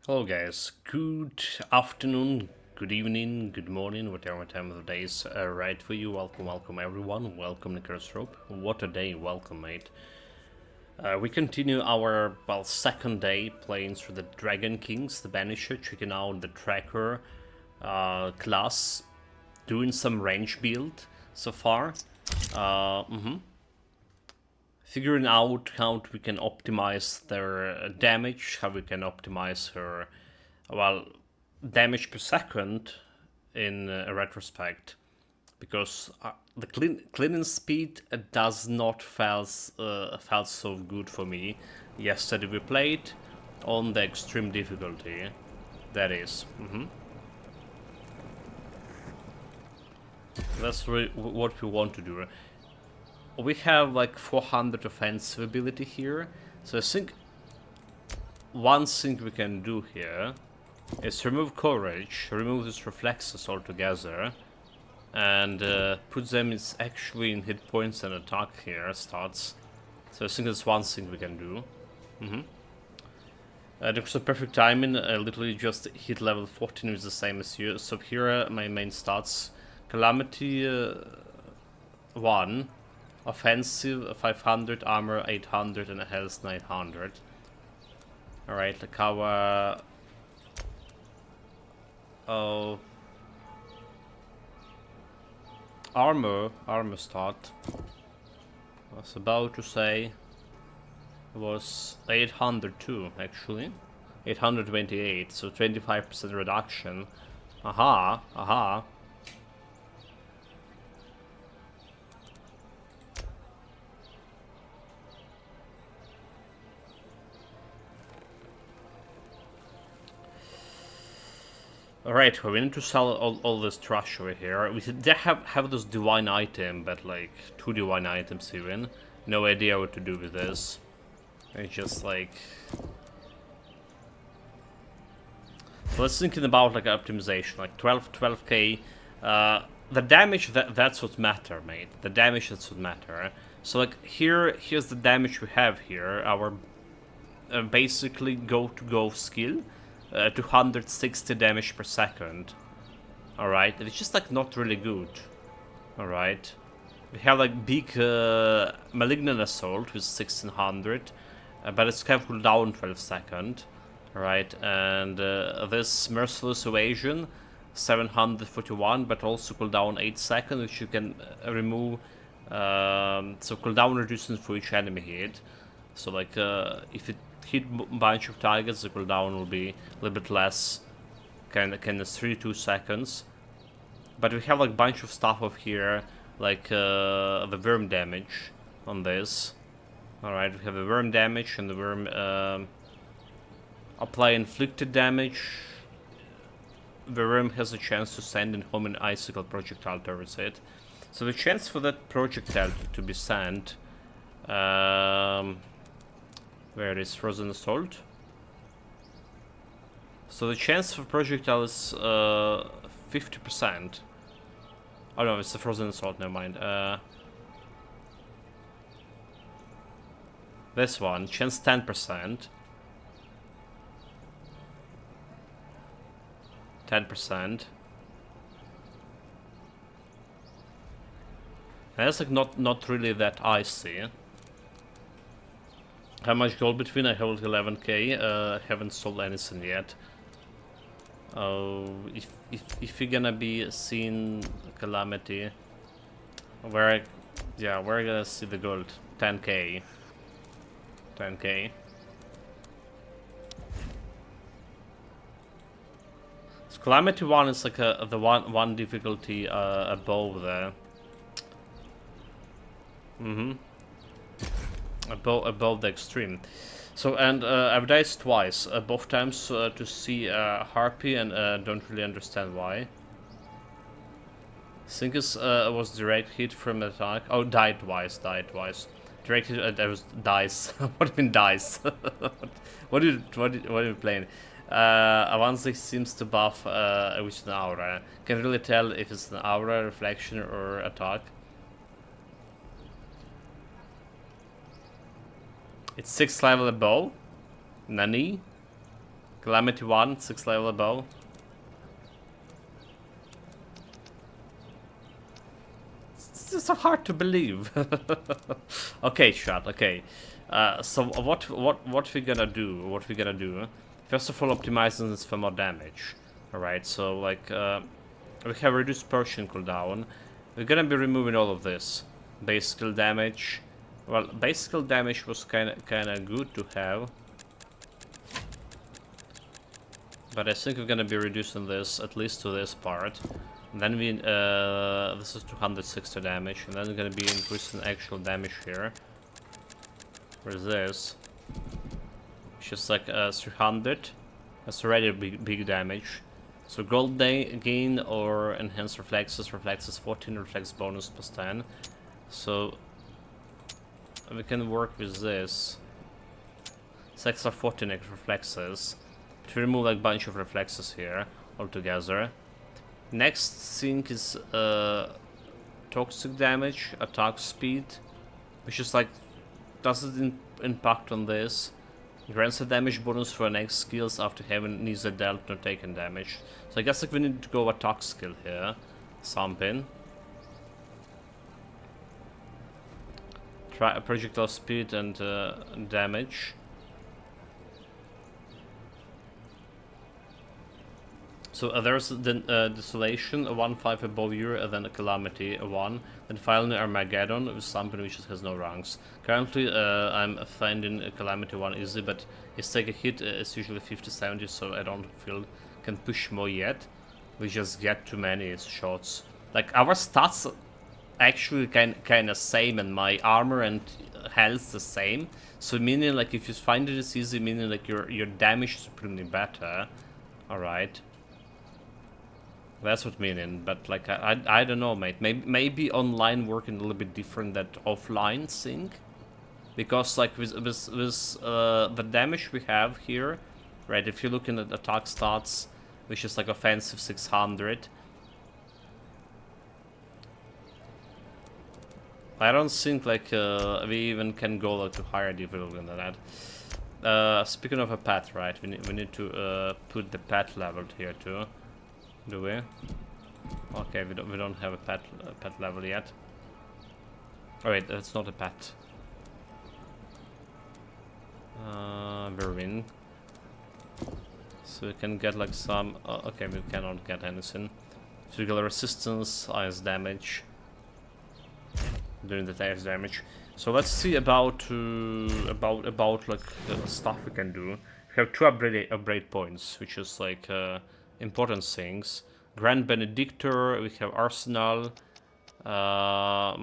Hello guys, good afternoon, good evening, good morning, whatever time of the day is right for you. Welcome everyone, welcome Nicholas Rope. What a day, welcome mate. We continue our, second day playing through the Dragon Kings, the Banished, checking out the Tracker class, doing some range build so far. Figuring out how we can optimize their damage, how we can optimize her, well, damage per second in retrospect, because the cleaning speed does not felt so good for me. Yesterday we played on the extreme difficulty. That is, that's what we want to do. We have like 400 offensive ability here, so I think one thing we can do here is remove courage, remove these reflexes altogether, and put them actually in hit points and attack here starts. So I think that's one thing we can do. There's a perfect timing. I literally just hit level 14, which is the same as you. So here my main stats: Calamity 1, offensive 500, armor 800, and health 900. Alright, like our armor stat, I was about to say, was 802 actually. 828, so 25% reduction. Aha. Alright, well, we need to sell all this trash over here. They have this divine item, but like 2 divine items even. No idea what to do with this. It's just like... So let's thinking about like optimization, like 12k. The damage, that's what matter, mate. The damage, that's what matter. So like here's the damage we have here. Our basically go skill. 260 damage per second. Alright, it's just like not really good. Alright. We have like big Malignant Assault with 1600, but it's kept cooldown 12 seconds. Alright, and this Merciless Evasion 741, but also cooldown 8 seconds, which you can remove. So cooldown reduces for each enemy hit. So like if it hit a bunch of targets, the cooldown will be a little bit less, kind of 3-2 seconds. But we have like a bunch of stuff up here, like the worm damage on this. Alright, we have the worm damage, and the worm apply inflicted damage. The worm has a chance to send in homing icicle projectile towards it. So the chance for that projectile to be sent, where is Frozen Assault? So the chance for projectile is 50%. Oh no, it's the Frozen Assault, never mind. This one, chance 10%. 10%. And that's like not really that icy. How much gold between? I hold 11k. Haven't sold anything yet. If you're gonna be seeing Calamity, where we're gonna see the gold. 10k. 10k. So Calamity 1 is like the one difficulty above there. Above the extreme. So, and I've died twice, both times to see Harpy, and don't really understand why. Think it was direct hit from attack. Oh, died twice. Direct hit, that was dice. What do you mean dice? what are you playing? Avanzi seems to buff which is an aura. Can really tell if it's an aura, reflection, or attack. It's 6th level above. Nani? Calamity 1, 6 level above. It's so hard to believe. Okay, chat. Okay. So what we gonna do? What we gonna do? First of all, optimizing this for more damage. All right. So like we have reduced potion cooldown. We're gonna be removing all of this. Base skill damage. Well, base skill damage was kind of good to have. But I think we're gonna be reducing this at least to this part. And then we this is 260 damage, and then we're gonna be increasing actual damage here. Where's this? It's just like 300. That's already a big damage. So gold gain or enhanced reflexes. Reflexes 14, reflex bonus plus 10. So we can work with this. It's extra 14 reflexes. To remove like a bunch of reflexes here altogether. Next thing is toxic damage, attack speed, which is like doesn't impact on this. Grants a damage bonus for next skills after having neither dealt nor taken damage. So I guess like we need to go attack skill here. Something. Try projectile speed and damage. So there's the Desolation, a 1-5 above you, and then a Calamity, a 1. Then finally Armageddon, with something which has no ranks. Currently I'm finding a Calamity 1 easy, but it's take a hit, it's usually 50-70, so I don't feel can push more yet. We just get too many shots. Like our stats actually kind of same, and my armor and health the same. So meaning like if you find it is easy, meaning like your damage is supremely better. Alright. That's what meaning, but like I don't know, mate. Maybe online working a little bit different than offline thing, because like with the damage we have here, right? If you're looking at attack stats, which is like offensive 600, I don't think like we even can go like to higher difficulty than that. Speaking of a pet, right? We need to put the pet level here too. Do we? Okay, we don't have a pet level yet. Oh wait, that's not a pet. Vermin. So we can get like some. Okay, we cannot get anything. Regular resistance, ice damage. Doing the ice damage. So let's see about like stuff we can do. We have 2 upgrade points, which is like. Important things. Grand Benedictor, we have Arsenal. All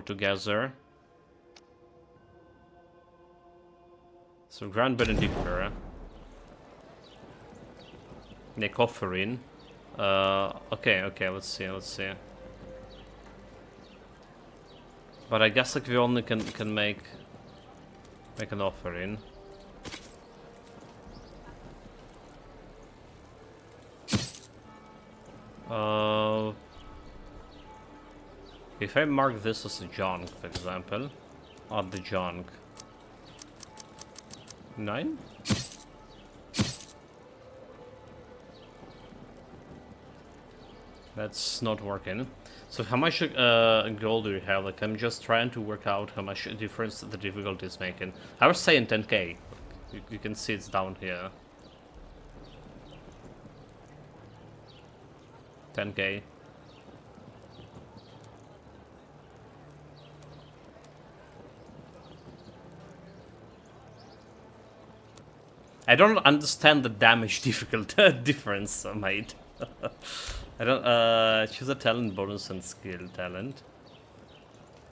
together. So Grand Benedictor. Necophorin. Okay, let's see. But I guess like we only can make an offering. If I mark this as a junk, for example, add the junk. 9? That's not working. So how much gold do you have? Like I'm just trying to work out how much difference the difficulty is making. I was saying 10k. You can see it's down here. 10k. I don't understand the damage difference, mate. I don't choose a talent bonus and skill talent.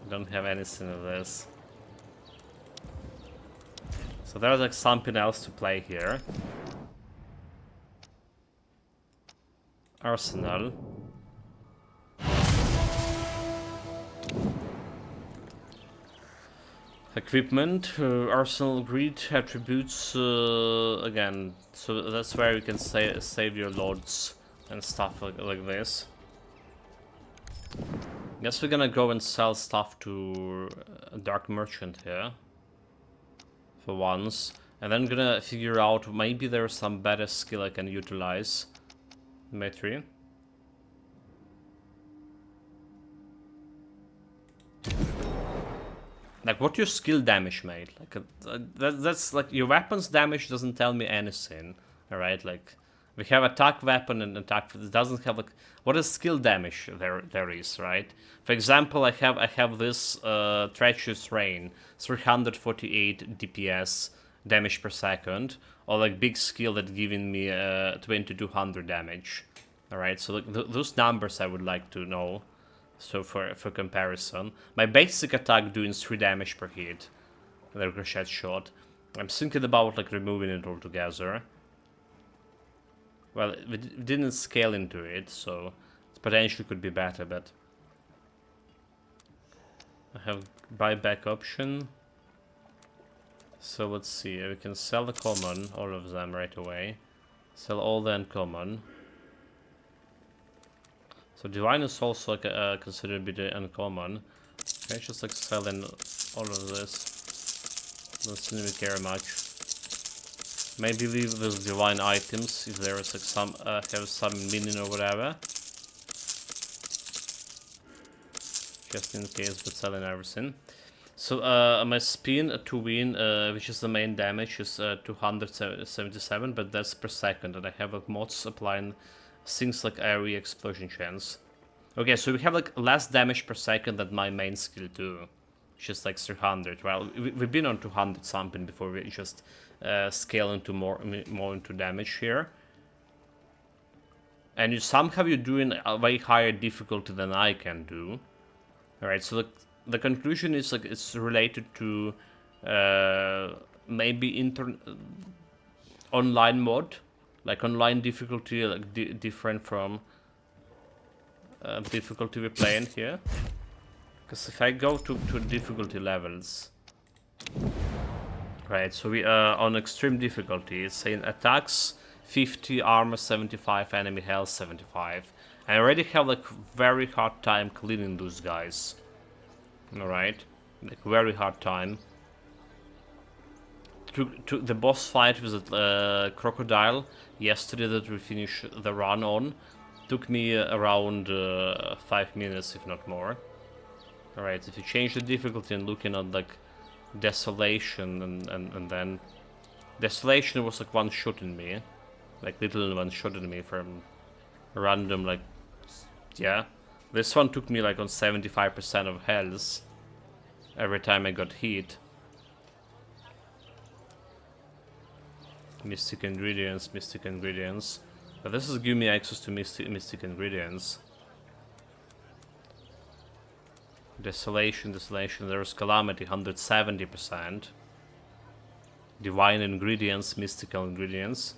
I don't have anything of this. So there's like something else to play here. Arsenal. Equipment, Arsenal Greed attributes again. So that's where you can save your lords and stuff like this. Guess we're gonna go and sell stuff to a dark merchant here. For once. And then I'm gonna figure out maybe there's some better skill I can utilize in my tree. Like, what your skill damage made? Like, that's like your weapons damage doesn't tell me anything. All right, like we have attack weapon and attack. It doesn't have like what is skill damage there is, right? For example, I have this treacherous rain, 348 DPS damage per second, or like big skill that giving me 2200 damage. All right, so like those numbers I would like to know. So for comparison, my basic attack doing 3 damage per hit, the ricochet shot. I'm thinking about like removing it altogether. Well, we didn't scale into it, so it potentially could be better, but I have buyback option. So let's see, we can sell the common, all of them right away. Sell all the uncommon. So divine is also like considered to be uncommon. Okay, just like selling all of this. Don't seem to care much. Maybe leave those divine items if there is like some have some meaning or whatever. Just in case, but selling everything. So my spin to win, which is the main damage, is 277, but that's per second, and I have like mods applying things like area explosion chance. Okay, so we have like less damage per second than my main skill too, which is like 300. Well, we've been on 200 something before we just scale into more into damage here. And somehow you're doing a way higher difficulty than I can do. All right, so the conclusion is like it's related to maybe online mode. Like online difficulty, like different from difficulty we're playing here. Because if I go to difficulty levels, right? So we are on extreme difficulty. It's saying attacks 50, armor 75, enemy health 75. I already have like very hard time cleaning those guys. All right, like very hard time. To the boss fight with the crocodile yesterday that we finished the run on took me around 5 minutes, if not more. Alright, if you change the difficulty and looking at like desolation and then desolation was like one shooting me, like little one shooting me from random, like, yeah. This one took me like on 75% of health every time I got hit. Mystic ingredients, mystic ingredients. But this is giving me access to mystic ingredients. Desolation, desolation. There's calamity, 170%. Divine ingredients, mystical ingredients.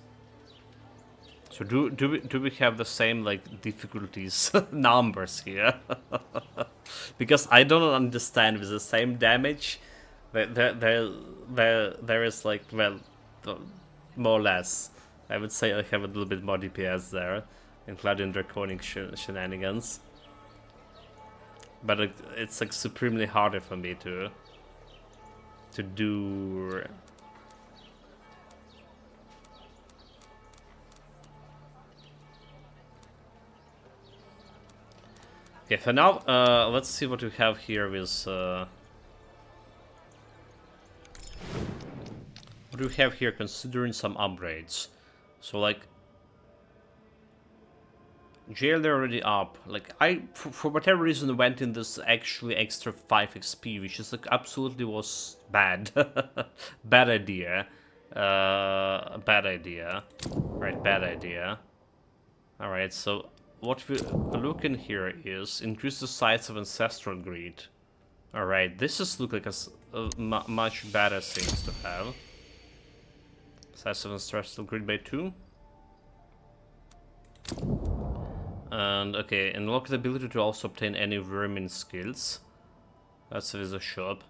So do we have the same like difficulties numbers here? Because I don't understand with the same damage. There is like, well, more or less. I would say I have a little bit more DPS there, including draconic shenanigans. But it's like supremely harder for me to do. Okay, for now, let's see what we have here with. What do we have here considering some upgrades? So like jail they're already up. Like I for whatever reason went in this actually extra 5 XP, which is like absolutely was bad. Bad idea. Bad idea. Right, bad idea. Alright, so what we're looking here is increase the size of ancestral greed. Alright, this is look like a much better things to have. Size of ancestral grid by 2. And okay, unlock the ability to also obtain any vermin skills. That's with a shop.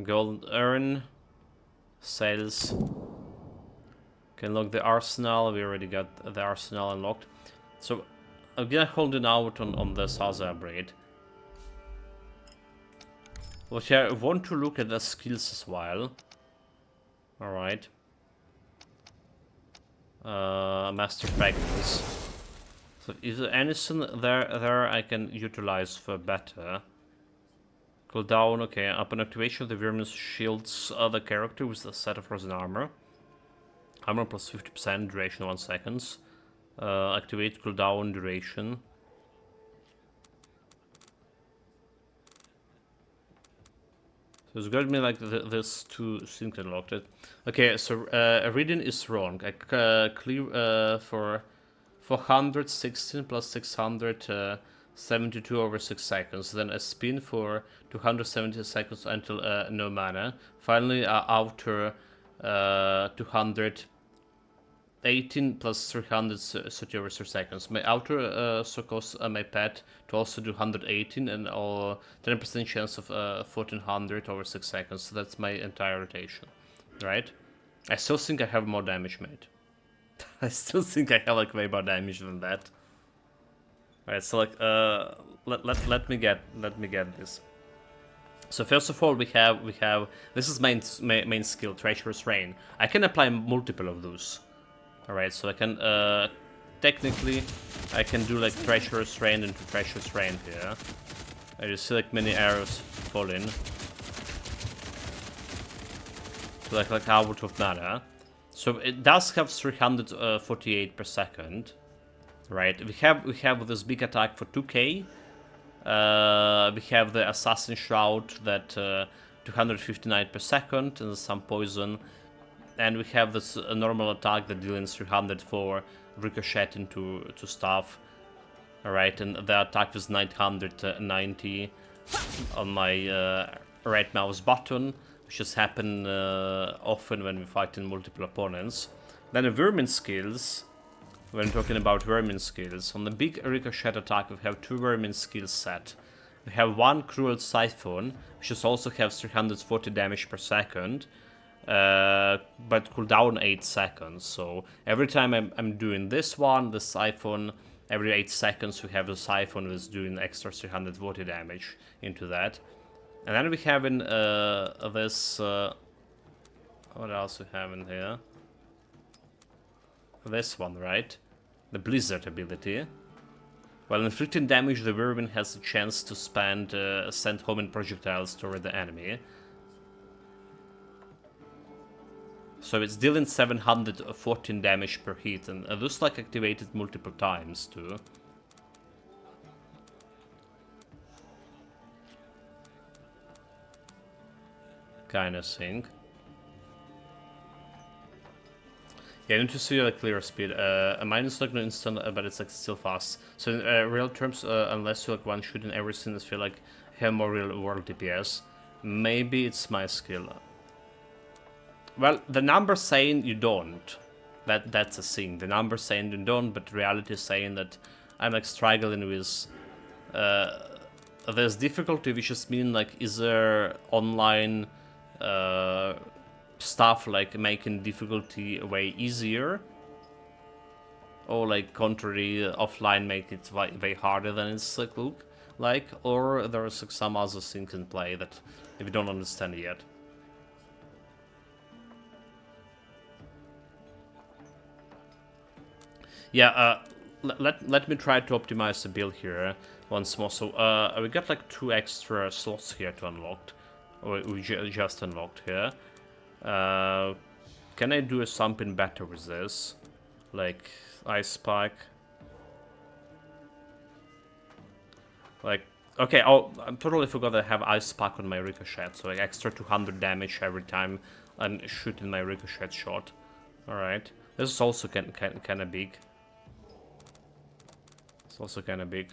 Gold urn. Sales. Can unlock the arsenal. We already got the arsenal unlocked. So I'm gonna hold it out on this other upgrade. But I want to look at the skills as well. Alright. Master Fragments. So is there anything there I can utilize for better? Cooldown, okay. Upon activation, the Vermin shields other character with a set of frozen armor. Armor plus 50%, duration 1 seconds. Activate cooldown duration. So it's got me like this two things unlocked. Okay, so reading is wrong. I clear for 416 plus 672 over 6 seconds. Then a spin for 270 seconds until no mana. Finally, outer 218 plus 330 over 3 seconds. My outer circles my pet to also do 118 and 10% chance of 1400 over 6 seconds. So that's my entire rotation, right? I still think I have more damage made. I still think I have like way more damage than that. Alright, so like let me get this. So first of all we have this is main skill, Treacherous Rain. I can apply multiple of those. Alright, so I can technically I can do like Treacherous Rain into Treacherous Rain here. I just see like many arrows fall in. To like out of mana. So it does have 348 per second, right? We have this big attack for 2k. We have the Assassin Shroud that 259 per second and some poison, and we have this normal attack that deals 304 ricochet into stuff. All right, and the attack was 990 on my right mouse button. Just happen often when we fight in multiple opponents. Then the Vermin skills, when talking about Vermin skills, on the big ricochet attack we have 2 Vermin skills set. We have 1 Cruel Siphon, which also has 340 damage per second, but cooldown 8 seconds. So every time I'm doing this one, the Siphon, every 8 seconds we have the Siphon is doing extra 340 damage into that. And then we have in this, what else we have in here? This one, right? The Blizzard ability. While inflicting damage, the Vermin has a chance to send homing projectiles toward the enemy. So it's dealing 714 damage per hit, and those like activated multiple times too. Kind of thing. Yeah, I need to see a clear speed. Mine is like no instant, but it's like still fast. So in real terms, unless you like one shooting everything, I feel like I have more real world DPS. Maybe it's my skill. Well, the number saying you don't. That's a thing. The number saying you don't, but reality is saying that I'm like struggling with. There's difficulty, which just mean like is there online stuff like making difficulty way easier, or like contrary offline make it way harder than it's like look like, or there's like some other things in play that we don't understand yet. Yeah, let me try to optimize the build here once more. So we got like 2 extra slots here to unlock. We just unlocked here. Can I do something better with this? Like Ice Spike? Like, okay, oh, I totally forgot that I have Ice Spike on my Ricochet, so like extra 200 damage every time I'm shooting my Ricochet shot. Alright. This is also kind of big. It's also kind of big.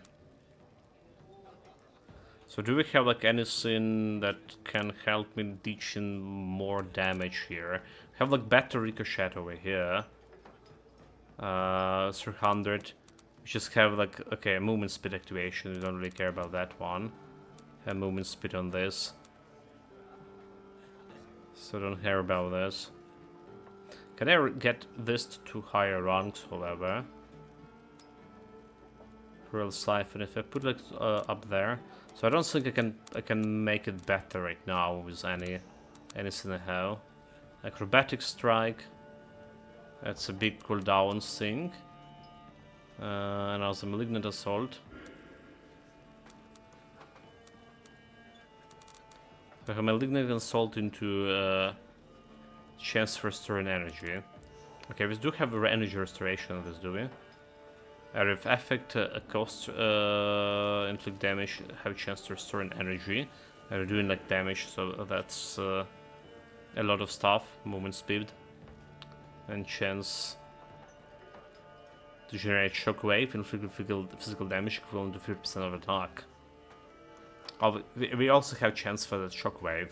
So do we have like anything that can help me ditching more damage here? Have like better ricochet over here. 300. We just have like, okay, movement speed activation. We don't really care about that one. Have movement speed on this. So don't care about this. Can I get this to higher ranks, however? Real Siphon, if I put it up there. So I don't think I can make it better right now with anything I have. Acrobatic Strike. That's a big cooldown thing. And also Malignant Assault. So a Malignant Assault into chance for restoring energy. Okay, we do have energy restoration on this, do we? If affect cost inflict damage, have a chance to restore an energy. They're doing like damage, so that's a lot of stuff. Movement speed and chance to generate shockwave and physical damage equivalent to 50% of attack. Oh, we also have chance for that shockwave.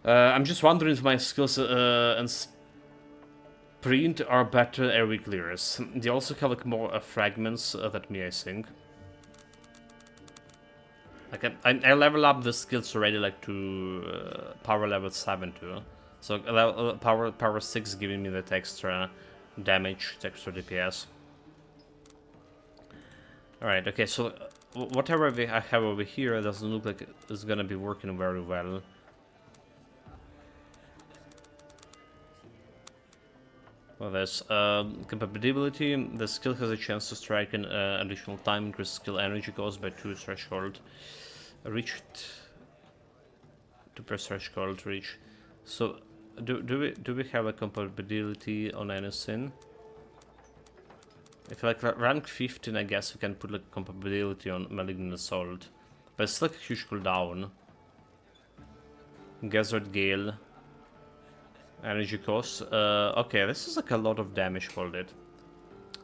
I'm just wondering if my skills and sprint are better area clearers. They also have like more fragments than me, I think. Like I level up the skills already like to power level 7 too. So power 6 giving me that extra damage, extra DPS. Alright, okay, so whatever I have over here doesn't look like it's gonna be working very well. Well, there's compatibility. The skill has a chance to strike an additional time, increase skill energy cost by 2 threshold. Reached 2 per threshold reach. So do we have a compatibility on anything? If like rank 15, I guess we can put like compatibility on Malignant Assault, but it's like a huge cooldown. Gathered Gale. Energy cost. Okay, this is like a lot of damage for it.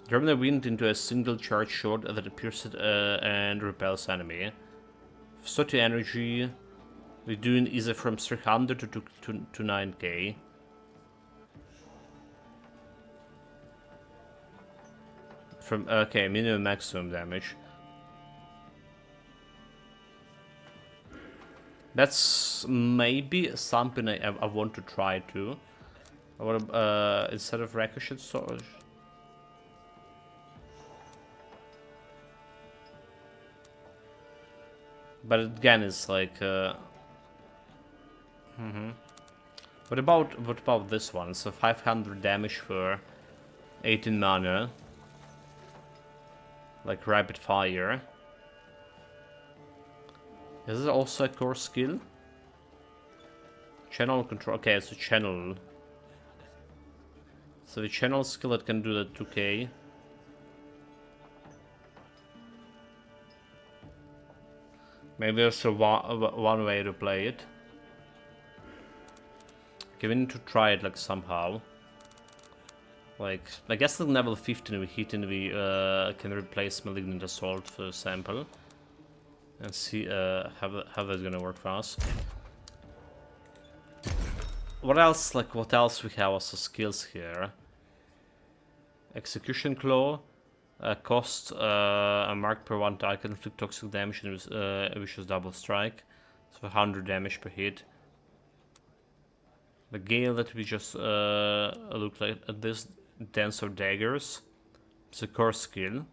Turn the wind into a single charge shot that appears and repels enemy. 30 energy. We're doing either from 300 to 9k. From okay, minimum maximum damage. That's maybe something I want to try too. I want to, instead of ricochet sword. But again, it's like. What about this one? So 500 damage for 18 mana. Like rapid fire. Is it also a core skill? Channel control. Okay, it's a channel. So the channel skill that can do the 2k. Maybe there's one way to play it. Okay, we need to try it like somehow. Like, I guess at level 15 we hit and we can replace Malignant Assault for sample. And see how that's gonna work for us. What else? Like, what else we have as skills here? Execution Claw, cost a mark per 1 target, inflict toxic damage and vicious double strike, so 100 damage per hit. The Gale that we just looked at this, Dance of Daggers, it's a core skill.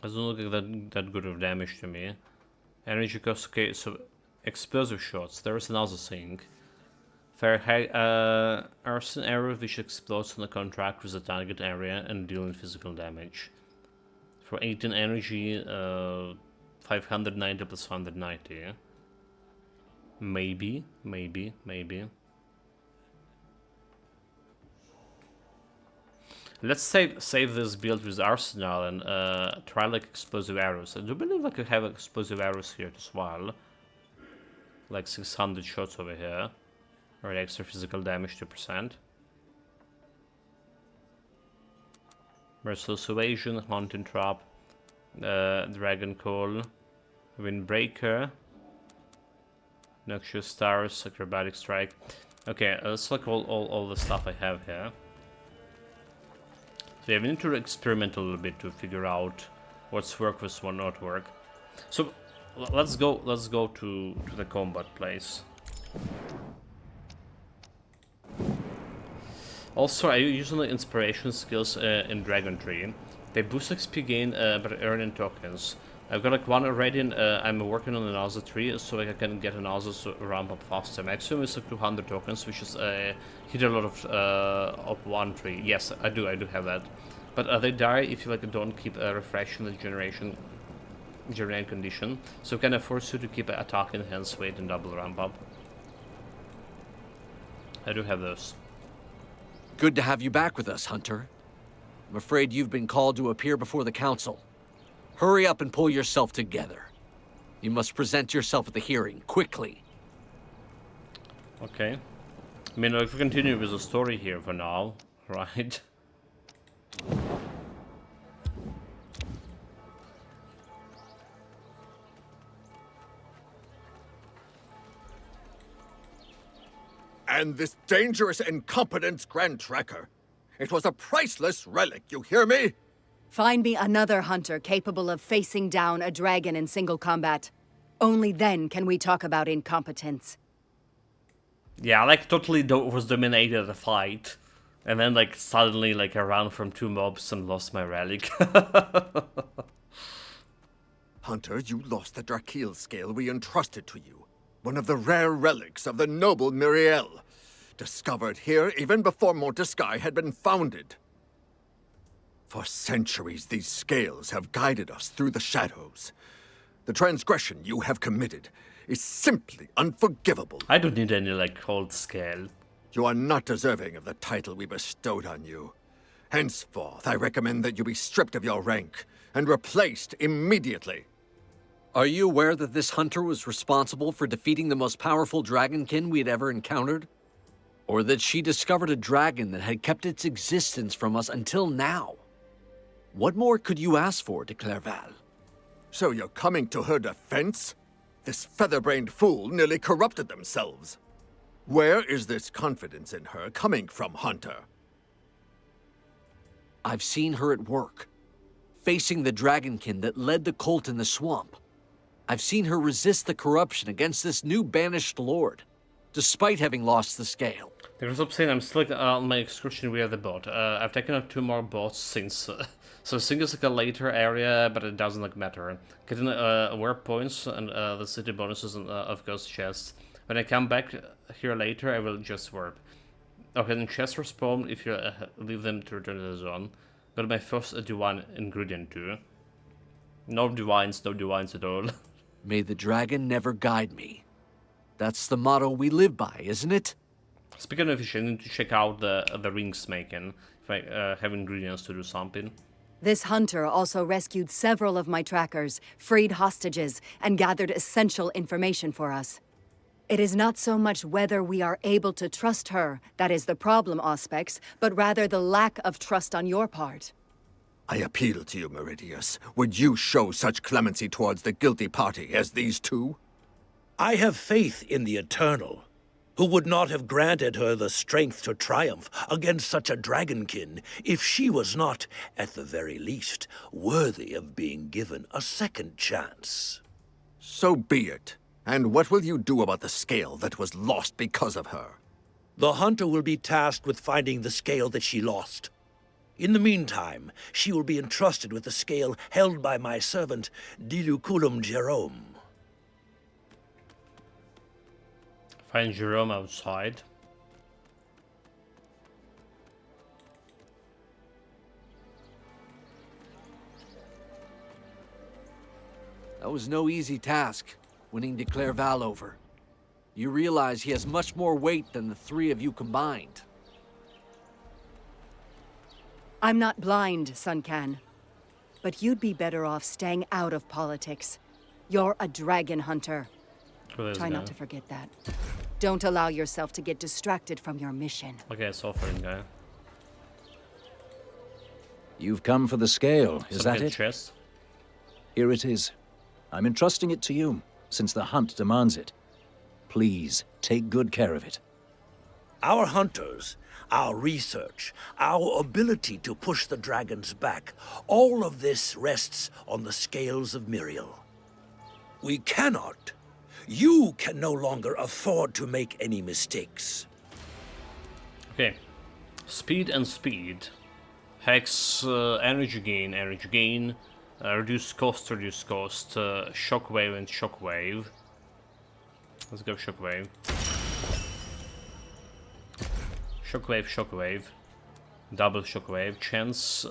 Doesn't look like that good of damage to me. Energy cost, okay, so explosive shots, there's another thing. Arson arrow which explodes on the contract with the target area and dealing physical damage. For 18 energy, 590 plus 190. Maybe. Let's save this build with Arsenal and try like explosive arrows. I do believe I could have explosive arrows here as well. Like 600 shots over here. Or extra physical damage 2%. Merciless Evasion, Haunting Trap, Dragon Call, Windbreaker, Noxious Stars, Acrobatic Strike. Okay, let's look all the stuff I have here. So yeah, we need to experiment a little bit to figure out what's work, what's not work. So let's go to the combat place. Also, I use the inspiration skills in Dragon Tree. They boost XP gain by earning tokens. I've got like one already, and I'm working on another 3, so I can get another ramp up faster. Maximum is like 200 tokens, which is hit a lot of one tree. Yes, I do have that. But they die if you like don't keep refreshing the generating condition. So can I force you to keep attacking, hence wait and double ramp up. I do have those. Good to have you back with us, Hunter. I'm afraid you've been called to appear before the council. Hurry up and pull yourself together. You must present yourself at the hearing, quickly. Okay. I mean, if we continue with the story here for now, right? And this dangerous incompetence Grand Tracker. It was a priceless relic, you hear me? Find me another hunter capable of facing down a dragon in single combat. Only then can we talk about incompetence. Yeah, I like totally was dominated the fight. And then like suddenly like I ran from 2 mobs and lost my relic. Hunter, you lost the Drakiel scale we entrusted to you. One of the rare relics of the noble Miriel. Discovered here even before Mortiskai had been founded. For centuries, these scales have guided us through the shadows. The transgression you have committed is simply unforgivable. I don't need any, like, cold scale. You are not deserving of the title we bestowed on you. Henceforth, I recommend that you be stripped of your rank and replaced immediately. Are you aware that this hunter was responsible for defeating the most powerful Dragonkin we had ever encountered? Or that she discovered a dragon that had kept its existence from us until now? What more could you ask for, de Clairval? So you're coming to her defense? This feather-brained fool nearly corrupted themselves. Where is this confidence in her coming from, Hunter? I've seen her at work, facing the Dragonkin that led the cult in the swamp. I've seen her resist the corruption against this new banished lord, despite having lost the scale. There's up saying I'm still on my excursion via the boat. I've taken up 2 more boats since. So Sing is like a later area, but it doesn't like matter. Getting aware points and the city bonuses and of ghost chests. When I come back here later, I will just warp. Okay, then chests respawn if you leave them to return to the zone. Got my first divine ingredient too. No divines at all. May the dragon never guide me. That's the motto we live by, isn't it? Speaking of which, I need to check out the rings making, if I have ingredients to do something. This hunter also rescued several of my trackers, freed hostages, and gathered essential information for us. It is not so much whether we are able to trust her that is the problem, Auspex, but rather the lack of trust on your part. I appeal to you, Meridius. Would you show such clemency towards the guilty party as these two? I have faith in the Eternal, who would not have granted her the strength to triumph against such a dragonkin if she was not, at the very least, worthy of being given a second chance. So be it. And what will you do about the scale that was lost because of her? The hunter will be tasked with finding the scale that she lost. In the meantime, she will be entrusted with the scale held by my servant, Diluculum Jerome. Find Jerome outside. That was no easy task, winning de Clairval over. You realize he has much more weight than the 3 of you combined. I'm not blind, Suncan. But you'd be better off staying out of politics. You're a dragon hunter. Try not to forget that. Don't allow yourself to get distracted from your mission. Okay, it's offering guy. You've come for the scale, is that it? Chest. Here it is. I'm entrusting it to you, since the hunt demands it. Please, take good care of it. Our hunters, our research, our ability to push the dragons back, all of this rests on the scales of Miriel. We cannot. You can no longer afford to make any mistakes. Okay. Speed and speed. Hex, energy gain, Reduce cost, reduce cost. Shockwave and shockwave. Let's go shockwave. Shockwave, shockwave. Double shockwave. Chance.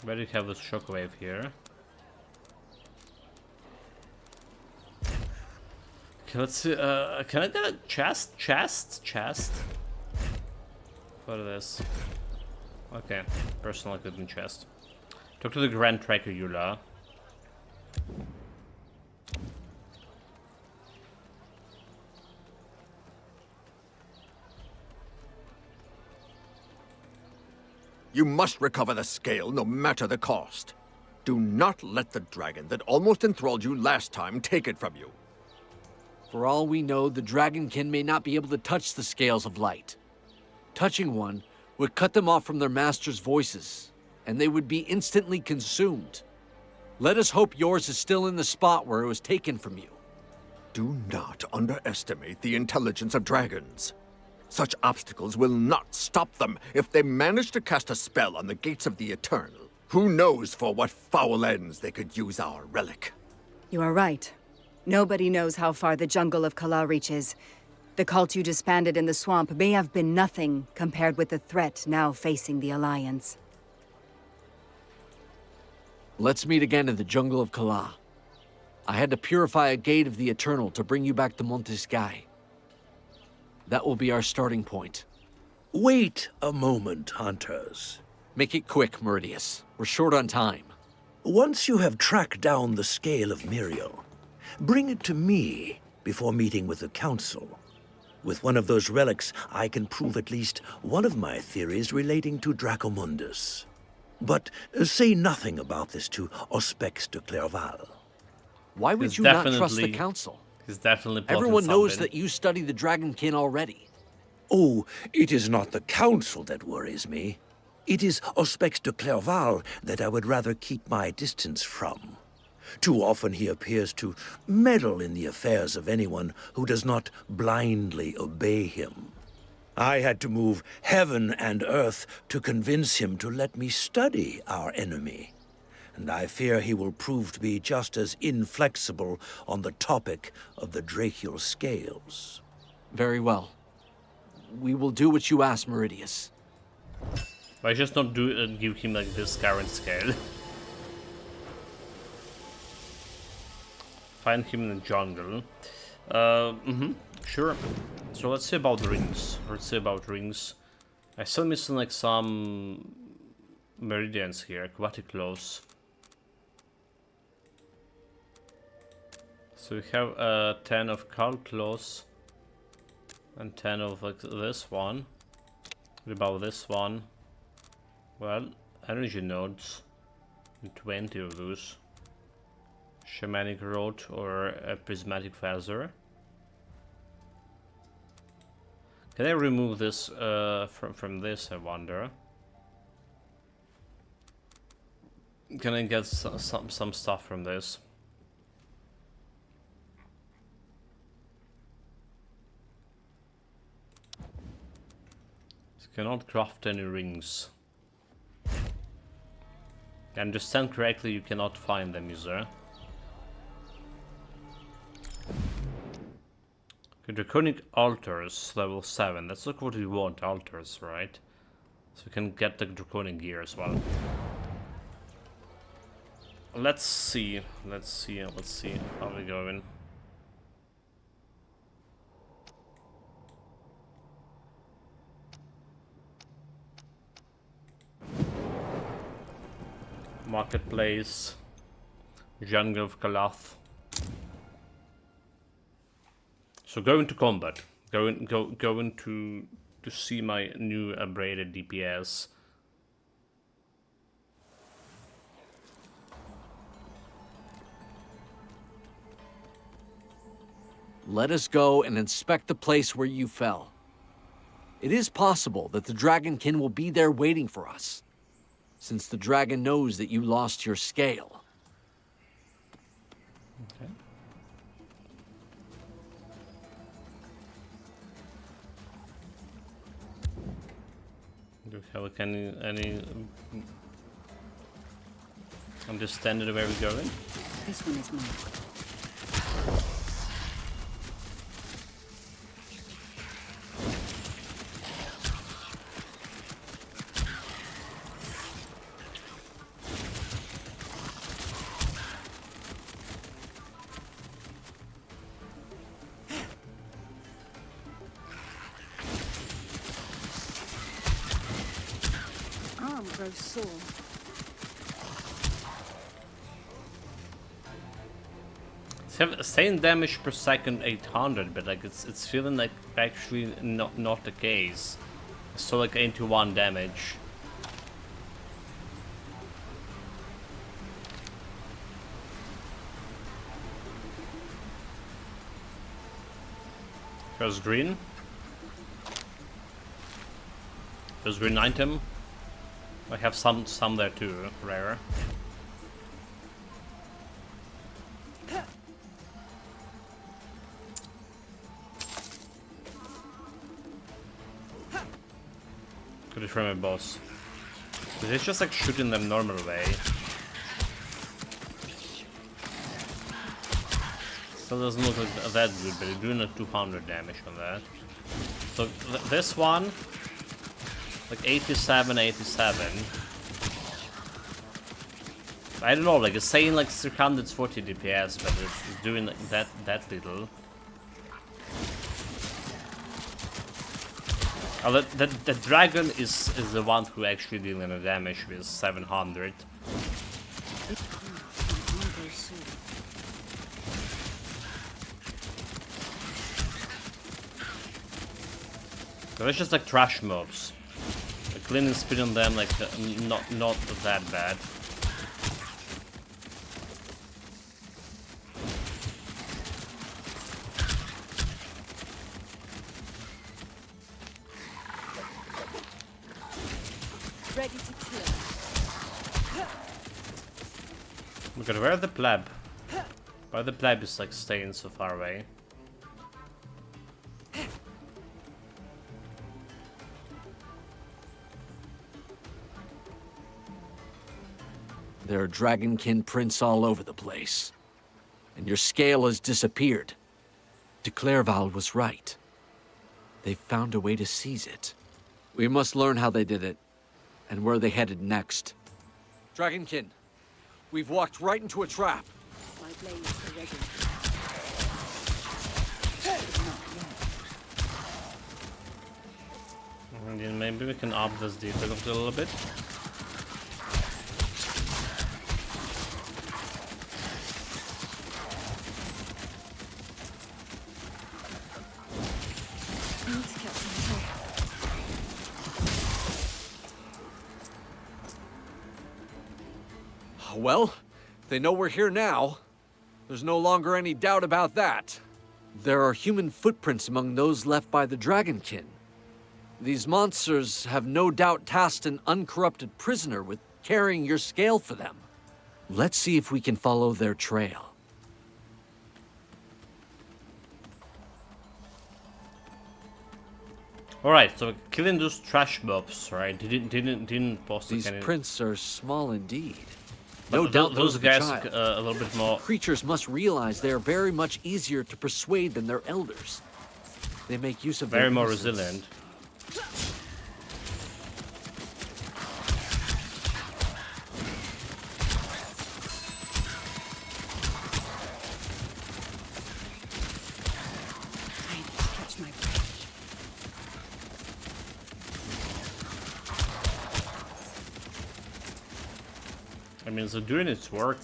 Where do you have this shockwave here? Okay, let's see. Can I get a chest? Chest? For this. Okay, personal equipment chest. Talk to the Grand Tracker Eula. You must recover the scale, no matter the cost. Do not let the dragon that almost enthralled you last time take it from you. For all we know, the Dragonkin may not be able to touch the scales of light. Touching one would cut them off from their master's voices, and they would be instantly consumed. Let us hope yours is still in the spot where it was taken from you. Do not underestimate the intelligence of dragons. Such obstacles will not stop them if they manage to cast a spell on the gates of the Eternal. Who knows for what foul ends they could use our relic? You are right. Nobody knows how far the jungle of Kala reaches. The cult you disbanded in the swamp may have been nothing compared with the threat now facing the Alliance. Let's meet again in the jungle of Kala. I had to purify a gate of the Eternal to bring you back to Monte Sky. That will be our starting point. Wait a moment, hunters. Make it quick, Meridius. We're short on time. Once you have tracked down the scale of Miriel, bring it to me before meeting with the Council. With one of those relics, I can prove at least one of my theories relating to Dracomundus. But say nothing about this to Auspex de Clerval. Why would It's you not trust the definitely- Council? He's definitely plotting Everyone knows something. that you study the Dragonkin already. Oh, it is not the Council that worries me. It is Auspex de Clerval that I would rather keep my distance from. Too often he appears to meddle in the affairs of anyone who does not blindly obey him. I had to move heaven and earth to convince him to let me study our enemy. And I fear he will prove to be just as inflexible on the topic of the Drachial scales. Very well. We will do what you ask, Meridius. Why just not give him like this current scale? Find him in the jungle. Sure. So let's see about rings. I still missing like some meridians here, aquatic close. So we have 10 of cult close and 10 of like this one. What about this one? Well, energy nodes. 20 of those. Shamanic Rod or a Prismatic Feather. Can I remove this from this, I wonder? Can I get some stuff from this? Cannot craft any rings. I understand correctly, you cannot find them, user. Okay, Draconic Altars, level 7. That's not what we want, altars, right? So we can get the Draconic gear as well. Let's see how we going. Marketplace, Jungle of Kalath. So going to combat, going to see my new upgraded DPS. Let us go and inspect the place where you fell. It is possible that the Dragonkin will be there waiting for us, since the dragon knows that you lost your scale. Okay. we have like any understanding where we're going? This one is marked. Arm grows sore. Same damage per second 800, but like it's feeling like actually not the case. So like 81 damage. First green. First green item. I have some there too, rare. Could it from a boss? It's just like shooting them normal way. Still doesn't look like that good, but it's doing like 200 damage on that. So this one, like 87. I don't know, like it's saying like 340 DPS, but it's doing like that little. Oh, the dragon is the one who actually dealing the damage with 700. So it's just like trash mobs. The cleaning speed on them, like not that bad. Ready to kill. Look at where the pleb? Why the pleb is like staying so far away? There are Dragonkin prints all over the place. And your scale has disappeared. De Clairval was right. They found a way to seize it. We must learn how they did it, and where they headed next. Dragonkin, we've walked right into a trap. My blades are ready. And then maybe we can up this defense a little bit. Well, they know we're here now. There's no longer any doubt about that. There are human footprints among those left by the Dragonkin. These monsters have no doubt tasked an uncorrupted prisoner with carrying your scale for them. Let's see if we can follow their trail. Alright, so killing those trash mobs, right? Didn't post These any... prints are small indeed. But No doubt those of the guys child. a little bit more. Creatures must realize they are very much easier to persuade than their elders. They make use of Very their more innocence. resilient. Trying to catch my breath. I mean, so doing its work.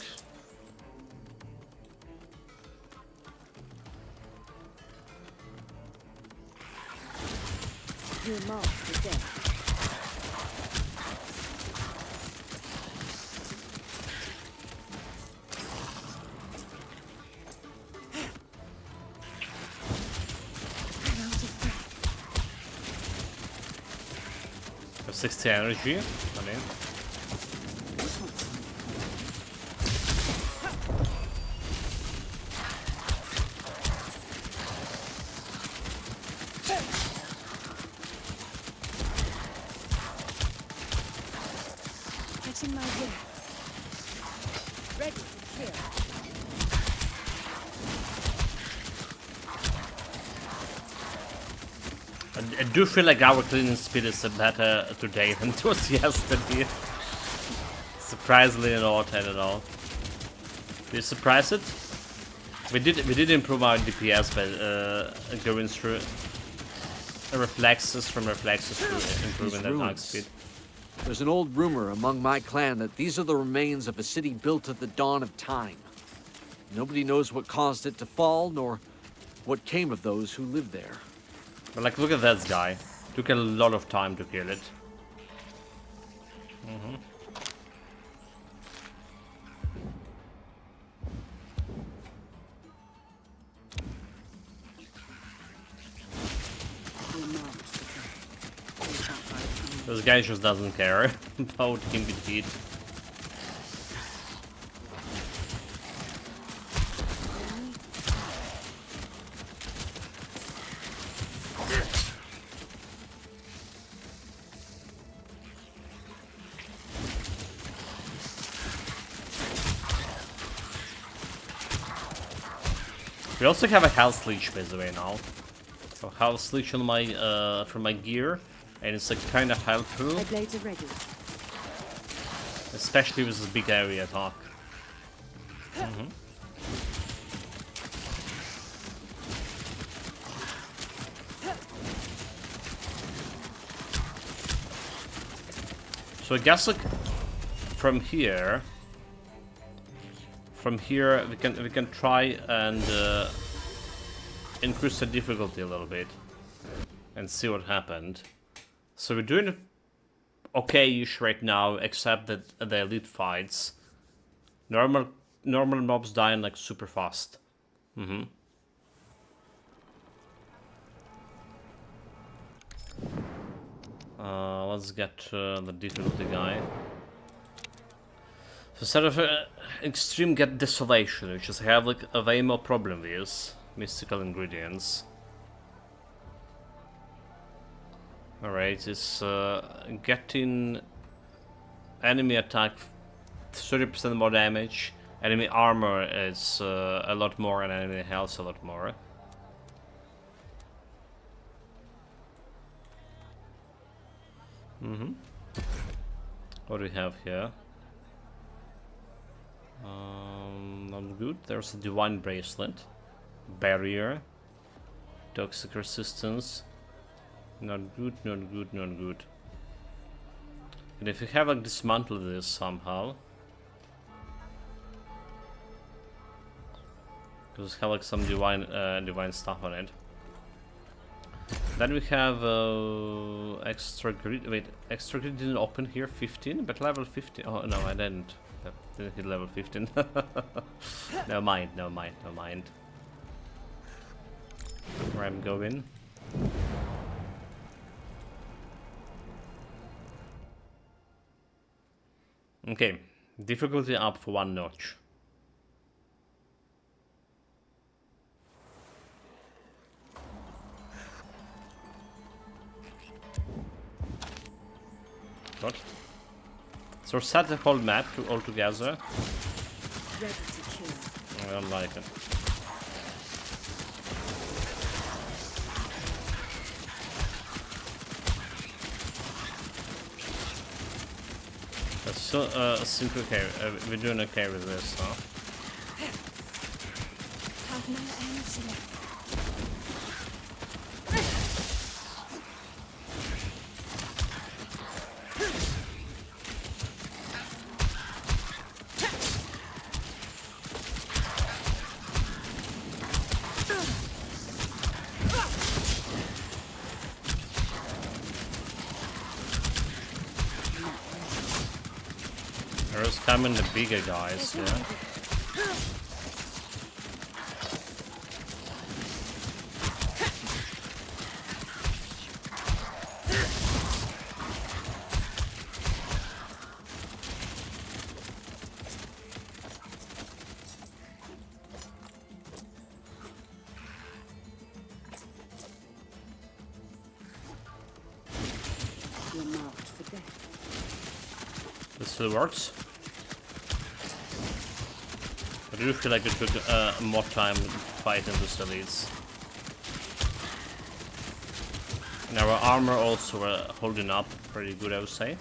You mark the dead. I'm out of breath. Have 60 energy. I mean, I do feel like our cleaning speed is better today than it was yesterday. Surprisingly not, I don't know. Are you surprised it? We did improve our DPS by going through reflexes from reflexes to improving the attack speed. There's an old rumor among my clan that these are the remains of a city built at the dawn of time. Nobody knows what caused it to fall, nor what came of those who lived there. But like, look at that guy. Took a lot of time to kill it. This guy just doesn't care about him being beat. We also have a health leech, by the way, now. So health leech on my from my gear, and it's like kind of helpful, especially with this big area attack. So I guess like from here we can try and increase the difficulty a little bit and see what happened. So we're doing okay-ish right now, except that the elite fights, normal mobs dying like super fast. Let's get the difficulty guy. So instead of extreme, get desolation, which is I have like a way more problem with mystical ingredients. Alright, it's getting enemy attack 30% more damage, enemy armor is a lot more, and enemy health a lot more. What do we have here? Not good. There's a divine bracelet, barrier, toxic resistance. Not good, not good, not good. And if we have like dismantled this somehow, because we have like some divine stuff on it. Then we have extra grid. Wait, extra grid didn't open here. 15, but level 15. Oh no, I didn't. I didn't hit level 15. Never mind. Never mind. Never mind. Where I'm going. Okay, difficulty up for 1 notch. What? So set the whole map to all together. I don't like it. That's so simple. Okay, we're doing okay with this, huh? There's coming the bigger guys, yeah. This still works. I do feel like it took more time fighting these elites. And our armor also holding up pretty good, I would say.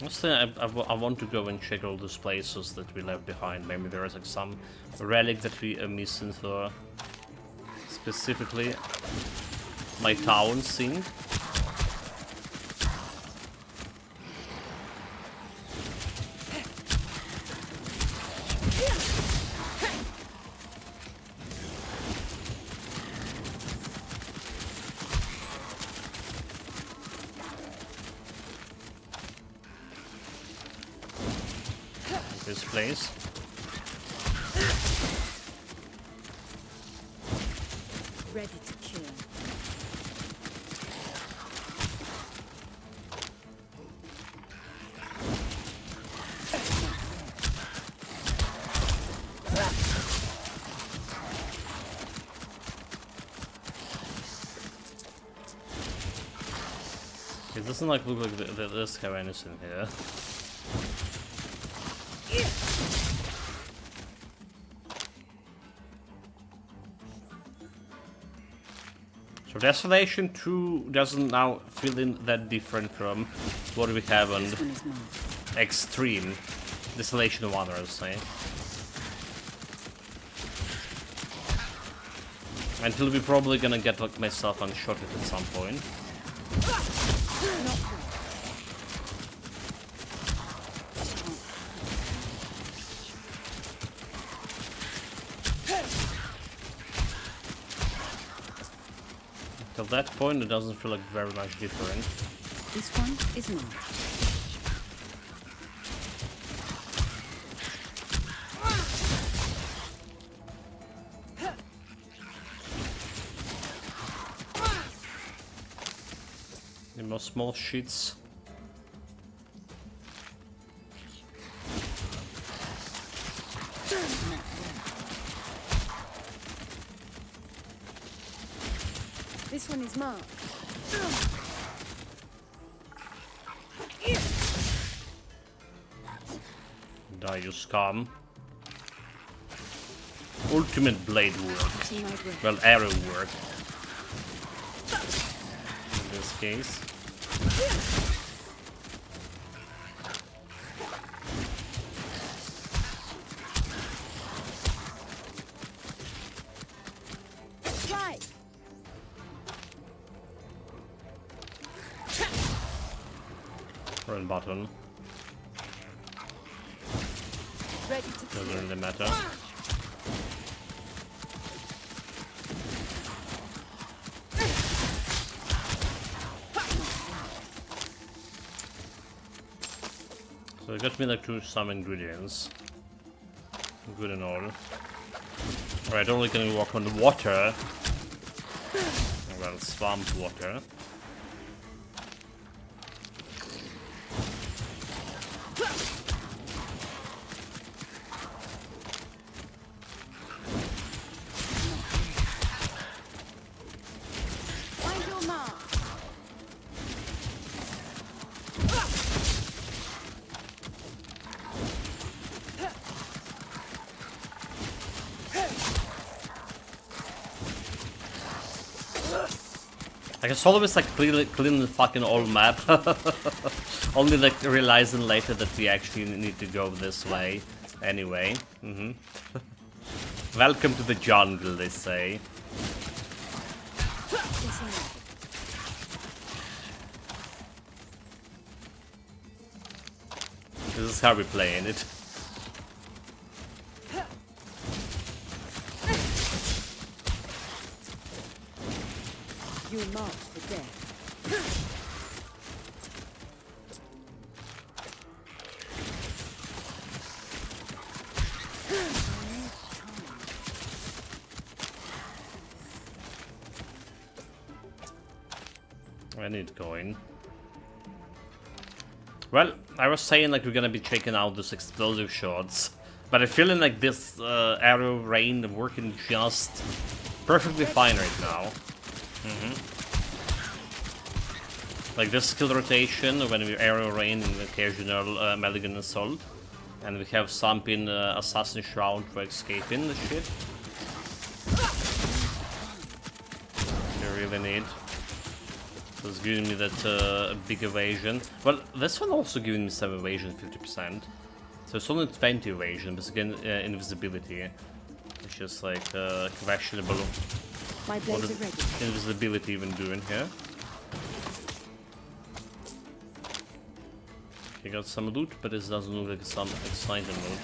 Honestly, I want to go and check all those places that we left behind. Maybe there is like some relic that we are missing for specifically my town scene. This place. Ready to kill. It doesn't like look like there's anything here. So Desolation 2 doesn't now feel that different from what we have on Extreme. Desolation 1, I would say. Until we're probably gonna get like myself unshotted at some point. Till that point, it doesn't feel like very much different. This one is mine. Any more small sheets? This one is marked. Die, you scum. Ultimate blade work. Well, arrow work. In this case. Right. Run button. Ready to kill. Doesn't really matter. So it got me like some ingredients. Good and all. Alright, only gonna walk on the water. Well, swamp water. Find your mark. I can always like clean the fucking old map. Only like realizing later that we actually need to go this way. Anyway. Welcome to the jungle, they say. This is how we're playing it. You marked for death. I need coin. Well, I was saying like we're gonna be checking out those explosive shots, but I'm feeling like this arrow rain working just perfectly fine right now. Like this skill rotation when we arrow rain in the occasional Maligan assault. And we have something assassin shroud for escaping the shit. You really need. So it's giving me that big evasion. Well, this one also giving me some evasion, 50%. So it's only 20 evasion, but again invisibility. Which is like questionable. My What blades is are ready. invisibility even doing here? He got some loot, but this doesn't look like some exciting loot.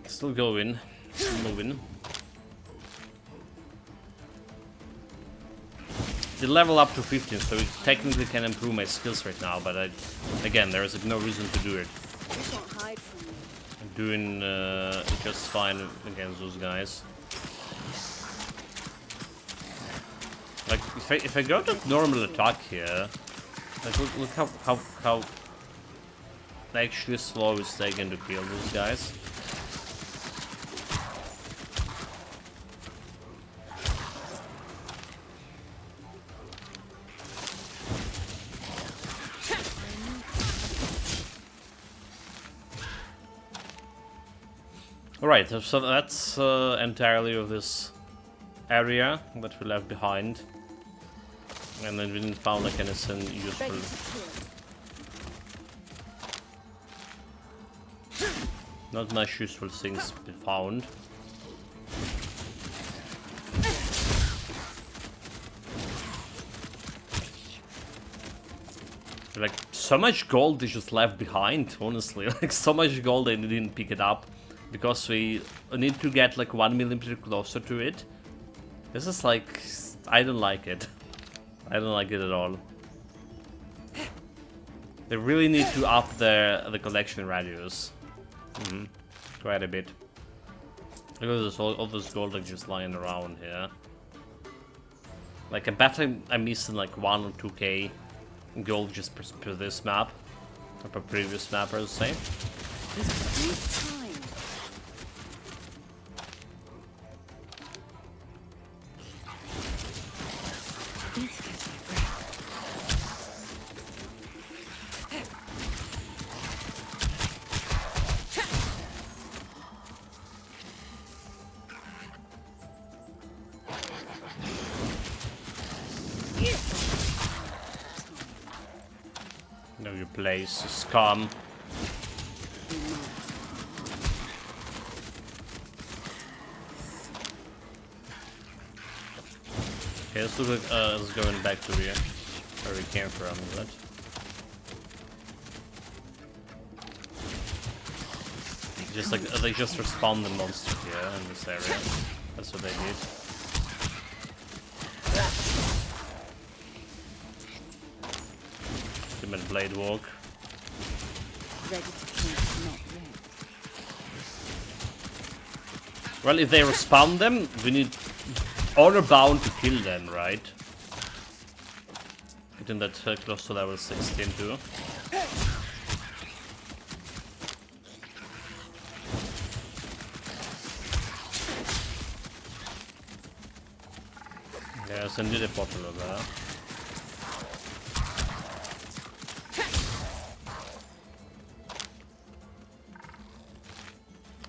Still going, still moving. The level up to 15, so it technically can improve my skills right now, but again, there is no reason to do it. You can't hide from me. I'm doing just fine against those guys. Like, if I go to normal attack here, like look how actually slow it's taking to kill those guys. Alright, so that's entirely of this area that we left behind. And then we didn't found like anything useful. Not much useful things we found. Like, so much gold is just left behind, honestly. Like, so much gold I didn't pick it up. Because we need to get like 1 millimeter closer to it. This is like... I don't like it. I don't like it at all. They really need to up the collection radius. Quite a bit. Look at this, all this gold like just lying around here. Like I bet I'm missing like 1 or 2k gold just per this map. Or per previous map, I would say. Know your place is calm. Okay, let's look like let's going back to where we came from, is that? Just like they just respawn the monster here in this area. That's what they did. Human blade walk. Ready to kill, not yet. Well, if they respawn them, we need honor bound to kill them, right? Getting that close to level 16 too. Yeah, send you the bottle over there.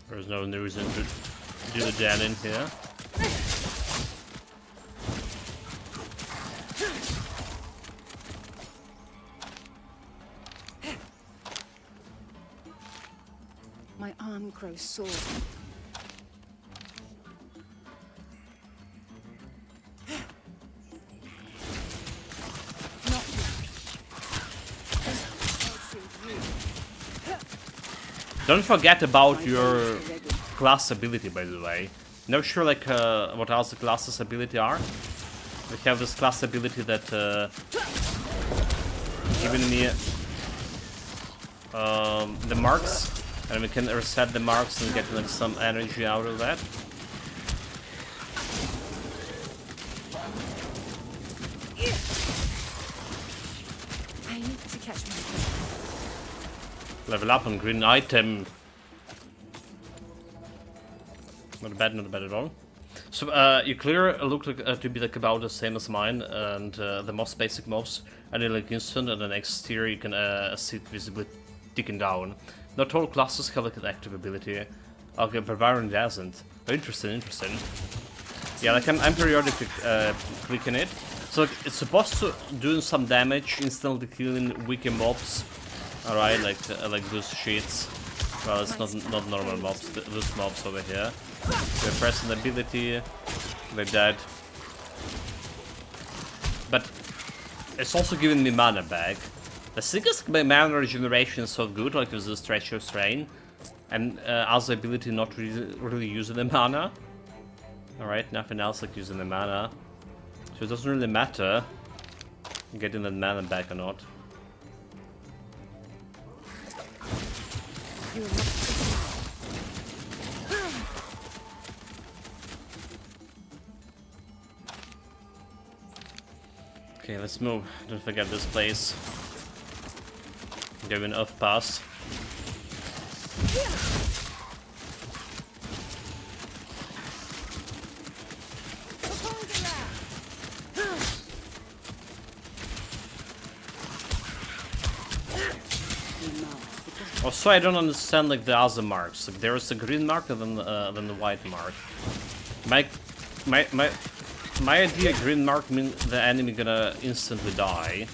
There's no reason to do the den in here. My arm grows sore. Don't forget about your class ability, by the way. Not sure like what else the classes ability are. We have this class ability that giving me the marks, and we can reset the marks and get like some energy out of that. I need to catch my breath. Level up on green item. Not bad at all. So your clear look like to be like about the same as mine, and the most basic mobs are nearly like instant, and the next tier you can see it visibly ticking down. Not all classes have like an active ability. Okay, Barbarian doesn't. Oh, interesting. Yeah, like I'm periodically clicking it. So like, it's supposed to do some damage, instantly killing weaker mobs. Alright, like those shits. Well, it's not normal mobs, those mobs over here. They're pressing ability, they're dead. But it's also giving me mana back. The thing is, my mana regeneration is so good, like with this Treacherous Rain, and as the ability not really using the mana. Alright, nothing else like using the mana. So it doesn't really matter getting that mana back or not. Okay, let's move. Don't forget this place. Going off pass. Also, I don't understand like the other marks. Like there is a green mark and then the white mark. My idea, green mark means the enemy gonna instantly die,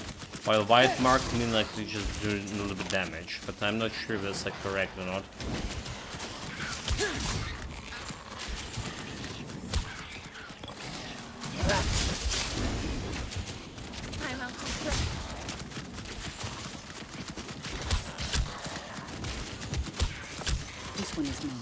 while white mark mean like they just do a little bit damage. But I'm not sure if that's like correct or not. This one is mine.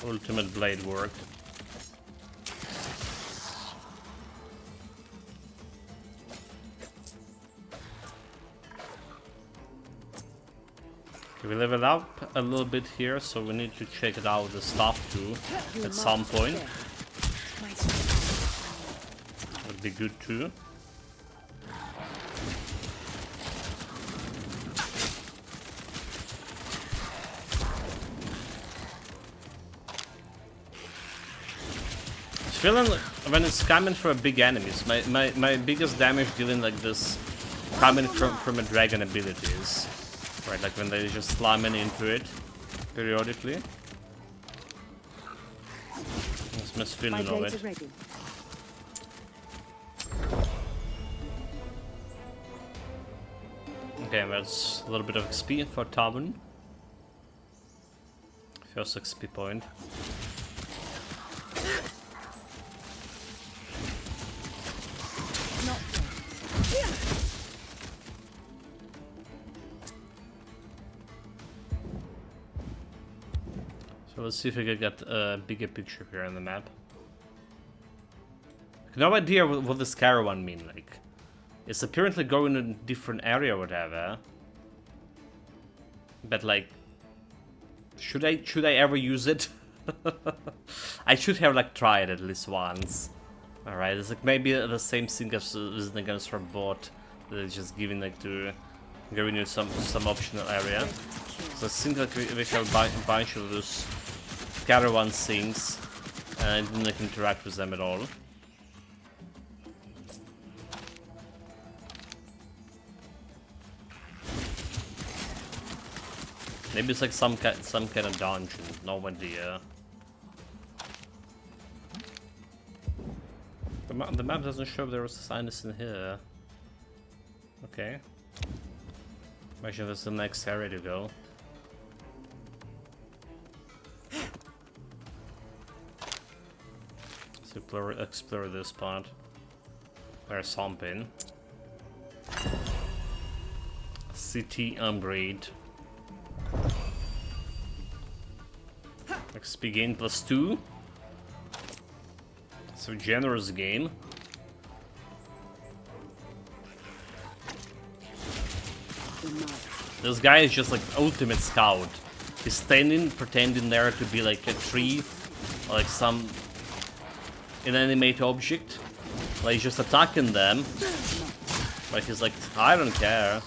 Ultimate blade work. We level up a little bit here, so we need to check it out the stuff too at some point. Would be good too. Feeling like when it's coming from big enemies, my biggest damage dealing like this coming from a dragon abilities. Right, like when they just slamming into it periodically. That's my feeling of it. Ready. Okay, that's a little bit of XP for Tavern. First XP point. So let's see if we can get a bigger picture here on the map. No idea what this caravan mean, like. It's apparently going in a different area or whatever. But like, should I ever use it? I should have like tried at least once. Alright, it's like maybe the same thing as visiting against our bot. That is just giving like to giving you some optional area. So I think that we have a bunch of those caravan things, and I didn't like interact with them at all. Maybe it's like some kind of dungeon. No idea. The map doesn't show if there was a sign in here. Okay. Imagine that's the next area to go. So explore this part. There's something. City upgrade. XP gain +2. So generous game. This guy is just like ultimate scout. He's standing, pretending there to be like a tree, or like some inanimate object. Like, just attacking them. Like, he's like, I don't care.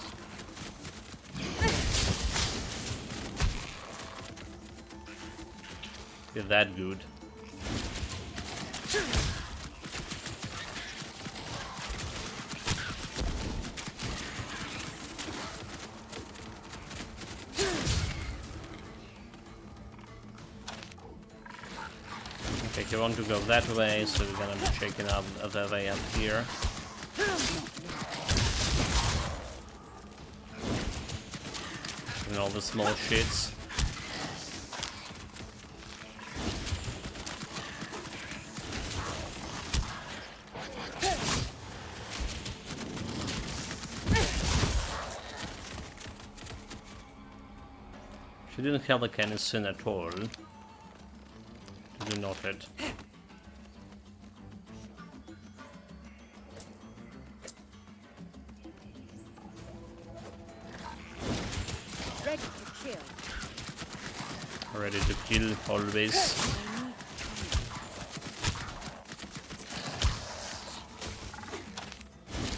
You're that good. Okay, you want to go that way, so we're gonna be checking out the way up here. And all the small shits. She didn't have like any sin at all. Did you note it? Ready to kill. Ready to kill, always.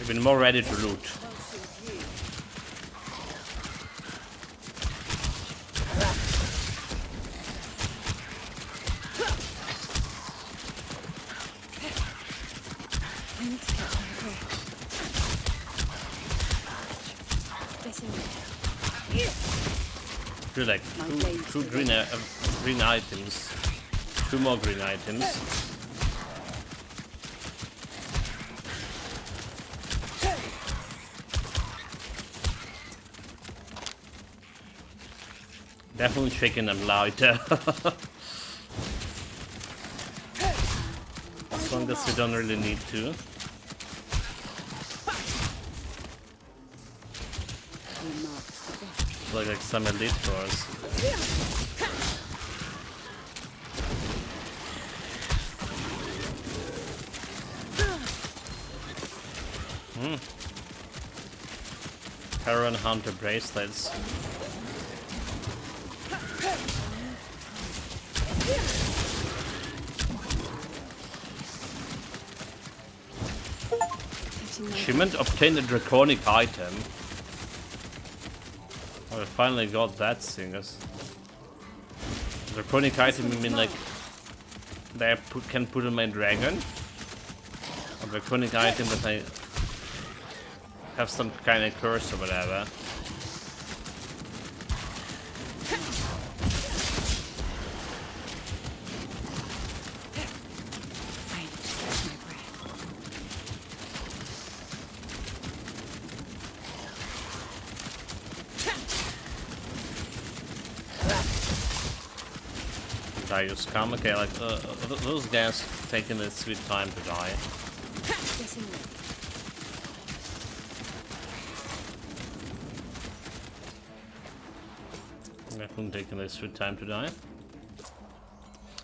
I've been more ready to loot. Do like two green items, 2 more green items. Definitely shaking them lighter. As long as we don't really need to. Like some elite for us. Heron Hunter bracelets. Achievement obtained a draconic item. Oh, I finally got that thing. Draconic item, you mean like that I can put on my dragon? A draconic item that I have some kind of curse or whatever. Die, you scum. Okay, like those guys taking their sweet time to die. Definitely taking their sweet time to die.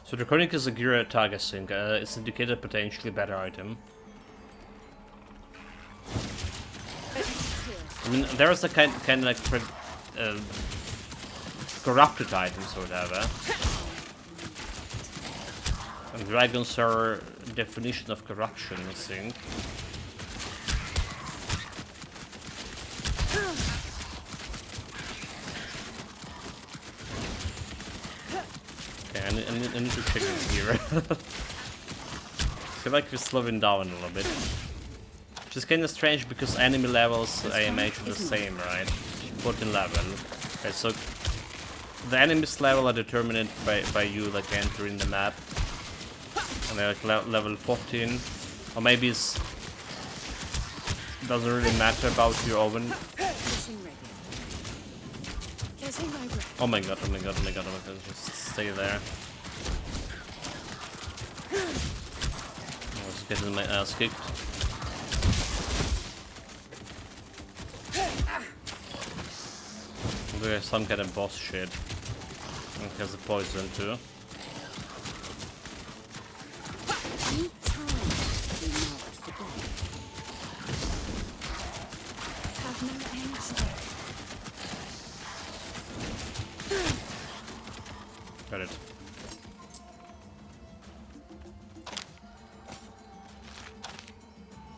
So Draconic is a Gira target sync. It's indicated potentially better item. I mean, there is a kind of like corrupted items or whatever. And dragons are definition of corruption, I think. Okay, I need to check this here. I feel like we're slowing down a little bit. Which is kind of strange because enemy levels I imagine the same, right? 14 level. Okay, so the enemies level are determined by you like entering the map. And they're like level 14, or maybe it doesn't really matter about your oven. Oh my god, oh my god, oh my god, oh my god, just stay there. I was getting my ass kicked. There's some kind of boss shit. And has a poison too. Got it.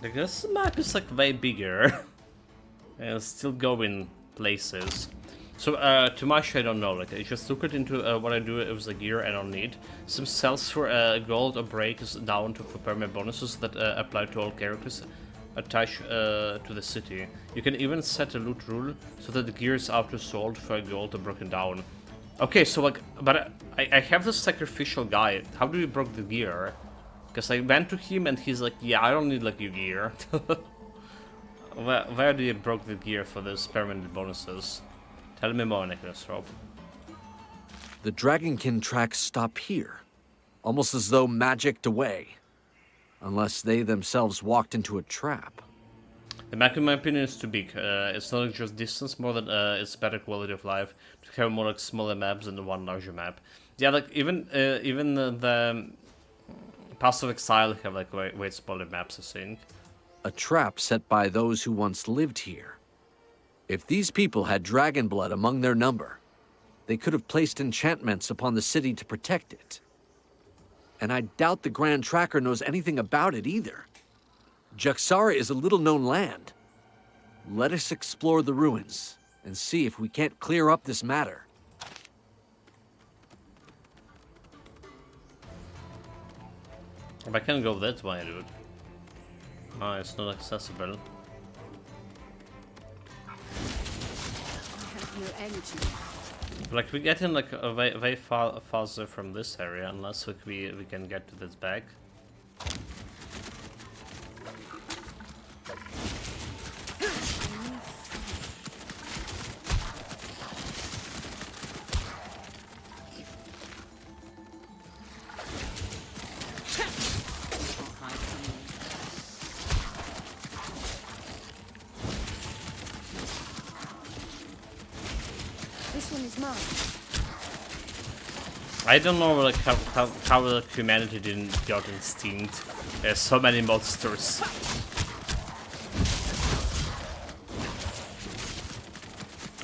Like, this map is like way bigger. And it's still going places. So too much I don't know. Like I just took it into what I do. It was a gear I don't need. Some cells for gold or break is down to for permanent bonuses that apply to all characters attached to the city. You can even set a loot rule so that the gear is auto-sold for gold or broken down. Okay, so like, but I have this sacrificial guy. How do you broke the gear? Because I went to him and he's like, yeah, I don't need like your gear. Where do you broke the gear for those permanent bonuses? Tell me more, Nicholas Rob. The Dragonkin tracks stop here, almost as though magicked away. Unless they themselves walked into a trap. The map, in my opinion, is too big. It's not just distance, more than it's better quality of life to have more like smaller maps than the one larger map. Yeah, like even the Pass of Exile have like way smaller maps, I think. A trap set by those who once lived here. If these people had dragon blood among their number, they could have placed enchantments upon the city to protect it. And I doubt the Grand Tracker knows anything about it either. Jaxara is a little-known land. Let us explore the ruins and see if we can't clear up this matter. If I can go that way, dude. No, it's not accessible. Like we get in like a way faster from this area, unless like, we can get to this back. This one is mine. I don't know like how the humanity didn't get extinct. There's so many monsters.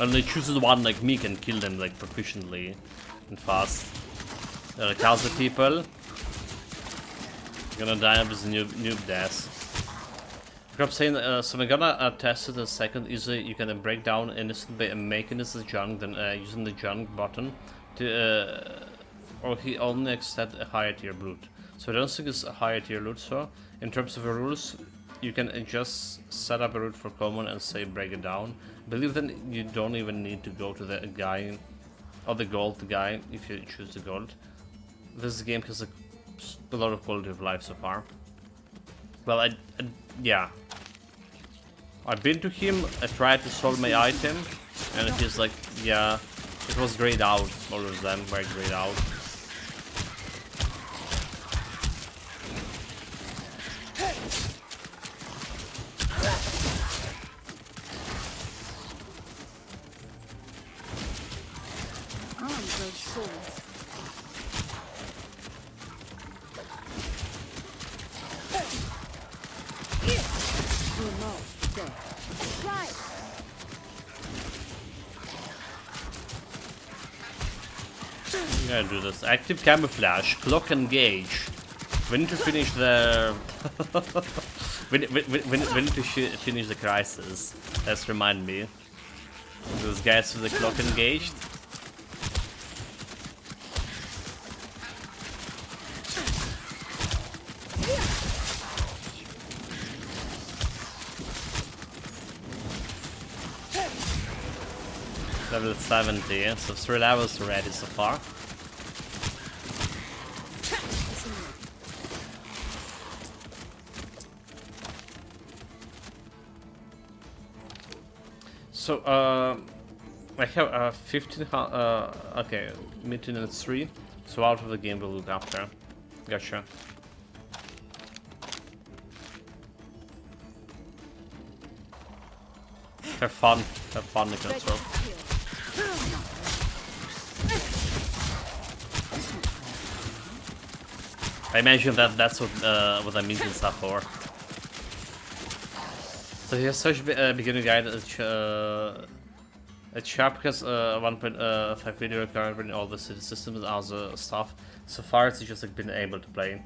Only chooses one like me can kill them like proficiently and fast. Like other people gonna die of this noob death. Like I'm saying, so we're gonna test it a second. Easily you can break down innocent by making this junk, then using the junk button to or he only accept a higher tier loot. So I don't think it's a higher tier loot. So in terms of the rules, you can just set up a route for common and say break it down. I believe then you don't even need to go to the guy or the gold guy if you choose the gold. This game has a lot of quality of life so far. Well, yeah. I've been to him, I tried to solve my item, and he's like, yeah, it was grayed out. All of them were grayed out. I'm gonna do this. Active camouflage, clock engage. We need to finish the. we need to finish the crisis. Let's remind me. Those guys with the clock engaged. Level 70, so 3 levels already so far. So, I have 15, okay, meeting at 3, so out of the game we'll look after. Gotcha. Have fun, Nicholas. I imagine that's what I'm using stuff for. So here's such a beginner guide at Sharp has 1.5 video covering all the city systems and other stuff. So far it's just like been able to play.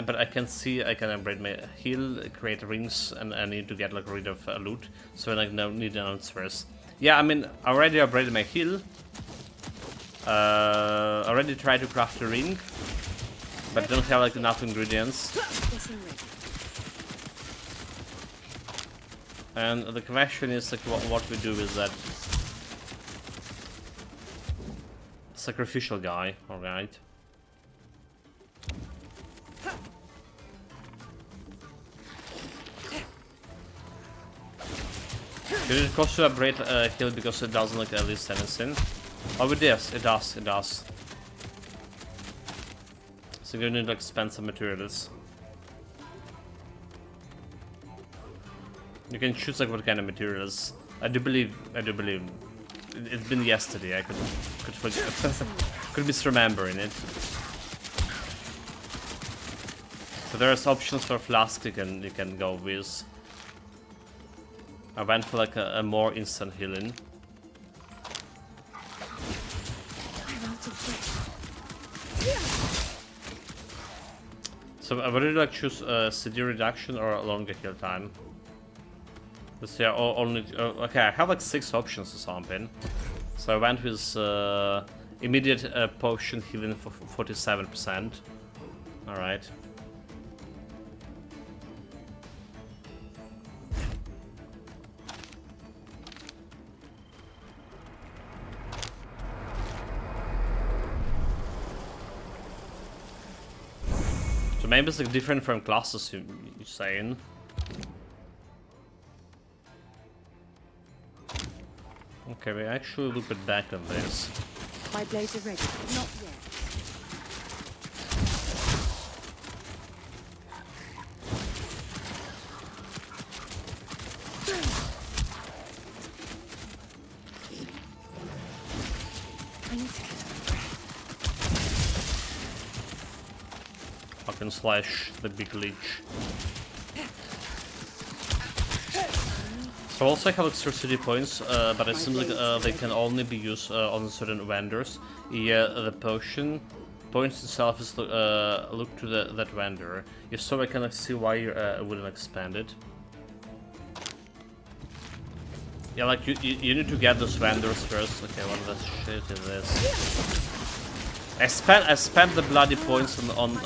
but I can see I can upgrade my heal, create rings, and I need to get like rid of loot, so I now need answers. Yeah, I mean, I already upgraded my heal. Already tried to craft a ring, but don't have like enough ingredients. And the question is like what we do with that sacrificial guy. All right. Did it cost to upgrade heal because it doesn't like list anything? Oh, with this, it does, it does. So you need to like spend some materials. You can choose like what kind of materials. I do believe. It's been yesterday. I could forget. Could misremembering it. So there's options for flask you can go with. I went for like a more instant healing. So I would really like choose CD reduction or a longer heal time. Let's see, only okay. I have like 6 options or something. So I went with immediate potion healing for 47%. All right. So maybe it's like different from classes you're saying. Okay, we actually look back on this. My blades are ready. Not yet. I need to get a breath. Fucking slash the big leech. So also I have electricity points, but it seems like they can only be used on certain vendors. Yeah, the potion points itself is look to that vendor. If so, I can like, see why you wouldn't expand it. Yeah, like you need to get those vendors first. Okay, what the shit is this? I spent the bloody points on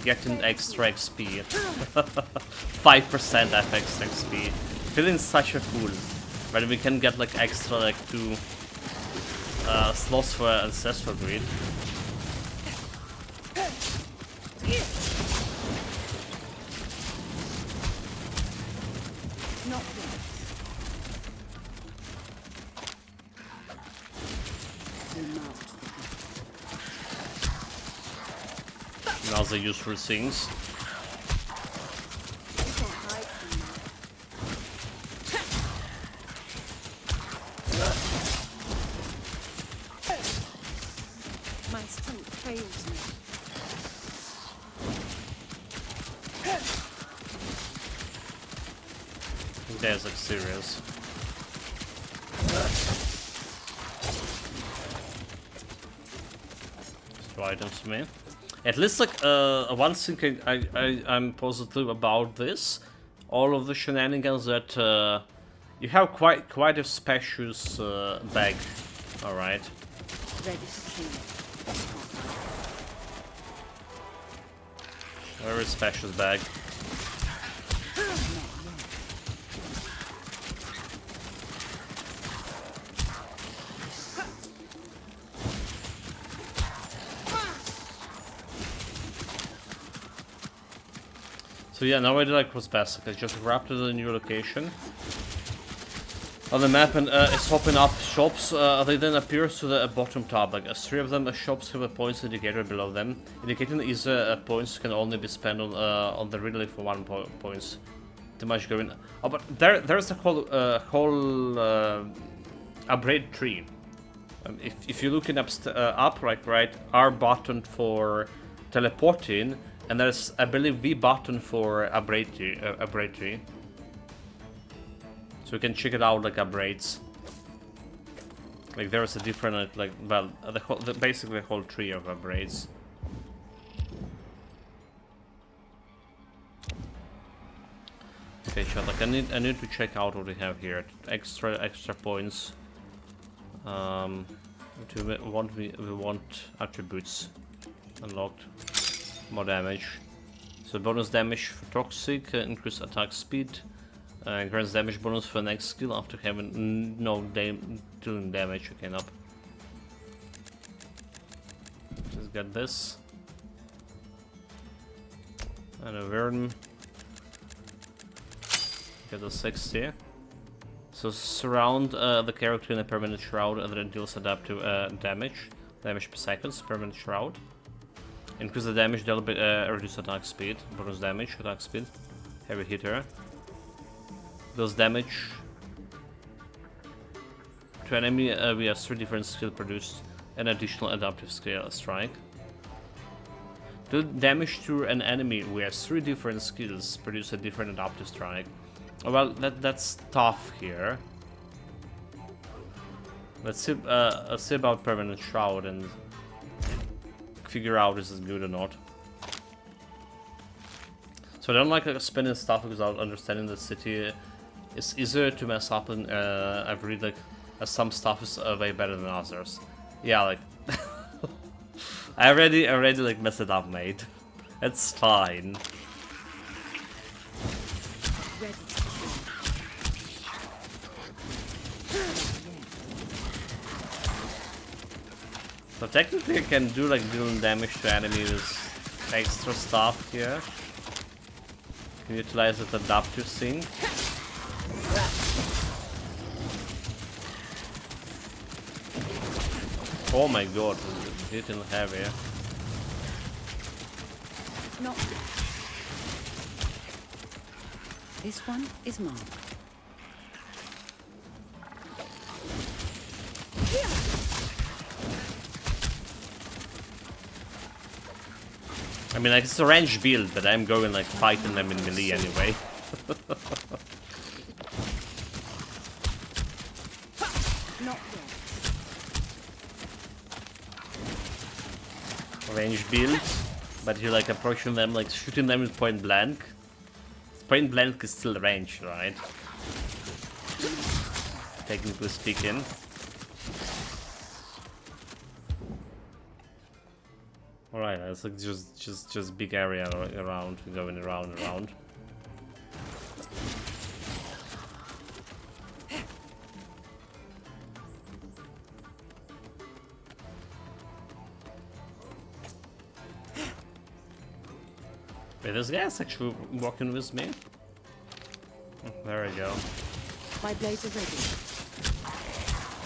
getting extra XP. 5% FX XP. Feeling such a fool. But we can get like extra like 2 slots for ancestral greed. Not yet. Now the useful things. My strength fails me. That's like serious. Throw items to me. At least like one thing I'm positive about this, all of the shenanigans that you have quite a spacious bag. All right. Ready to kill. Very spacious bag. So yeah, now I did like what's best. I just grabbed to the new location on the map, and it's opening up shops. They then appear to the bottom tab. Like 3 of them shops have a points indicator below them, indicating that these points can only be spent on the relay for 1 points. Too much going. Oh, but there's a whole upgrade tree. If you're looking up, right, R button for teleporting. And there's, I believe, V button for upgrade tree. So you can check it out like upgrades. Like there's a different, like, well, basically a whole tree of upgrades. Okay, chat. Like I need to check out what we have here. Extra points. We want attributes unlocked. More damage. So bonus damage for toxic, increased attack speed, grants damage bonus for next skill after having no doing damage. Okay, nope. Just get this. And a Vern. Get a 60. So surround the character in a permanent shroud and then deals adaptive damage. Damage per second, permanent shroud. Increase the damage, that'll be reduce attack speed. Bonus damage, attack speed. Heavy hitter. Does damage to enemy we have 3 different skill produced. An additional adaptive skill strike. Do damage to an enemy who has 3 different skills produce a different adaptive strike. Oh, well, that's tough here. Let's see about permanent shroud and figure out if this is good or not. So I don't like spending stuff without understanding the city. It's easier to mess up, and I've read like some stuff is way better than others. Yeah, like I already like messed it up, mate. It's fine. So technically I can do like dealing damage to enemies with extra stuff here. Can utilize that adaptive thing. Oh my god, it's hitting heavy. No. This one is marked. I mean, like, it's a range build, but I'm going like fighting them in melee anyway. Not Range build, but you're like approaching them, like shooting them with point blank. Point blank is still range, right? Technically speaking. Alright, it's like just big area around, going around and around. Wait, this guy's actually walking with me? Oh, there we go. My blades are ready.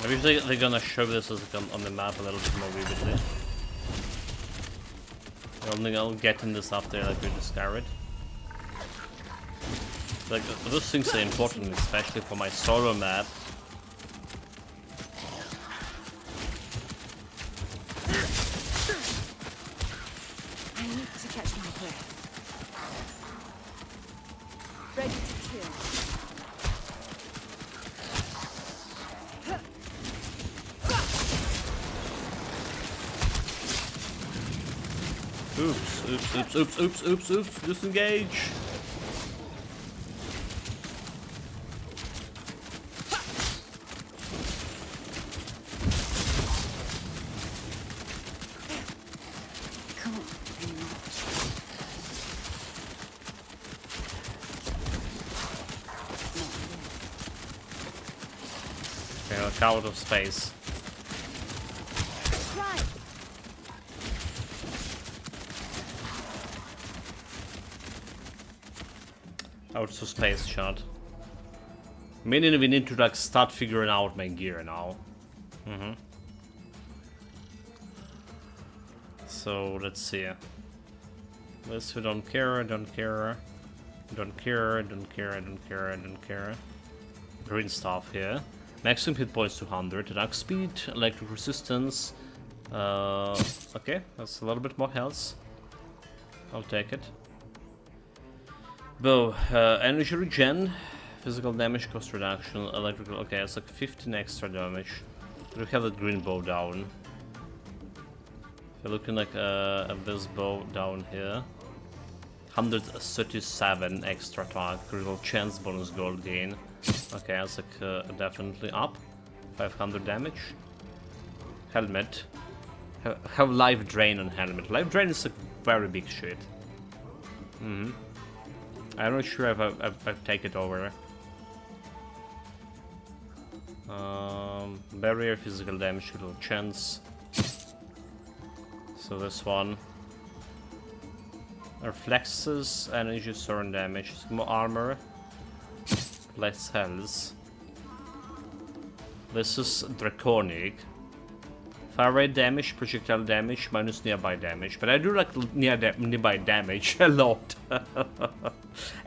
I wish they're gonna show this as on the map a little bit more vividly. I'll get in this after like we discovered. Like those things are important, especially for my solo map. I need to catch my breath. Ready to kill. Oops, disengage! Come on, Okay, look out of space. right. Out to space shot. Meaning we need to like start figuring out my gear now. So let's see. This we don't care, don't care. Don't care, don't care, don't care, don't care. Green stuff here. Maximum hit points 200, attack speed, electric resistance. Okay, that's a little bit more health. I'll take it. Bow, energy regen, physical damage, cost reduction, electrical. Okay, it's like 15 extra damage. We have that green bow down. We're looking like at this bow down here. 137 extra attack, critical chance bonus gold gain. Okay, that's like definitely up. 500 damage. Helmet. Have life drain on helmet. Life drain is a very big shit. I'm not sure if I've taken it over. Barrier, physical damage, critical chance. So this one. Reflexes, energy, sword damage, more armor, less health. This is Draconic. Fire rate damage, projectile damage, minus nearby damage. But I do like nearby damage a lot.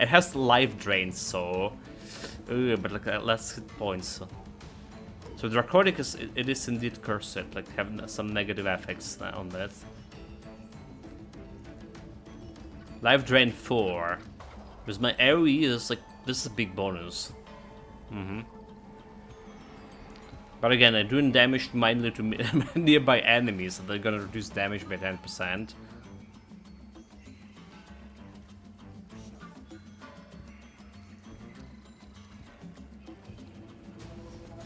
It has life drain, so... but like less hit points. So Draconic is, it is indeed cursed, like having some negative effects on that. Life drain 4. Because my AoE is like, this is a big bonus. But again, I'm doing damage mainly to nearby enemies, so they're gonna reduce damage by 10%.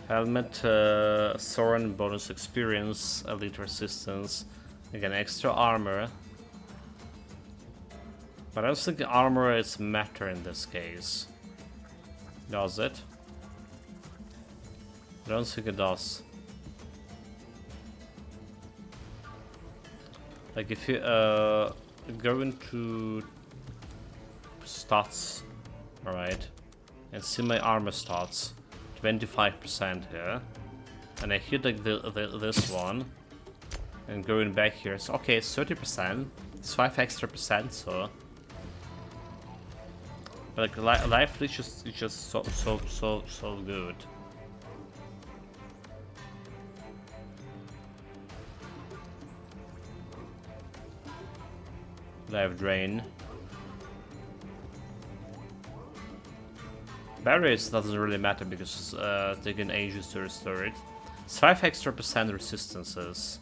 Helmet, Soren, bonus experience, elite resistance. Again, extra armor. But I don't think armor is matter in this case. Does it? I don't think it does. Like if you go into stats, alright, and see my armor stats, 25% here, and I hit like this one, and going back here, it's okay, it's 30%, it's 5 extra percent, so. But like life is just so good. Life drain. Barriers doesn't really matter because it's taking ages to restore it. It's 5 extra percent resistances.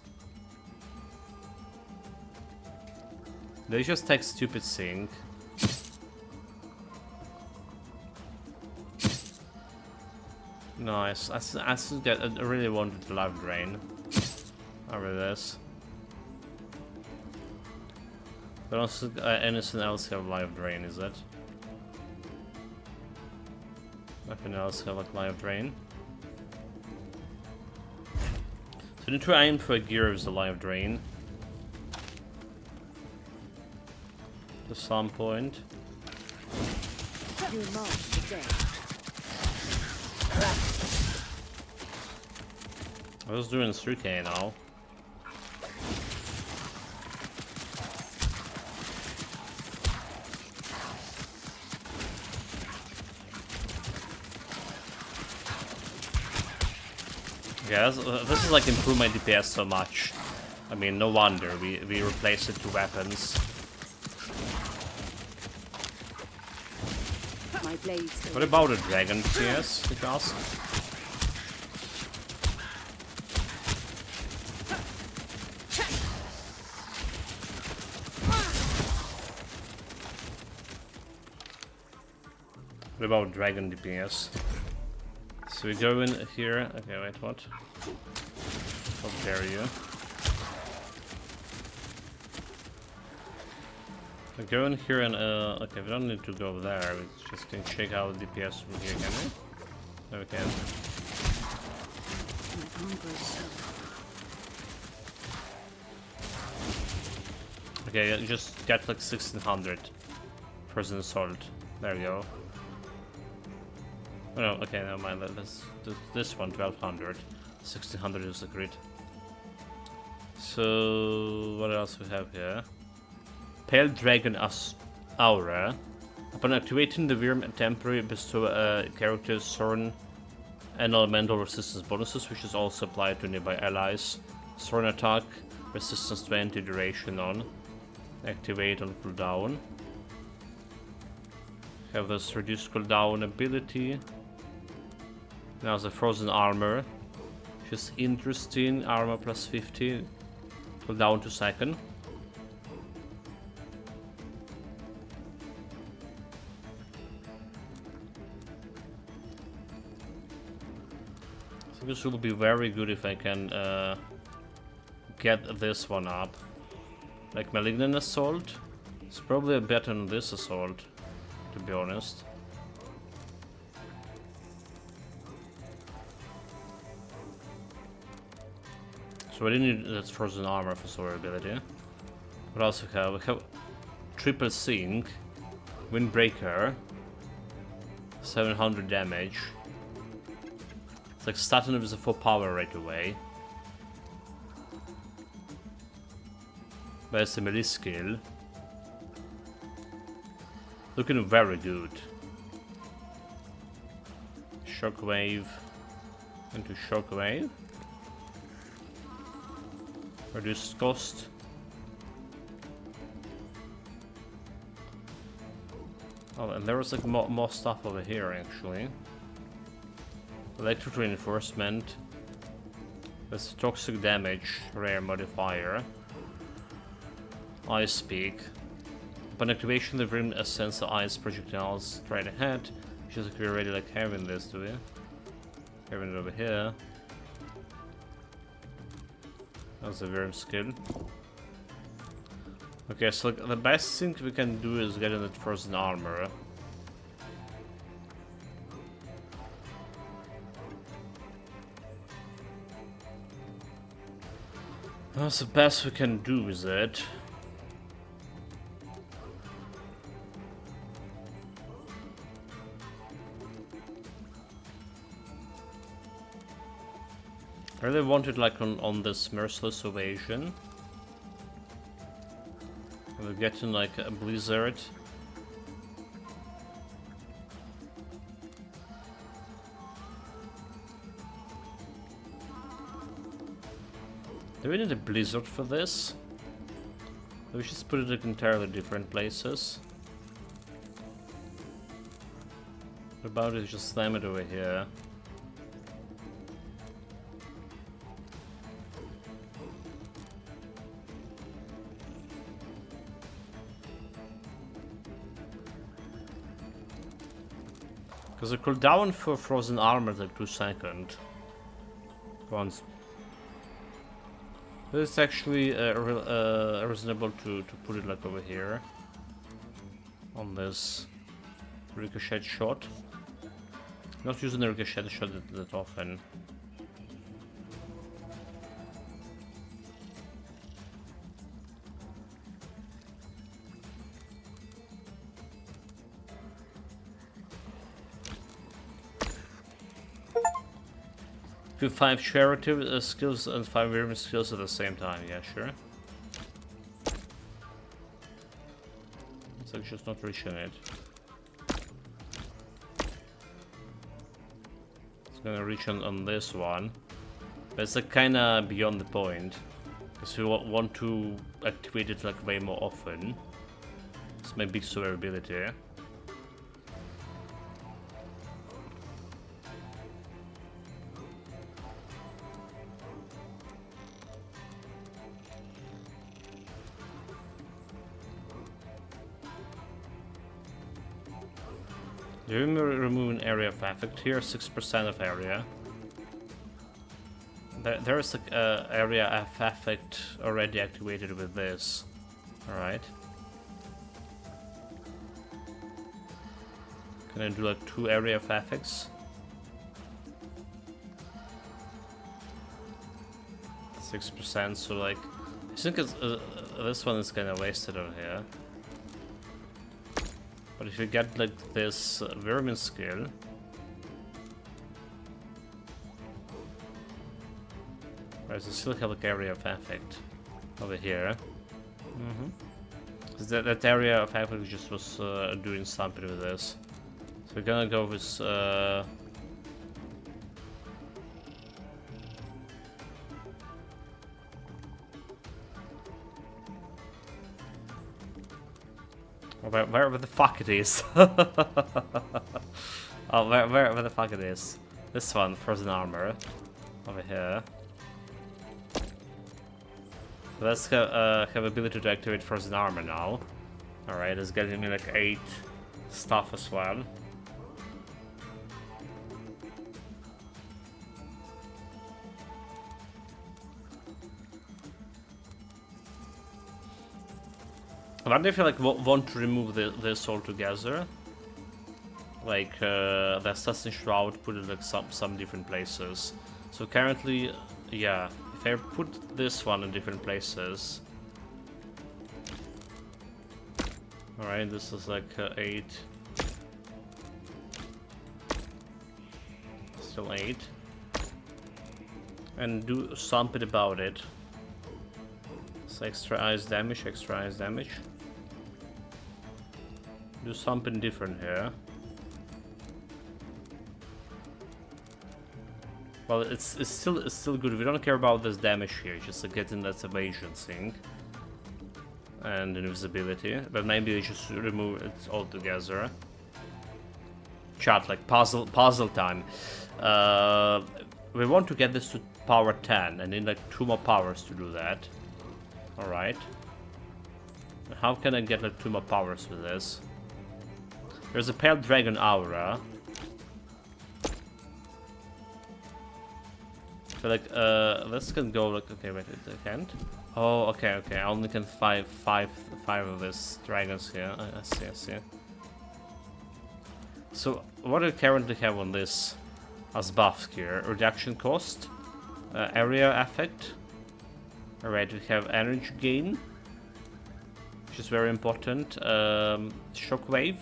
They just take stupid sync. Nice. I think that I really wanted the life drain over this. But also anything else have life drain, is it? Nothing else have like life drain. So I need to aim for a gear with the life drain. At some point. You march today. I was doing 3k now. Yeah, this is like improve my DPS so much. I mean, no wonder we replaced it to weapons. My blades. What about a dragon DPS, if you ask? What about dragon DPS? So we go in here. Okay, wait, what? How dare you? We go in here and okay, we don't need to go there. We just can check out DPS from here, can we? No, we can. Okay, just get like 1600 first assault. There we go. Oh, no, okay, never mind. This one 1200. 1600 is the grid. So what else we have here? Pale Dragon Aura. Upon activating the Wyrm, temporary bestow a character's Soren and elemental resistance bonuses, which is also applied to nearby allies. Soren attack, resistance 20, duration on. Activate on cooldown. Have this reduced cooldown ability. Now the frozen armor. Just interesting. Armor plus 50. Cooldown to second. This will be very good if I can get this one up. Like Malignant Assault. It's probably better than this assault, to be honest. So I didn't need that frozen armor for survivability. What else we have? We have triple sync, windbreaker, 700 damage. It's like starting with a 4 power right away. There's a melee skill. Looking very good. Shockwave into shockwave. Reduced cost. Oh, and there was like more stuff over here actually. Electric reinforcement. That's toxic damage, rare modifier. Ice peak. Upon activation, the rim ascends the ice projectiles straight ahead. Just like we're already like having this, do we? Having it over here. That's a Worm skill. Okay, so like, the best thing we can do is get in that frozen armor. That's the best we can do with it. I really wanted like on this merciless evasion. We're getting like a blizzard. Do we need a blizzard for this? We should just put it in entirely different places. What about it? Just slam it over here. Because the cooldown for frozen armor is like 2 seconds. Once. It's actually reasonable to put it like over here. On this ricochet shot. Not using the ricochet shot that often. Do 5 charity skills and 5 Worm skills at the same time, yeah, sure. It's like just not reaching it. It's gonna reach on this one. But it's like kinda beyond the point. Because we want to activate it like way more often. It's my big survivability. Do you remove an area of affect here? 6% of area. There's like area of affect already activated with this. Alright. Can I do like 2 area of affects? 6%, so like I think it's, this one is kinda wasted over here. But if you get like this vermin skill, right, so still have like area of effect over here. That area of effect just was doing something with this. So we're gonna go with where the fuck it is. Oh, where the fuck it is. This one, frozen armor. Over here. So let's have ability to activate frozen armor now. Alright, it's getting me like 8 stuff as well. I wonder if you like want to remove this altogether. Like the Assassin Shroud, put it like some different places. So currently, yeah, if I put this one in different places. Alright, this is like 8. Still 8. And do something about it. It's extra ice damage, extra ice damage. Do something different here. Well, it's still good. We don't care about this damage here. Just like getting that evasion thing and invisibility. But maybe we just remove it altogether. Chat, like puzzle time. We want to get this to power 10. I need like 2 more powers to do that. All right. How can I get like 2 more powers with this? There's a pale dragon aura. But like, this can go like, okay, wait, I can't. Oh, okay, I only can five of these dragons here. I see. So, what do I currently have on this as buffs here? Reduction cost, area effect. Alright, we have energy gain, which is very important. Shockwave.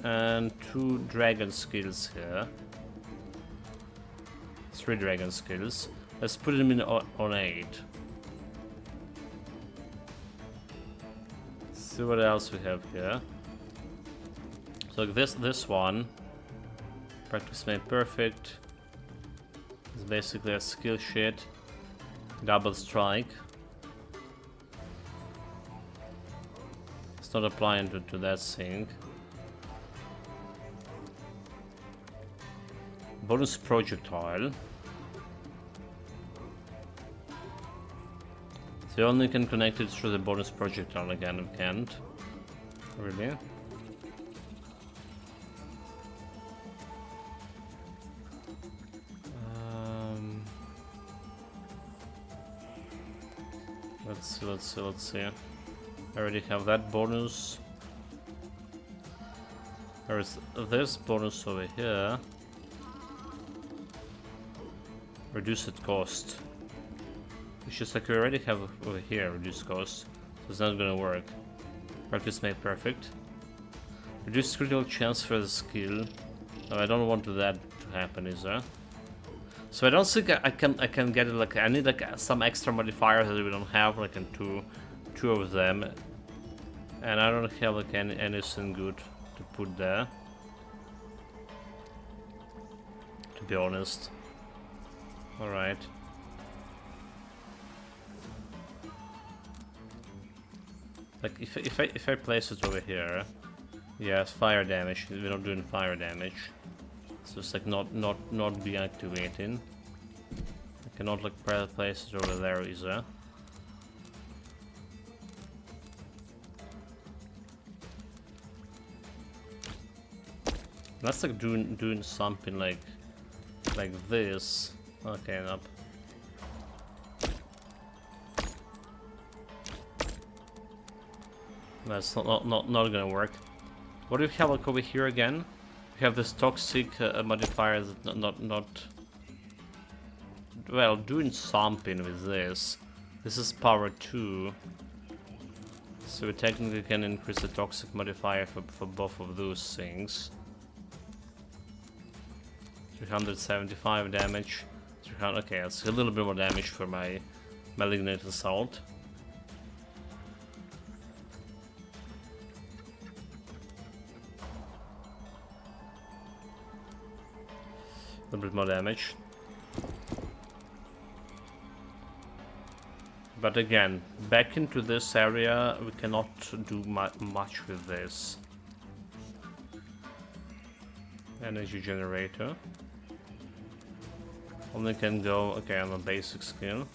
And 2 dragon skills here. 3 dragon skills. Let's put them in on 8. See what else we have here. So this one, practice made perfect. It's basically a skill sheet. Double strike. It's not applying to that thing. Bonus projectile. So you only can connect it through the bonus projectile again, we can't. Really? Let's see. I already have that bonus. There's this bonus over here. Reduced cost. It's just like we already have over here reduced cost, so it's not gonna work. Practice made perfect. Reduced critical chance for the skill. No, I don't want that to happen, is there? So I don't think I can get it. Like I need like some extra modifiers that we don't have, like in two of them, and I don't have like anything good to put there. To be honest. All right. Like if I place it over here, yeah, it's fire damage. We're not doing fire damage, so it's like not deactivating. I cannot like place it over there either. That's like doing something like this. Okay, up. That's not gonna work. What do we have like over here again? We have this toxic modifier that not well, doing something with this. This is power 2. So we technically can increase the toxic modifier for both of those things. 375 damage. 300, okay, that's a little bit more damage for my malignant assault. A little bit more damage. But again, back into this area, we cannot do much with this. Energy generator. Only can go, okay, on a basic skill.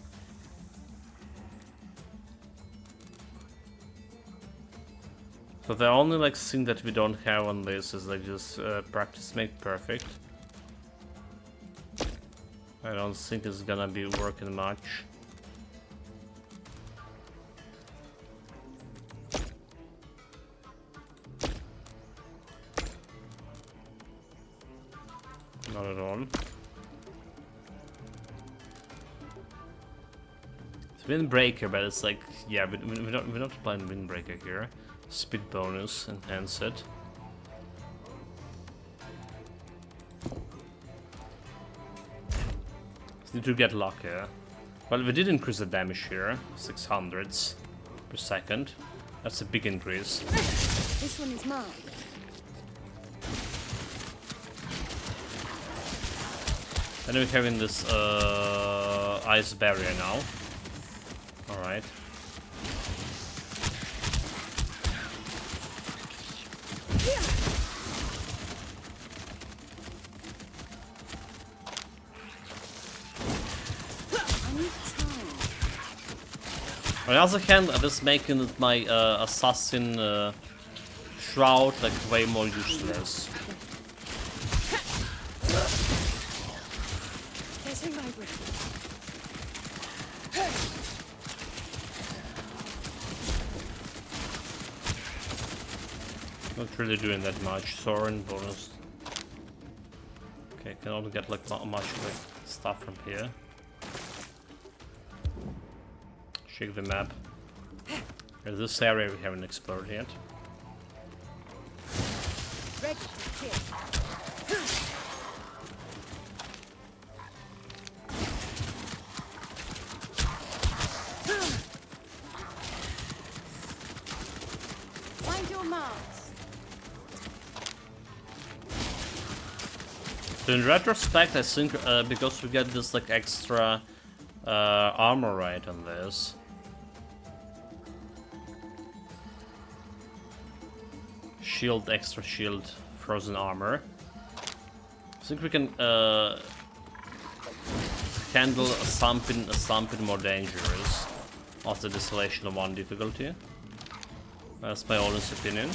So the only like thing that we don't have on this is like just practice make perfect. I don't think it's gonna be working much. Not at all. It's Windbreaker, but it's like, yeah, we're not applying Windbreaker here. Speed bonus, enhance it. Need to get luck here. Well, we did increase the damage here, 600s per second. That's a big increase. This one is marked. And we're having this ice barrier now. Alright. On the other hand, I'm just making my assassin shroud like way more useless. Getting my breath. Not really doing that much. Soren bonus. Okay, can only get like much like stuff from here. Check the map. There's this area we haven't explored yet. Ready to kill. Find your marks. So in retrospect, I think because we get this like extra armor right on this. Shield, extra shield, frozen armor. I think we can handle something more dangerous after Desolation of 1 difficulty. That's my honest opinion.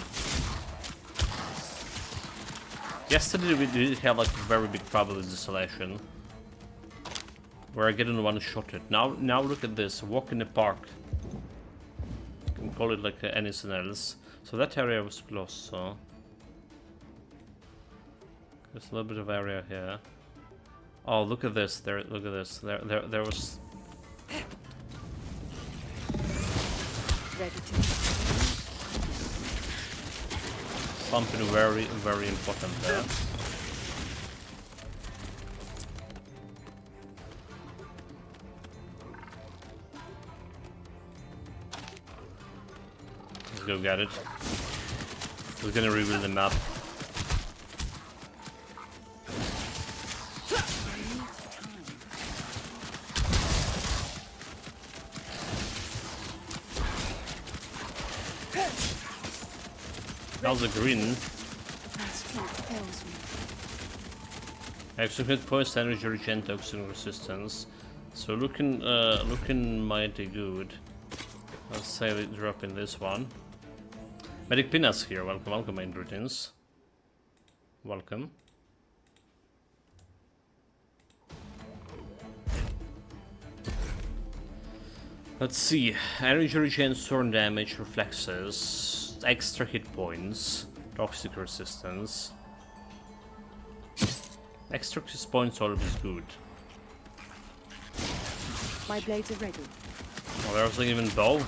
Yesterday we did have like very big trouble with Desolation, where I get in one-shotted. Now look at this, walk in the park. You can call it like anything else. So that area was close, so there's a little bit of area here. Oh, look at this! Look at this! There was Ready to something very important there. Let's go get it. We're gonna rebuild the map. How's the green? my strength fails me. Extra hit points, energy regen, toxin resistance. So looking mighty good. Let's say we drop in this one. Medic Pinas here. Welcome, main greetings. Welcome. Let's see. Energy regen, sword damage, reflexes, extra hit points, toxic resistance. Extra hit points always good. My blades are ready. Oh, there's like even bow.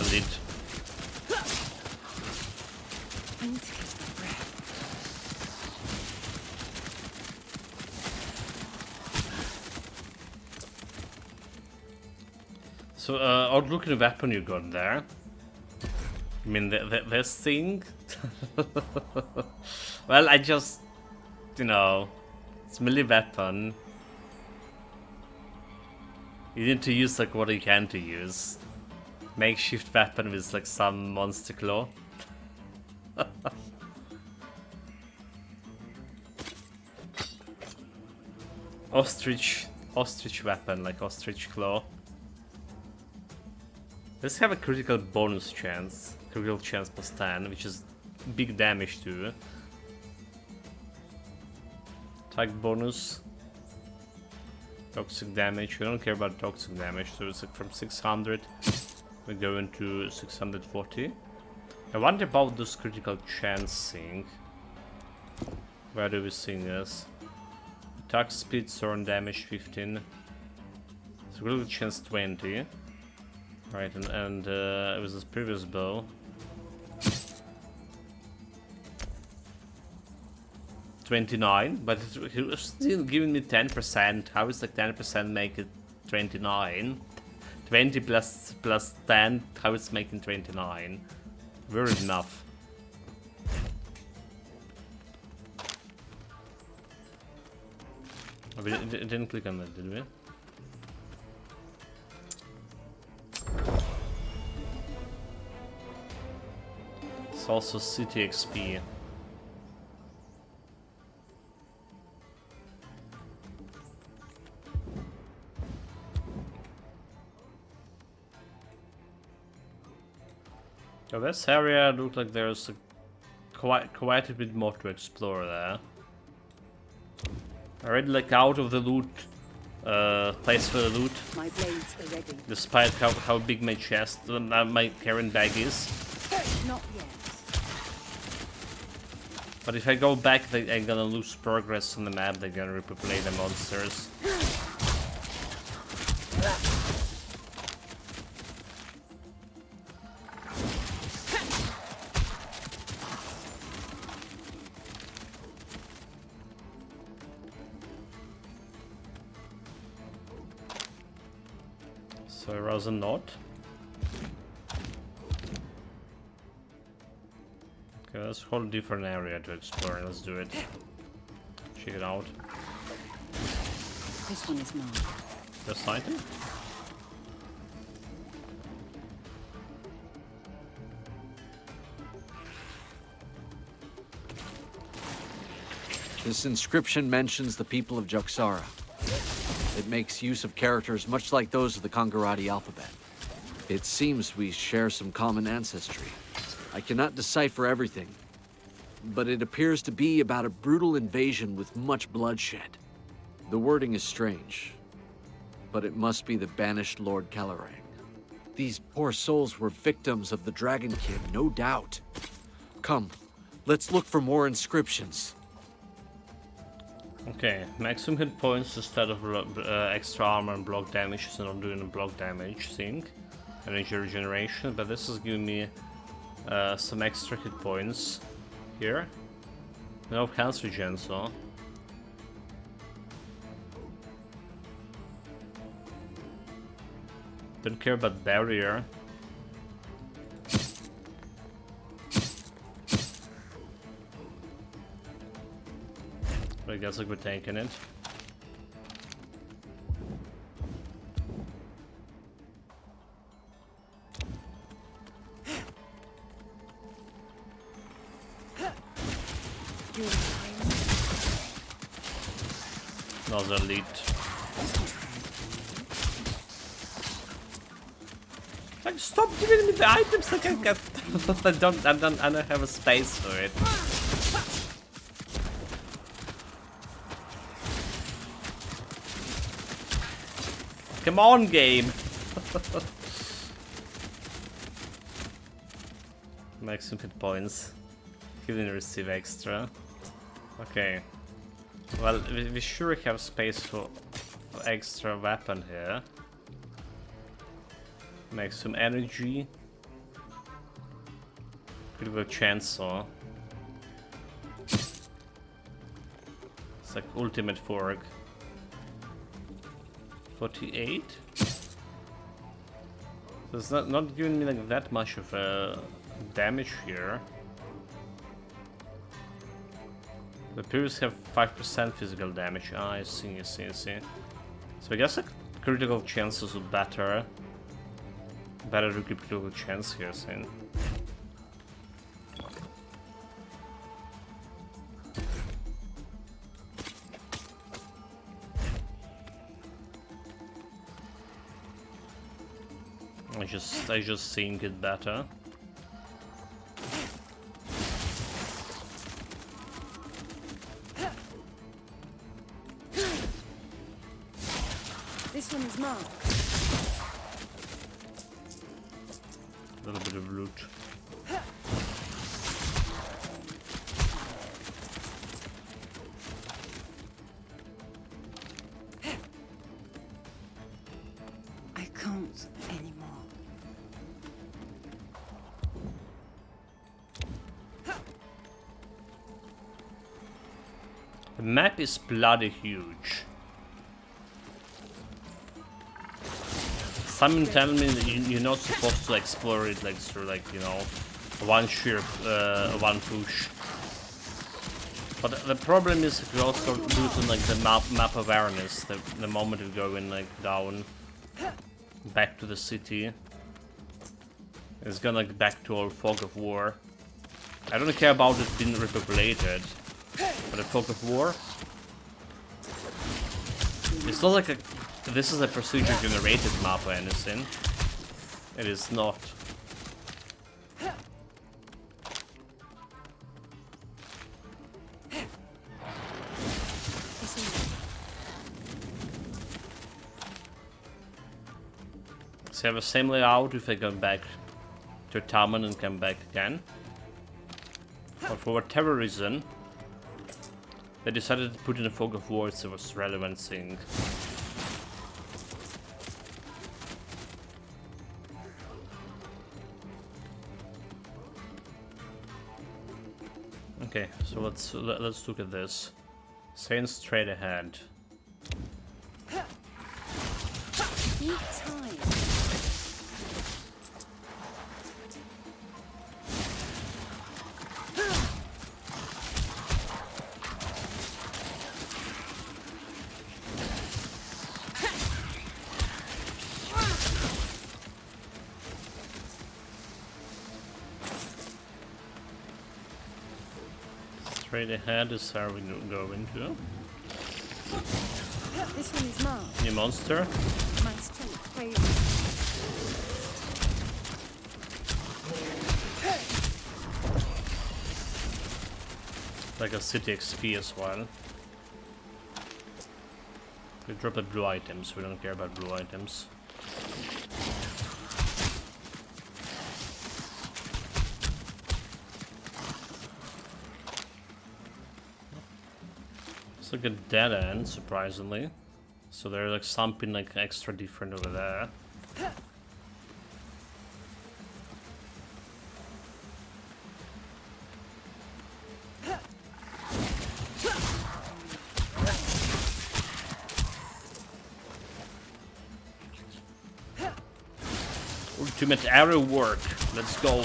Elite. I need to catch my breath. So, outlooking the weapon you got there. I mean, this thing. Well, I just, you know, it's melee weapon. You need to use like what you can to use. Makeshift weapon with like some monster claw. Ostrich weapon, like ostrich claw. Let's have a critical bonus chance. Critical chance plus 10, which is big damage too. Attack bonus. Toxic damage. We don't care about toxic damage, so it's like from 600 We go into 640. I wonder about this critical chance thing. Where do we see this? Attack speed, thorn damage 15. So critical chance 20. Right, and it was this previous bow. 29, but he was still giving me 10%. How is like 10% make it 29? 20 plus 10, how is making 29? Weird enough. Oh, we didn't click on that, did we? It's also city XP. So this area looks like there's quite a bit more to explore there. Already like out of the loot, place for the loot. My blades are ready. Despite how big my chest, my carrying bag is. Not yet. But if I go back, I'm gonna lose progress on the map. They're gonna repopulate the monsters. So I was a knot. Okay, let's hold a different area to explore. Let's do it. Check it out. This one is mine. Just item? This inscription mentions the people of Jaxara. It makes use of characters much like those of the Kongarati alphabet. It seems we share some common ancestry. I cannot decipher everything, but it appears to be about a brutal invasion with much bloodshed. The wording is strange, but it must be the banished Lord Calarang. These poor souls were victims of the Dragonkin, no doubt. Come, let's look for more inscriptions. Okay, maximum hit points instead of extra armor and block damage, so not doing a block damage thing. Energy regeneration, but this is giving me some extra hit points here. No cancer regen, so. Don't care about barrier. But I guess like we're taking it. Another elite. Like, stop giving me the items like I get. I don't have a space for it. Come on, game. Maximum hit points. Give and receive extra. Okay. Well, we sure have space for extra weapon here. Maximum energy. Critical chainsaw. It's like ultimate fork. 48. So it's not giving me like that much of damage here. The previous have 5% physical damage. Ah, I see. So I guess like critical chances are better. Better to keep critical chance here, saying. I just think it better. This one is marked. little bit of loot. I can't anymore. The map is bloody huge. Someone tell me that you're not supposed to explore it like through, like, you know, one sheer, one push. But the problem is you're also losing like the map awareness the moment you go in like down back to the city. It's gonna like back to old Fog of War. I don't care about it being repopulated, but the Fog of War. It's not like this is a procedure generated map or anything. It is not. So I have the same layout if I go back to Taman and come back again. But for whatever reason, they decided to put in a Fog of War as the most relevant thing. Okay, so let's look at this. Saying straight ahead. Need time. Straight ahead is where we go into. This one is marked. New monster. My strength favors. Like a city XP as well. We drop the blue items, we don't care about blue items. It's like a dead end, surprisingly. So there's like something like extra different over there. Ultimate arrow work. Let's go.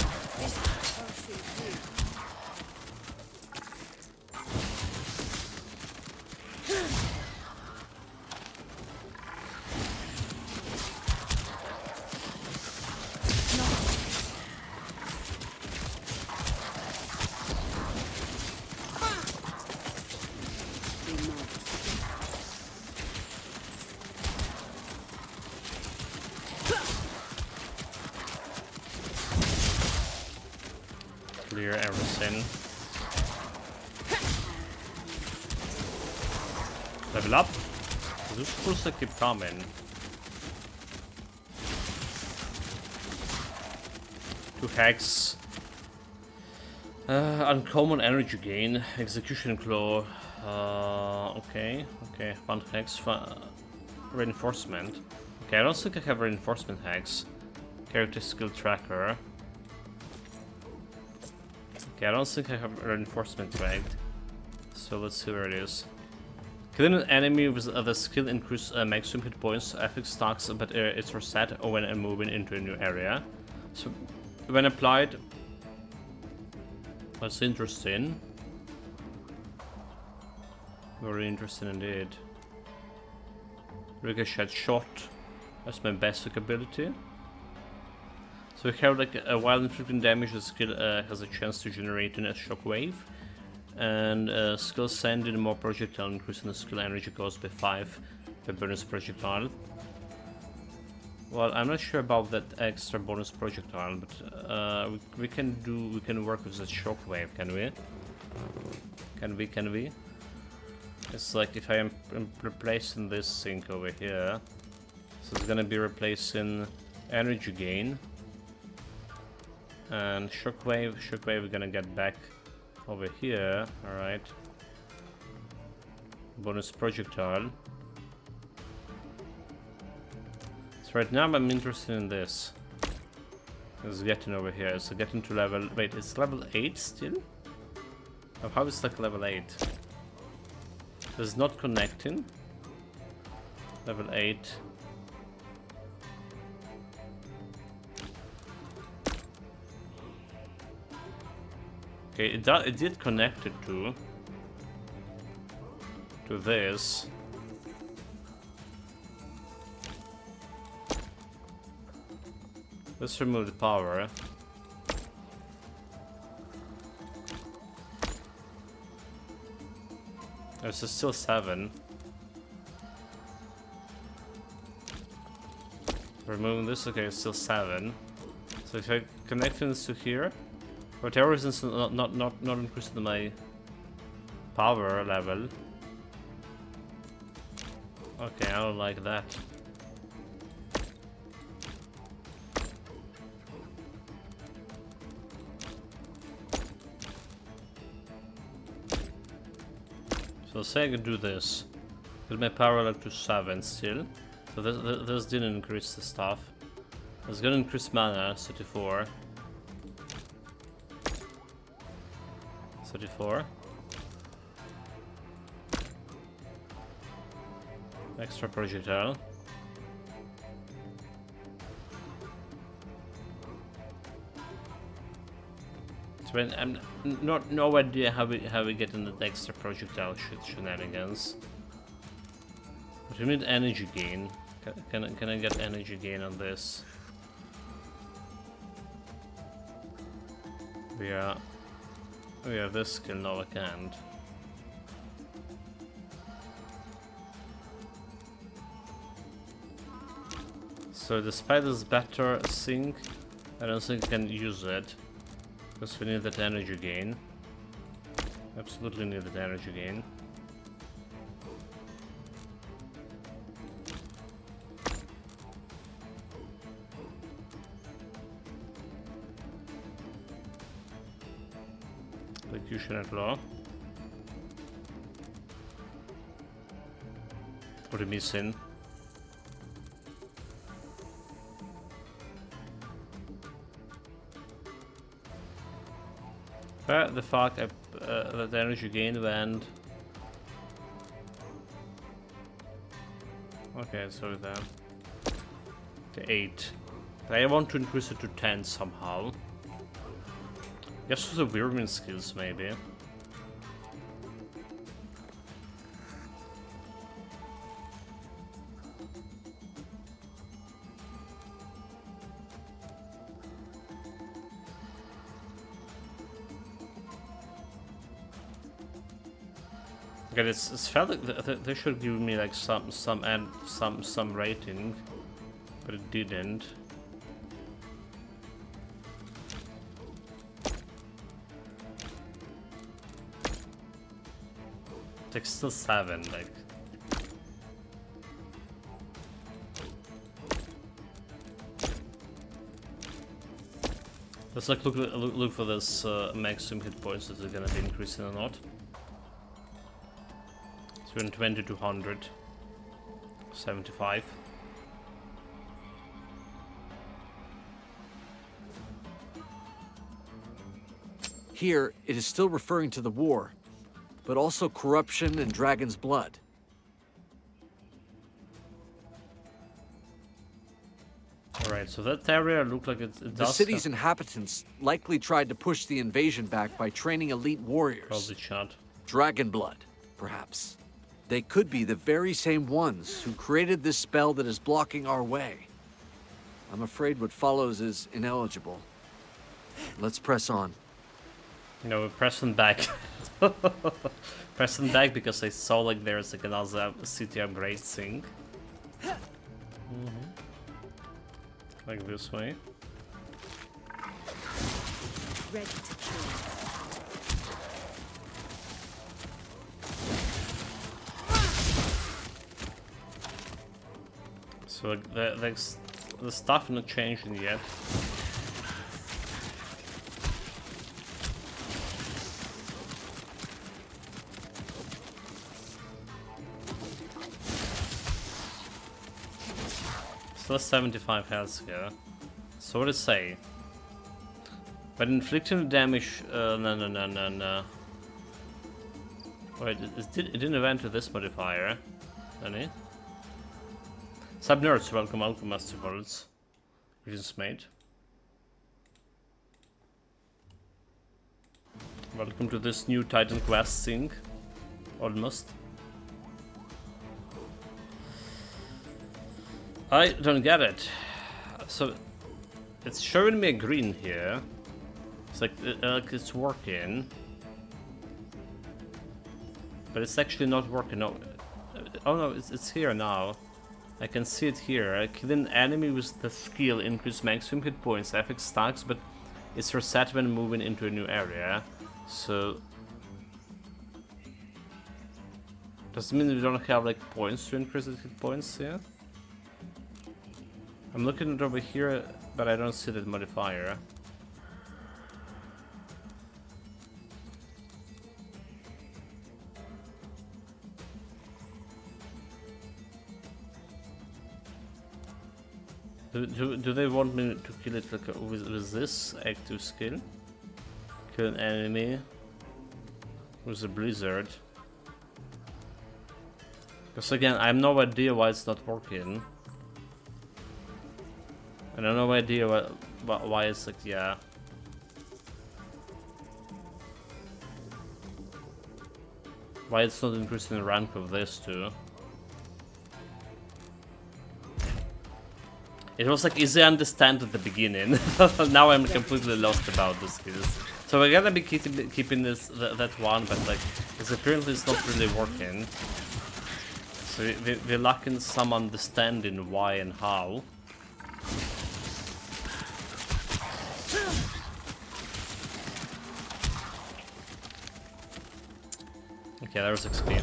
Clear everything. Level up. This is supposed to keep coming. 2 hacks. Uncommon energy gain. Execution claw. Okay. 1 hex. Reinforcement. Okay, I don't think I have reinforcement hacks. Character skill tracker. Okay, I don't think I have reinforcement ranked. So let's see where it is. Killing an enemy with the skill increase maximum hit points, FX stacks, but it's reset when moving into a new area. So when applied, that's interesting. Very interesting indeed. Ricochet shot. That's my basic ability. So we have like a while inflicting damage, the skill has a chance to generate a shockwave. And skill sending more projectile, increasing the skill energy cost by 5 per bonus projectile. Well, I'm not sure about that extra bonus projectile, but we can work with the shockwave, can we? Can we? It's like if I am replacing this thing over here, so it's gonna be replacing energy gain. And shockwave, we're gonna get back over here. Alright. Bonus projectile. So right now I'm interested in this. It's getting over here. So getting to level... Wait, it's level 8 still? Oh, how is it like level 8? It's not connecting. Level 8. Okay, it did connect it to this. Let's remove the power. There's still 7. Removing this, okay, it's still 7. So if I connect this to here, for whatever reason, it's not increasing my power level. Okay, I don't like that. So say I can do this. Get my power up to 7 still. So this didn't increase the stuff. It's gonna increase mana, 34. 34. Extra projectile. So I'm no idea how we get in the extra projectile shenanigans. But we need energy gain. Can I get energy gain on this? We have this skill, no I can't. So despite this better sync, I don't think I can use it. Because we need that energy gain. Absolutely need that energy gain. Execution at law. What are we missing? The fuck, that energy gain went. Okay, so then the 8. But I want to increase it to 10 somehow. Guess for the Wyrming skills, maybe. Okay, it's felt like they should give me like some rating, but it didn't. It's like still 7, like. Let's like look for this maximum hit points that are gonna be increasing or not. 20 to 100. 75. Here, it is still referring to the war, but also corruption and dragon's blood. Alright, so that area looked like it The does city's have inhabitants likely tried to push the invasion back by training elite warriors. probably shot. Dragon blood, perhaps. They could be the very same ones who created this spell that is blocking our way. I'm afraid what follows is ineligible. Let's press on. You know, we're pressing back. Pressing back because I saw like there's like another city upgrade thing. Like this way. Ready to kill. So the stuff not changing yet. still 75 health here. So what does it say? But inflicting damage... no. Wait, it didn't event to this modifier. Any? Sub-nerds, welcome, Master Worlds. Greetings, mate. Welcome to this new Titan Quest thing. Almost. I don't get it. So, it's showing me a green here. It's like it's working. But it's actually not working. No. Oh no, it's here now. I can see it here. Killing enemy with the skill increase maximum hit points, FX stacks, but it's reset when moving into a new area. So does it mean we don't have like points to increase the hit points here? I'm looking it over here, but I don't see that modifier. Do they want me to kill it like with this active skill? Kill an enemy with a blizzard. Because again, I have no idea why it's not working. And I have no idea why it's like, yeah. Why it's not increasing the rank of this too. It was like easy to understand at the beginning. Now I'm completely lost about the skills. So we're gonna be keeping this that one, but like it's apparently it's not really working. So we're lacking some understanding why and how. Okay, there's XP.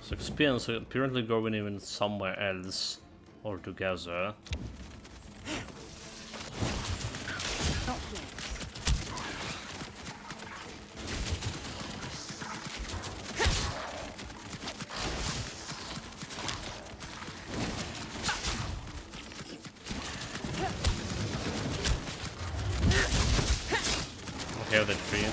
So experience apparently going even somewhere else altogether. Okay, that tree.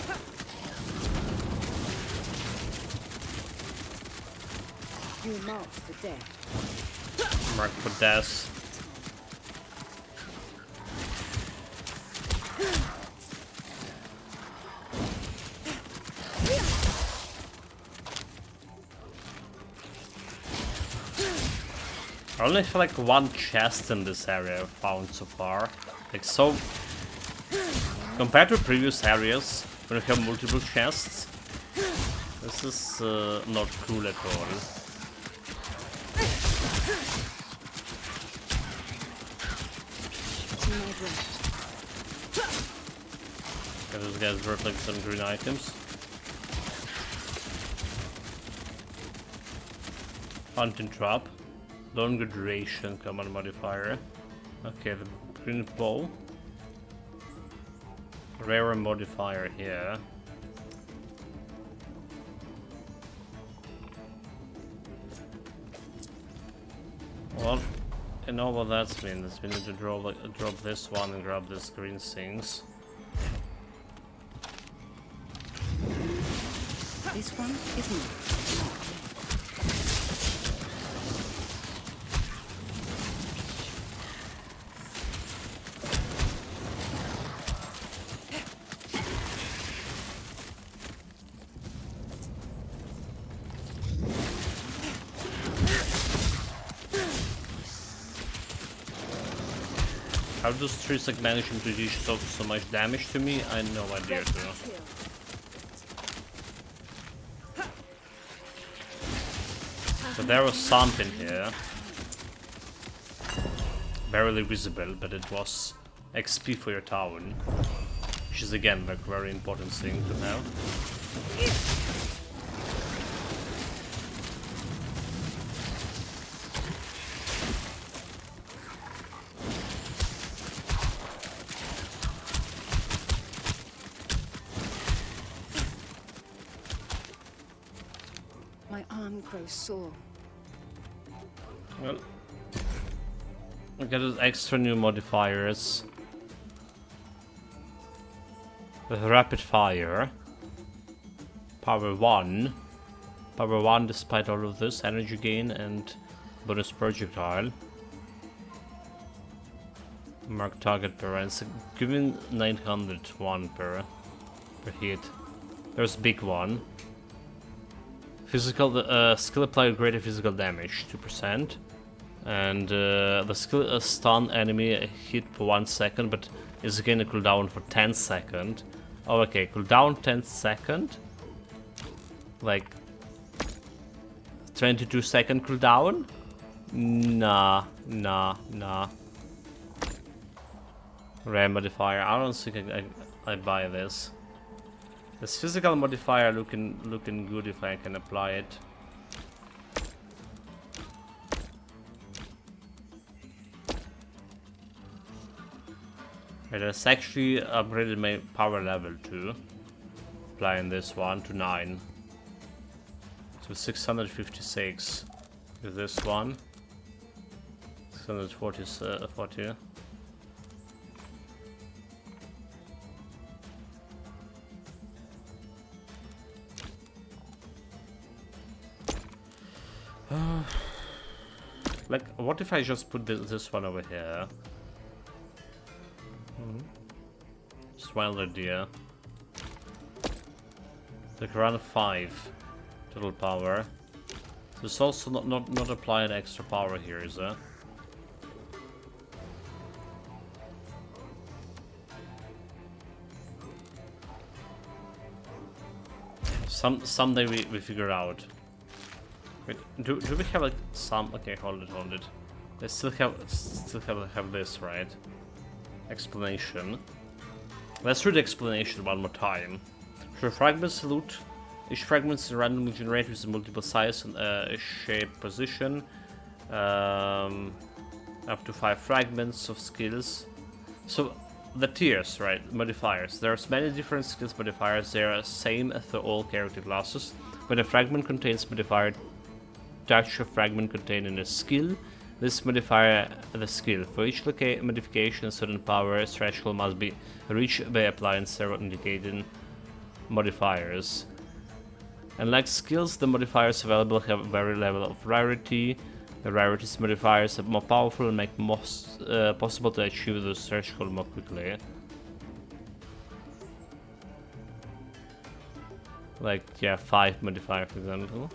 You mark for death. Mark for death. I only feel like one chest in this area I've found so far. Like so... Compared to previous areas, when we have multiple chests, this is not cool at all. Okay, those guys worth like some green items. Hunting trap. Longer duration command modifier. Okay, the green bow. Rare modifier here. Well, I know what that means. We need to drop this one and grab these green things. This one is mine. How does trees like managing to do so much damage to me? I have no idea too. So there was something here. Barely visible, but it was XP for your town. Which is again like a very important thing to have. My arm grows sore. Well, we got those extra new modifiers. With rapid fire. Power 1. Power 1 despite all of this. Energy gain and bonus projectile. Mark target per round. So giving 901 per hit. There's a big one. Physical skill applied greater physical damage 2%. And the skill stun enemy hit for 1 second, but is again a cooldown for 10 seconds. Oh, okay, cooldown 10 seconds. Like 22-second cooldown? Nah. Rare modifier. I don't think I buy this. This physical modifier looking good if I can apply it. Right, that's actually upgraded my power level too. Applying this one to 9. So 656 with this one. 640. Like, what if I just put this one over here? Just wild idea. Like around 5 total power. So it's also not applying extra power here, is it? Someday we figure out. Wait, do we have like some? Okay, hold it. They still have this, right? Explanation. Let's read the explanation one more time. For fragments loot, each fragment is randomly generated with multiple size and shape position. Up to 5 fragments of skills. So the tiers, right? Modifiers. There's many different skills modifiers. They are same for all character classes. When a fragment contains modifier touch a fragment containing a skill, this modifier the skill. For each modification, a certain power threshold must be reached by applying several indicating modifiers. Unlike skills, the modifiers available have a very level of rarity. The rarities modifiers are more powerful and make most possible to achieve those threshold more quickly. Like, yeah, 5 modifier, for example.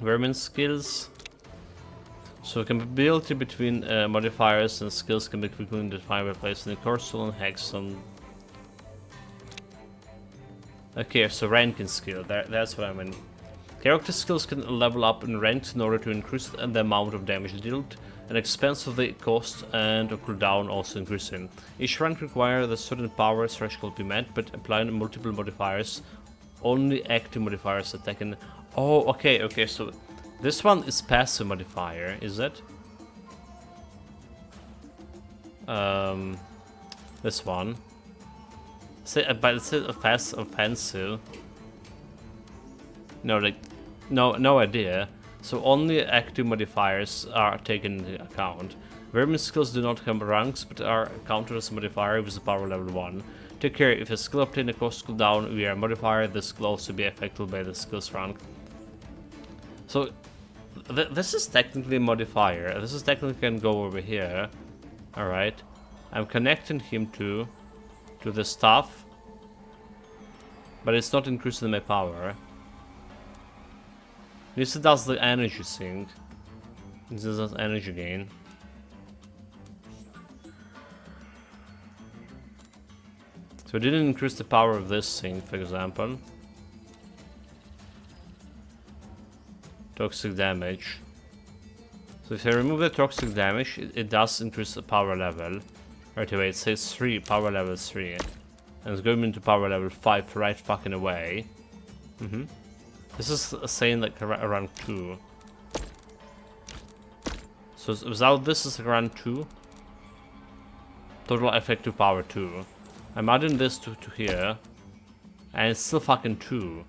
Vermin skills. So compatibility between modifiers and skills can be quickly defined by placing a cursor on hexagon. Okay, so ranking skill. That's what I mean. Character skills can level up in ranks in order to increase the amount of damage dealt, and expense of the cost and a cooldown also increasing. Each rank requires a certain power threshold to be met, but applying multiple modifiers, only active modifiers attacking. Oh, okay, so this one is passive modifier, is it? This one. But it says offensive. No, like, no idea. So only active modifiers are taken into account. Vermin skills do not have ranks, but are counted as a modifier with a power level 1. Take care, if a skill obtained a cost cooldown via a modifier, this will also be affected by the skill's rank. So, this is technically a modifier. This is technically can go over here. Alright. I'm connecting him to the stuff. But it's not increasing my power. This does the energy thing. This does energy gain. So it didn't increase the power of this thing, for example. Toxic damage. So if I remove the toxic damage, it does increase the power level. Right away, it says 3, power level 3. And it's going into power level 5 right fucking away. This is saying like around 2. So without this is around 2. Total effective power 2. I'm adding this to here. And it's still fucking 2.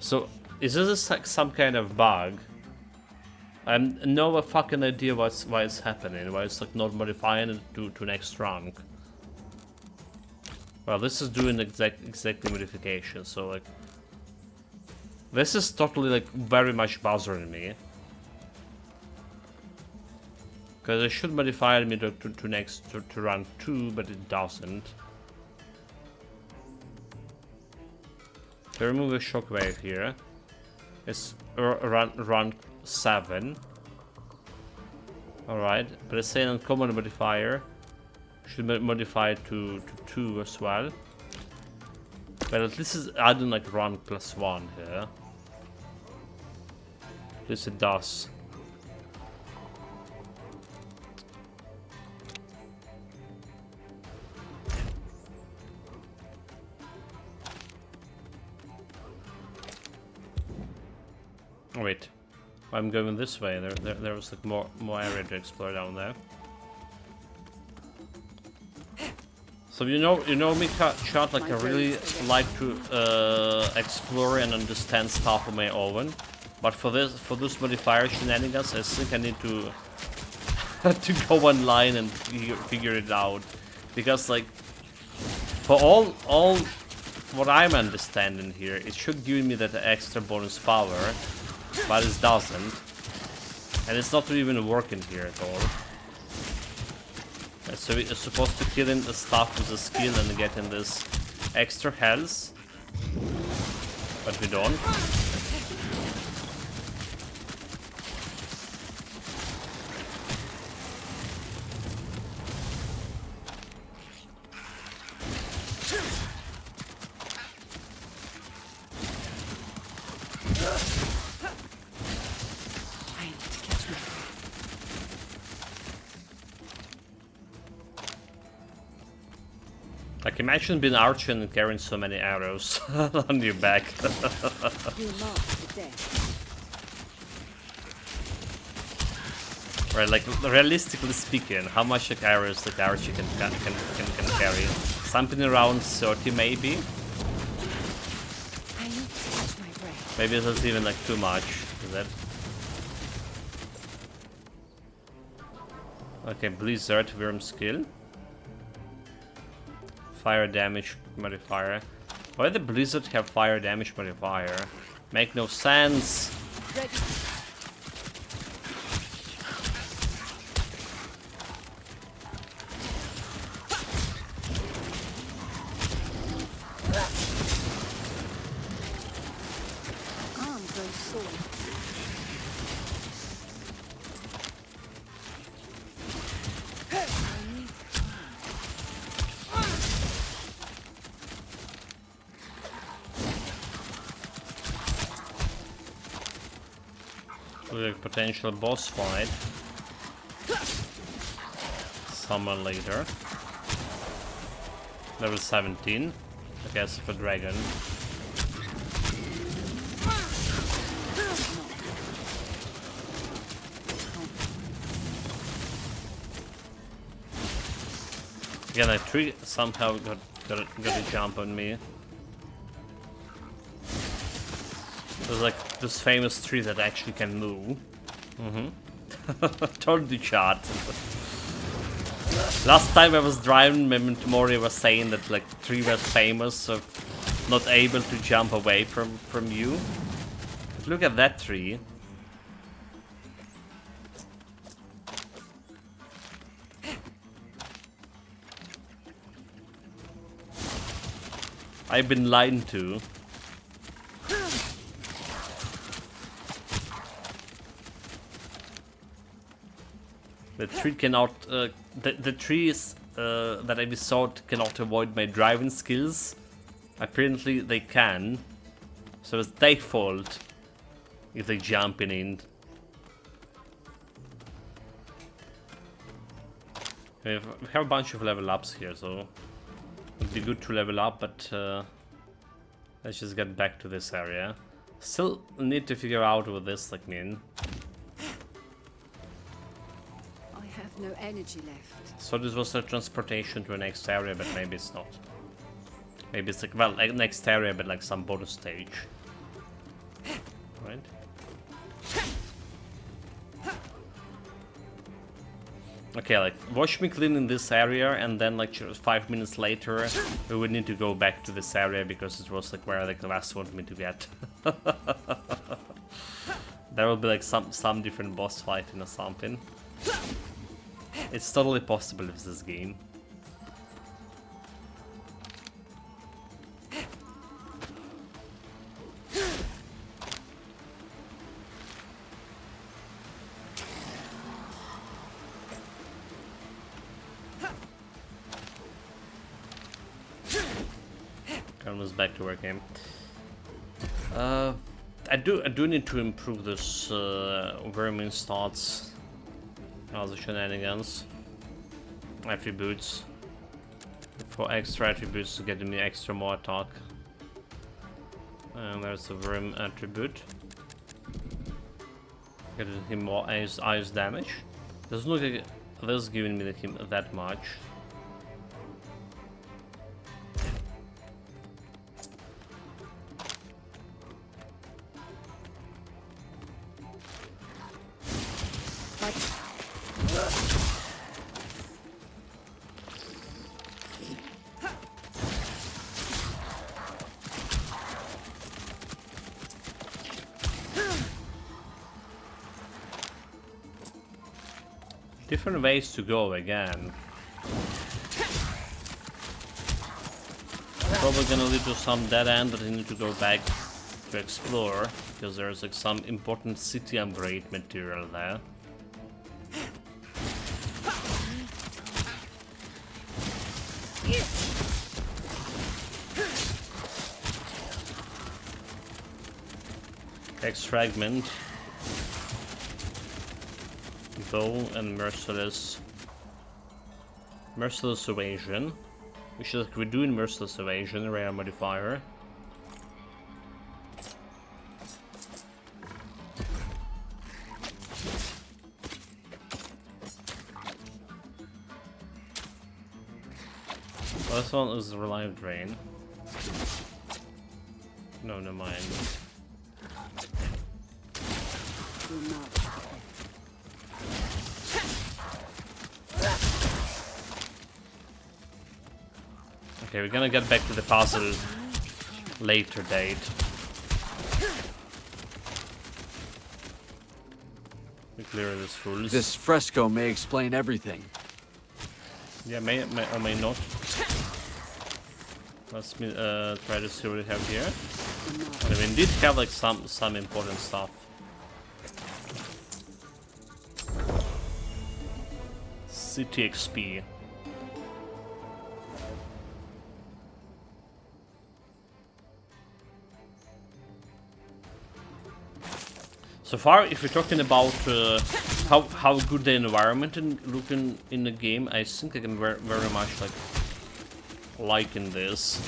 So, is this like some kind of bug? I have no fucking idea why it's happening, why it's like not modifying it to next rank. Well, this is doing exactly modification, so like... This is totally like very much bothering me. Because it should modify me to rank 2, but it doesn't. To remove a shockwave here, it's rank 7. Alright, but it's saying uncommon modifier should modify to 2 as well. But at least it's adding like rank +1 here. At least it does. Oh, wait, I'm going this way. There was like more area to explore down there. So you know me, chat. Like I really like to explore and understand stuff on my own. But for this modifier shenanigans, I think I need to to go online and figure it out, because like for all what I'm understanding here, it should give me that extra bonus power. But it doesn't, and it's not even working here at all. So we're supposed to kill in the stuff with the skill and getting this extra health, but we don't. Like imagine being arching and carrying so many arrows on your back. You mark the dead. Right, like realistically speaking, how much like arrows the archer can carry? Something around 30 maybe? I need to catch my breath. Maybe that's even like too much, is it? Okay, Blizzard, Worm skill. Fire damage modifier. Why did Blizzard have fire damage modifier? Make no sense. Ready. Arm grows sore. Like potential boss fight. Summon later. Level 17. I guess for dragon. Again, a tree somehow got a jump on me. There's like this famous tree that actually can move. Totally chat. Last time I was driving, Memento Mori was saying that like tree was famous of not able to jump away from you. But look at that tree. I've been lied to. The tree cannot. The trees that I saw cannot avoid my driving skills. Apparently they can. So it's their fault if they jumping in. We have a bunch of level ups here, so it'd be good to level up. But let's just get back to this area. Still need to figure out what this like mean. I have no energy left. So this was a transportation to the next area, but maybe it's not. Maybe it's like, well, like next area, but like some bonus stage. Okay, like, watch me clean in this area, and then, like, just 5 minutes later, we would need to go back to this area, because it was, like, where, like, the last wanted me to get. There will be, like, some different boss fighting or something. It's totally possible with this game. Almost back to work game. I do need to improve this vermin stats. All the shenanigans. Attributes. For extra attributes to get me extra more attack. And there's the worm attribute. Getting him more ice damage. Doesn't look like this is giving me him that much. Different ways to go again. Probably gonna lead to some dead end that I need to go back to explore, because there's like some important city upgrade material there. X fragment. Bow and merciless evasion, which is like redoing merciless evasion, rare modifier. Well, this one is reliant drain. No, never mind. Okay, we're gonna get back to the puzzle later date. We clear this fools. This fresco may explain everything. Yeah, may or may not. Let's try to see what we have here. And we indeed have like some important stuff. City XP. So far, if we're talking about how good the environment looking in the game, I think I can very much like liking this.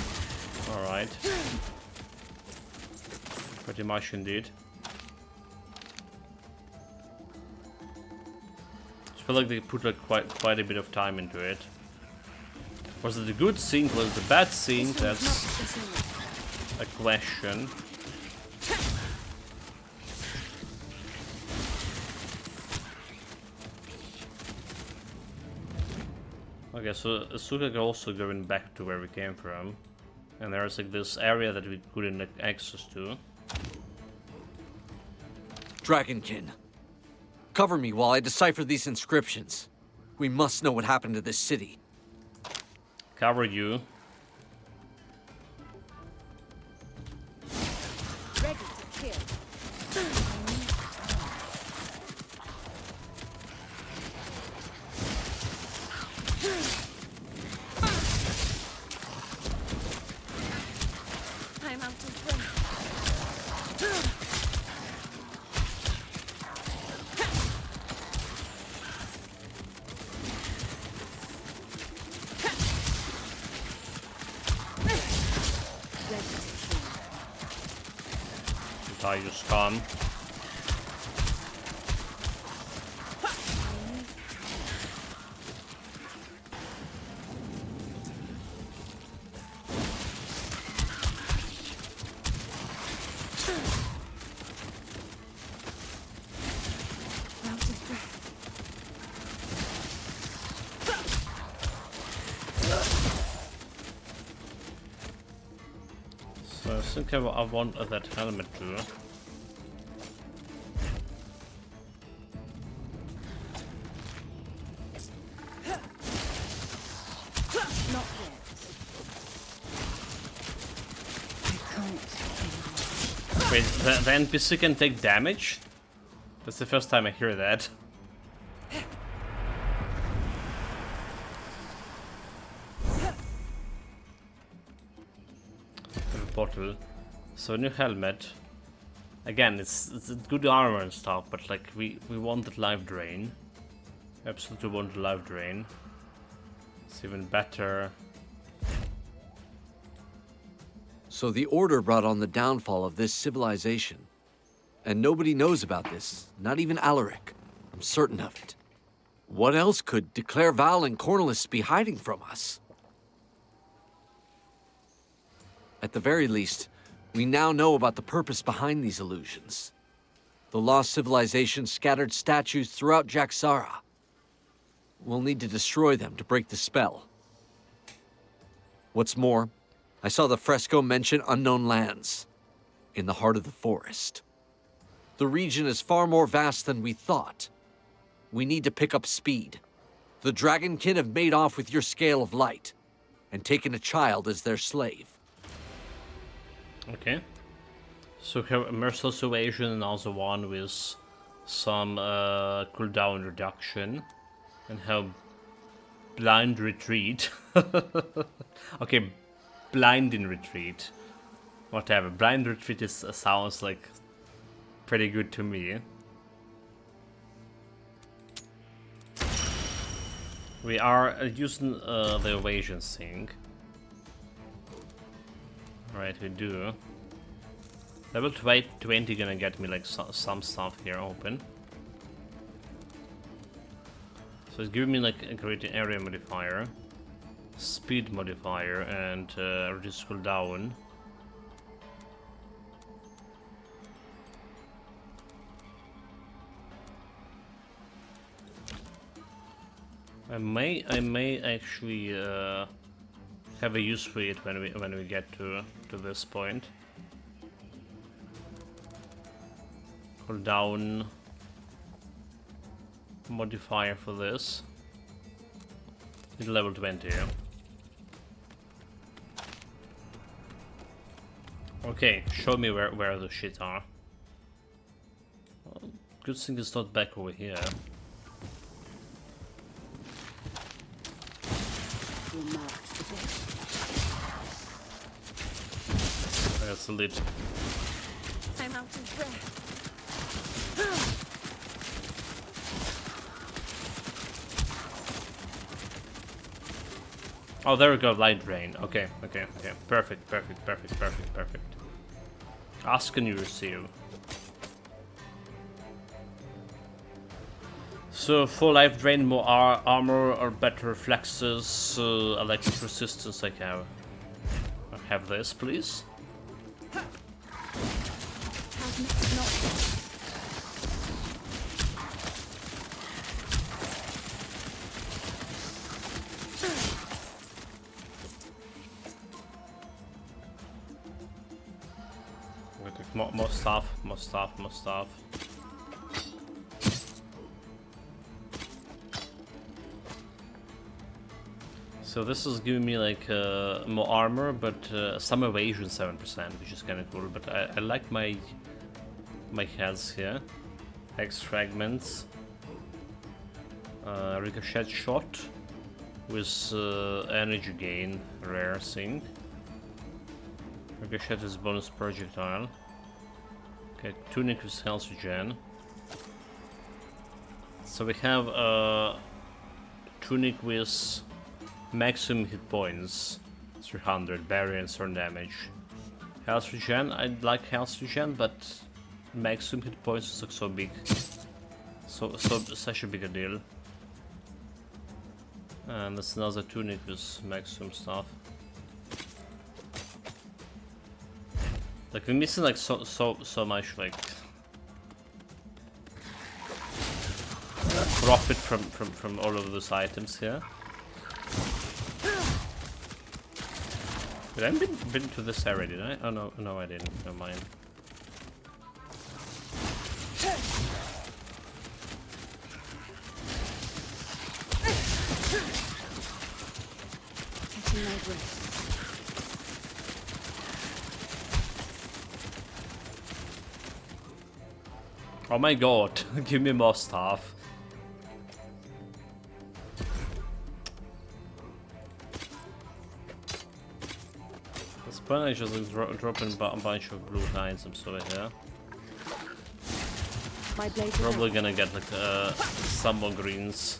All right, pretty much indeed. I feel like they put like quite a bit of time into it. Was it a good thing? Was it a bad thing? That's a question. Okay, so Asuka also going back to where we came from. And there's like this area that we couldn't get access to. Dragonkin, cover me while I decipher these inscriptions. We must know what happened to this city. Cover you. Ready to kill. I'm out of range. I just come. So I think I want that helmet too. Not yet. I can't. Wait, the NPC can take damage? That's the first time I hear that. Bottle. So new helmet. Again, it's good armor and stuff, but like we wanted life drain. Absolutely wanted life drain. It's even better. So the Order brought on the downfall of this civilization. And nobody knows about this, not even Alaric. I'm certain of it. What else could Declare Val and Cornelis be hiding from us? At the very least, we now know about the purpose behind these illusions. The lost civilization scattered statues throughout Jaxara. We'll need to destroy them to break the spell. What's more, I saw the fresco mention unknown lands, in the heart of the forest. The region is far more vast than we thought. We need to pick up speed. The Dragonkin have made off with your scale of light, and taken a child as their slave. Okay. So we have merciless evasion and also one with some cooldown reduction. And have blind retreat. Okay, blind in retreat. Whatever. Blind retreat is sounds like pretty good to me. We are using the evasion thing. Right, we do. Level 20 gonna get me like some stuff here open. So it's giving me like a great area modifier, speed modifier, and reduce cooldown. I may actually have a use for it when we get to this point. Cooldown modifier for this. It's level 20. Yeah. Okay, show me where the shit are. Well, good thing it's not back over here. That's a lid. I'm out of breath. Oh, there we go, light drain. Okay. Perfect. Ask and you receive. So, full life drain, more armor, or better reflexes, electric resistance. I have this, please. More stuff. So this is giving me like more armor, but some evasion 7%, which is kind of cool. But I like my heads here. Hex fragments, ricochet shot with energy gain, rare thing. Ricochet is bonus projectile. Okay, tunic with health regen. So we have tunic with maximum hit points, 300, barrier and certain damage. Health regen, I like health regen, but maximum hit points is like so big. So such a big deal. And that's another tunic with maximum stuff. Like we're missing like so much like profit from all of those items here. Did I been to this area, did I? Oh no, no I didn't. Never mind. Catching my breath. Oh my god, give me more stuff. This Banished is just dropping a bunch of blue items over here. My blade. Probably gonna get like some more greens.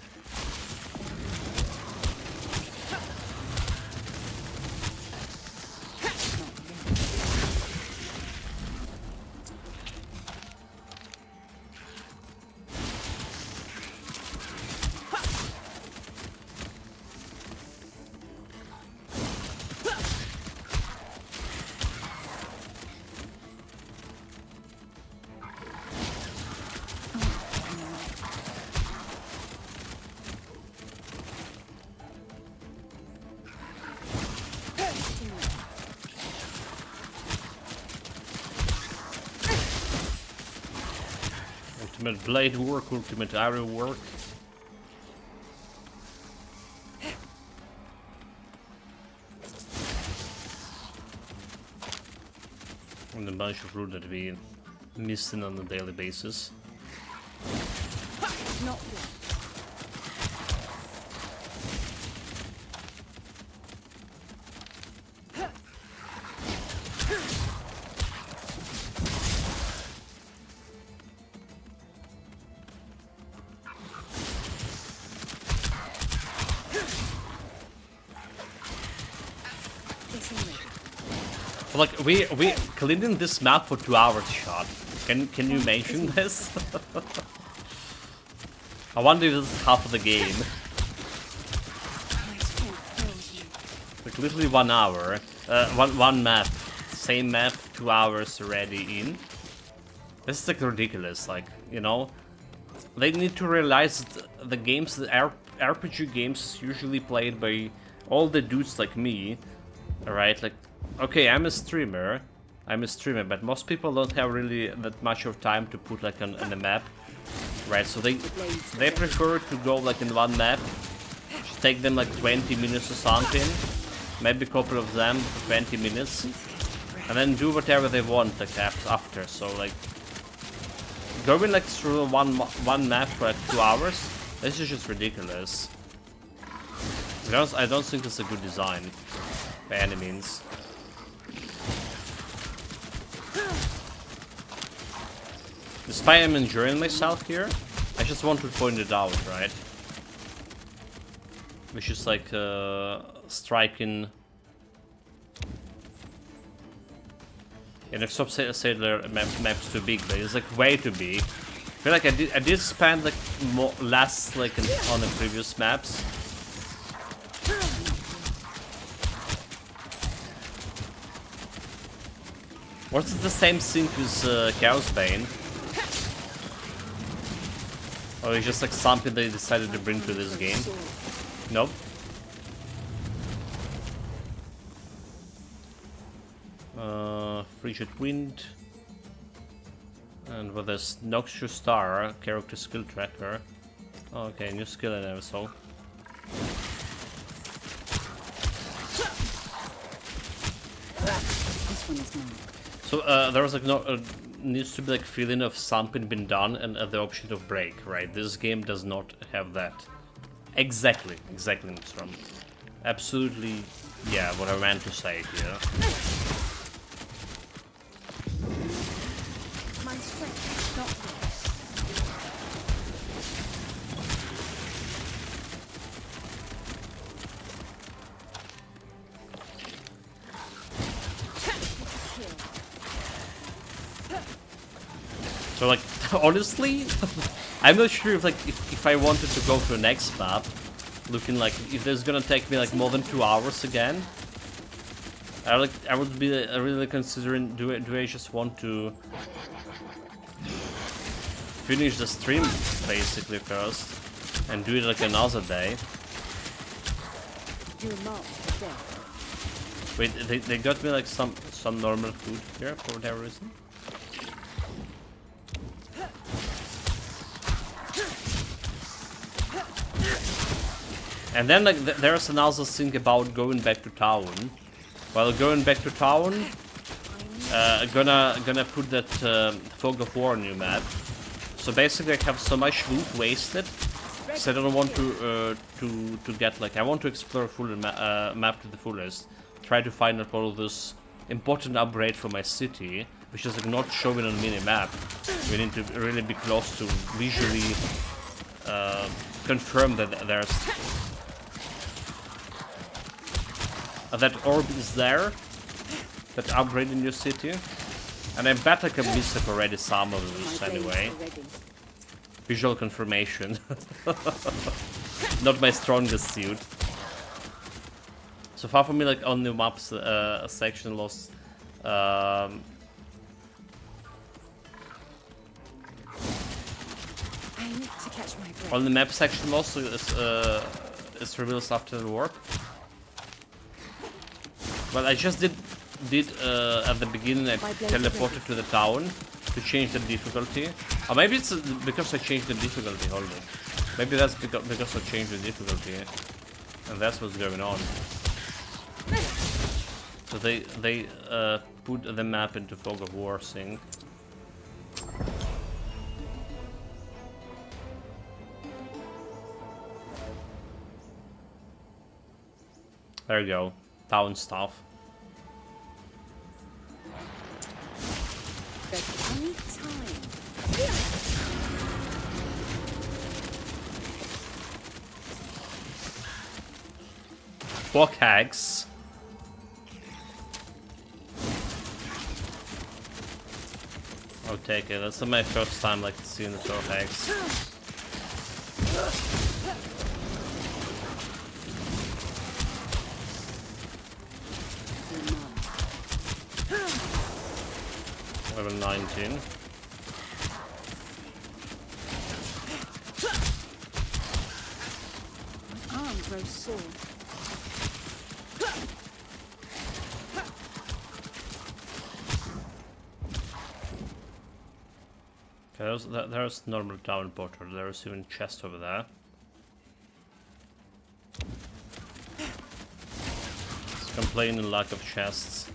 Ultimate blade work, ultimate arrow work. And a bunch of loot that we missing on a daily basis. Not yet. Like we cleaning this map for 2 hours shot. Can you mention this? I wonder if this is half of the game. My strength fails me. Like literally 1 hour. One map. Same map, 2 hours already in. This is like ridiculous, like, you know. They need to realize that the games, the RPG games usually played by all the dudes like me. Alright, like, okay, I'm a streamer, but most people don't have really that much of time to put like on a map, right? So they prefer to go like in one map, take them like 20 minutes or something, maybe a couple of them for 20 minutes, and then do whatever they want like after. So like going like through one map for like 2 hours, this is just ridiculous. I don't think it's a good design by any means. Despite I'm enjoying myself here, I just want to point it out, right? Which is like striking. And if stop say the map's too big, but it's like way too big. I feel like I did spend like less like on the previous maps. What's the same thing with Chaos Bane? Or it's just like something they decided to bring to this game? Nope. Frigid Wind. And with this Noxious Star, character skill tracker. Oh, okay, new skill I never saw. This one is mine. So there was like no needs to be like feeling of something been done and the option of break, right? This game does not have that. Exactly, Mr. Absolutely, yeah, what I meant to say here. My strength is not yet. So like, honestly, I'm not sure if like if I wanted to go to the next map, looking like if there's gonna take me like more than 2 hours again, I would be really considering do I just want to finish the stream basically first and do it like another day. You're marked for death. Wait, they got me like some normal food here for whatever reason. And then like there's another thing about going back to town. While going back to town, gonna put that Fog of War new map. So basically, I have so much loot wasted, so I don't want to get like I want to explore full map to the fullest. Try to find out all this important upgrade for my city, which is like not showing on the mini map. We need to really be close to visually confirm that there's that orb is there, that upgrade in your city. And I bet I can miss like already some of this anyway. Visual confirmation. Not my strongest suit. So far for me, like on the maps section lost. I need to catch my breath. On the map section lost is reveals after the warp. Well, I just did at the beginning I teleported to the town to change the difficulty. Or maybe it's because I changed the difficulty, hold on. Maybe that's because I changed the difficulty. And that's what's going on. So they put the map into Fog of War thing. There you go. Town stuff. Any time. Block hags. I'll take it. That's my first time like seeing the block hags. 19. My arm grows sore. There's normal town portal. There's even chest over there. It's complaining lack of chests.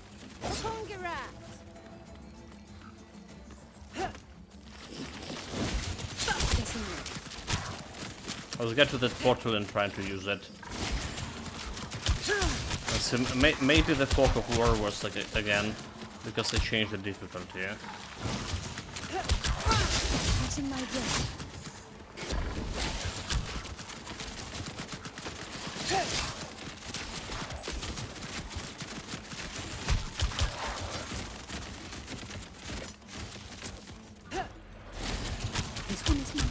Let's get to that portal and try to use it. So maybe the Fog of War was like again because they changed the difficulty. Yeah? Catching my breath. This one is mine.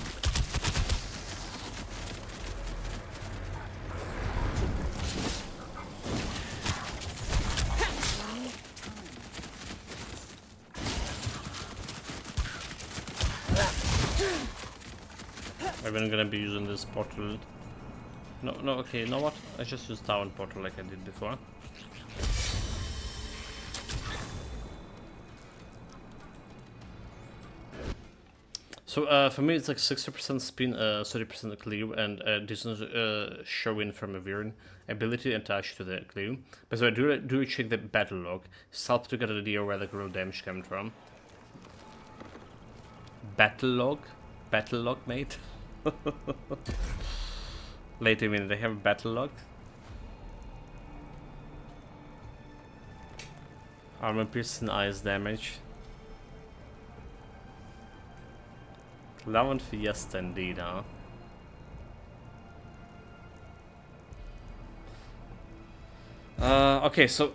I'm gonna be using this portal. No, okay, you know what? I just use town portal like I did before. So for me it's like 60% spin, 30% clear, and distance showing from a Viren ability attached to the clear. But so I do check the battle log. It's helped to get an idea where the real damage came from. Battle log, mate. Wait a minute, they have a battle log? Armor piercing eyes damage. Lemon Fiesta indeed, huh? Okay, so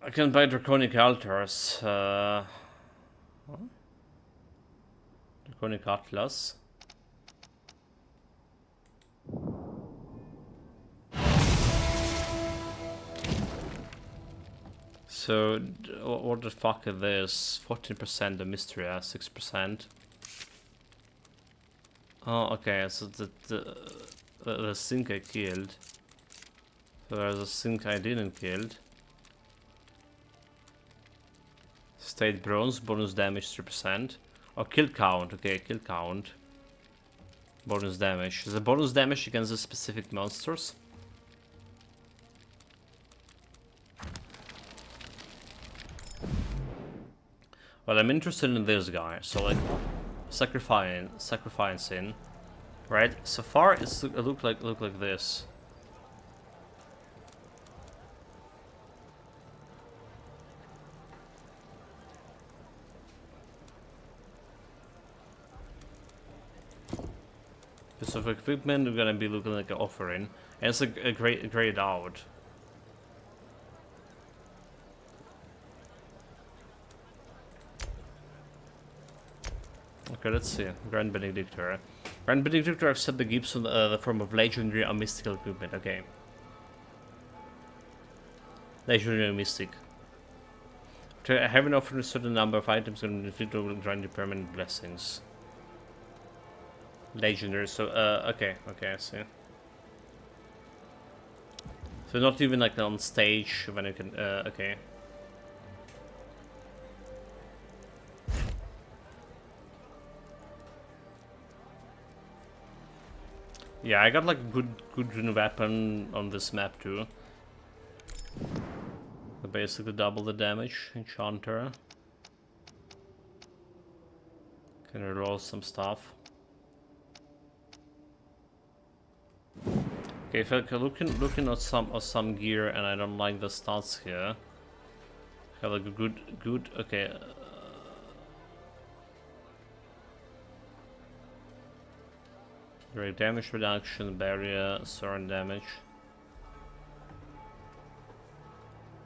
I can buy Draconic Altars. Draconic Atlas. So, what the fuck is this? 14% the mystery, 6%. Oh, okay, so the thing I killed. So there's a sync I didn't kill. State bronze, bonus damage 3%. Oh, kill count. Okay, kill count. Bonus damage. Is the bonus damage against the specific monsters? Well, I'm interested in this guy. So like, sacrificing, right? So far, it look like this. So for equipment, we're gonna be looking like an offering, and it's a grayed out. Okay, let's see. Grand Benedictor. Grand Benedictor accept the gifts in the form of legendary or mystical equipment. Okay. Legendary or mystic. To have an offer a certain number of items can inflict or grant permanent blessings. Legendary, so okay, I see. So not even like on stage when you can okay. Yeah, I got like a good weapon on this map too. Basically double the damage, enchanter. Can reroll some stuff. Okay, if I'm looking at some gear and I don't like the stats here. Have like a good okay. Great damage reduction, barrier, certain damage.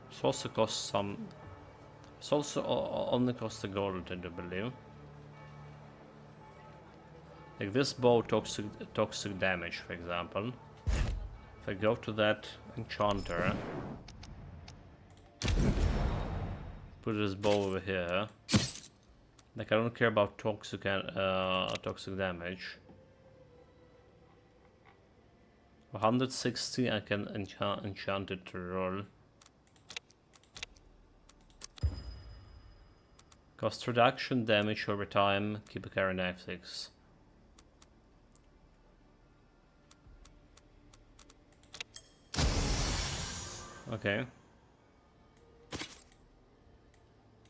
It also costs some. It's also only costs a gold, I do believe. Like this bow toxic damage, for example. If I go to that enchanter, put this bow over here. Like I don't care about toxic damage. 160, I can enchant it to roll. Cost reduction, damage over time, keep a current F6. Okay.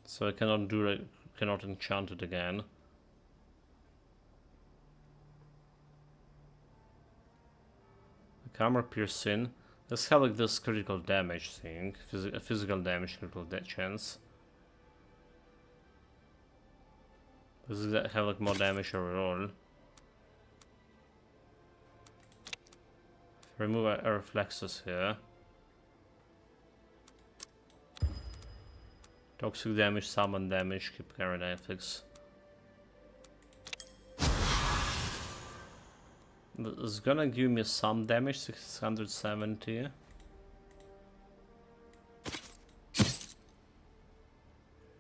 So I cannot do it, cannot enchant it again. Armor piercing. Let's have like this critical damage thing. Physical damage, critical chance. Does it have like more damage overall? Remove our reflexes here. Toxic damage, summon damage, keep current ethics. It's gonna give me some damage, 670.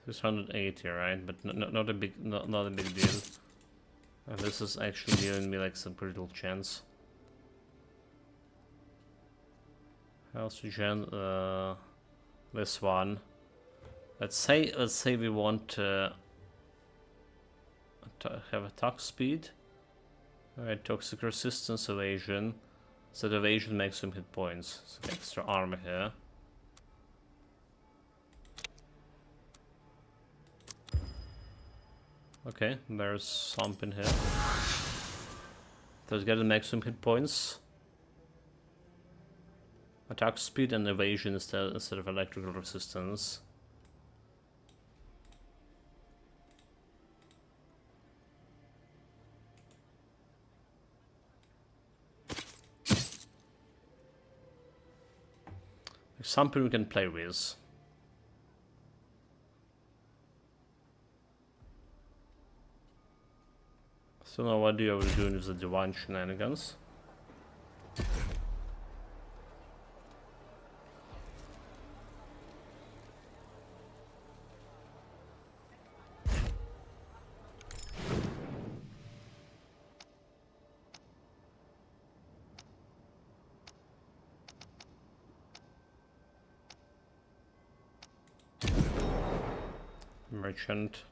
$680, right? But not a big deal. And this is actually giving me like some critical chance. Health regen, this one. Let's say we want to have attack speed. Alright, toxic resistance, evasion. So the evasion makes some hit points. So extra armor here. Okay, there's something here. Let's get the maximum hit points. Attack speed and evasion instead of electrical resistance. Something we can play with. So now what do I will do with the divine shenanigans? Merchant.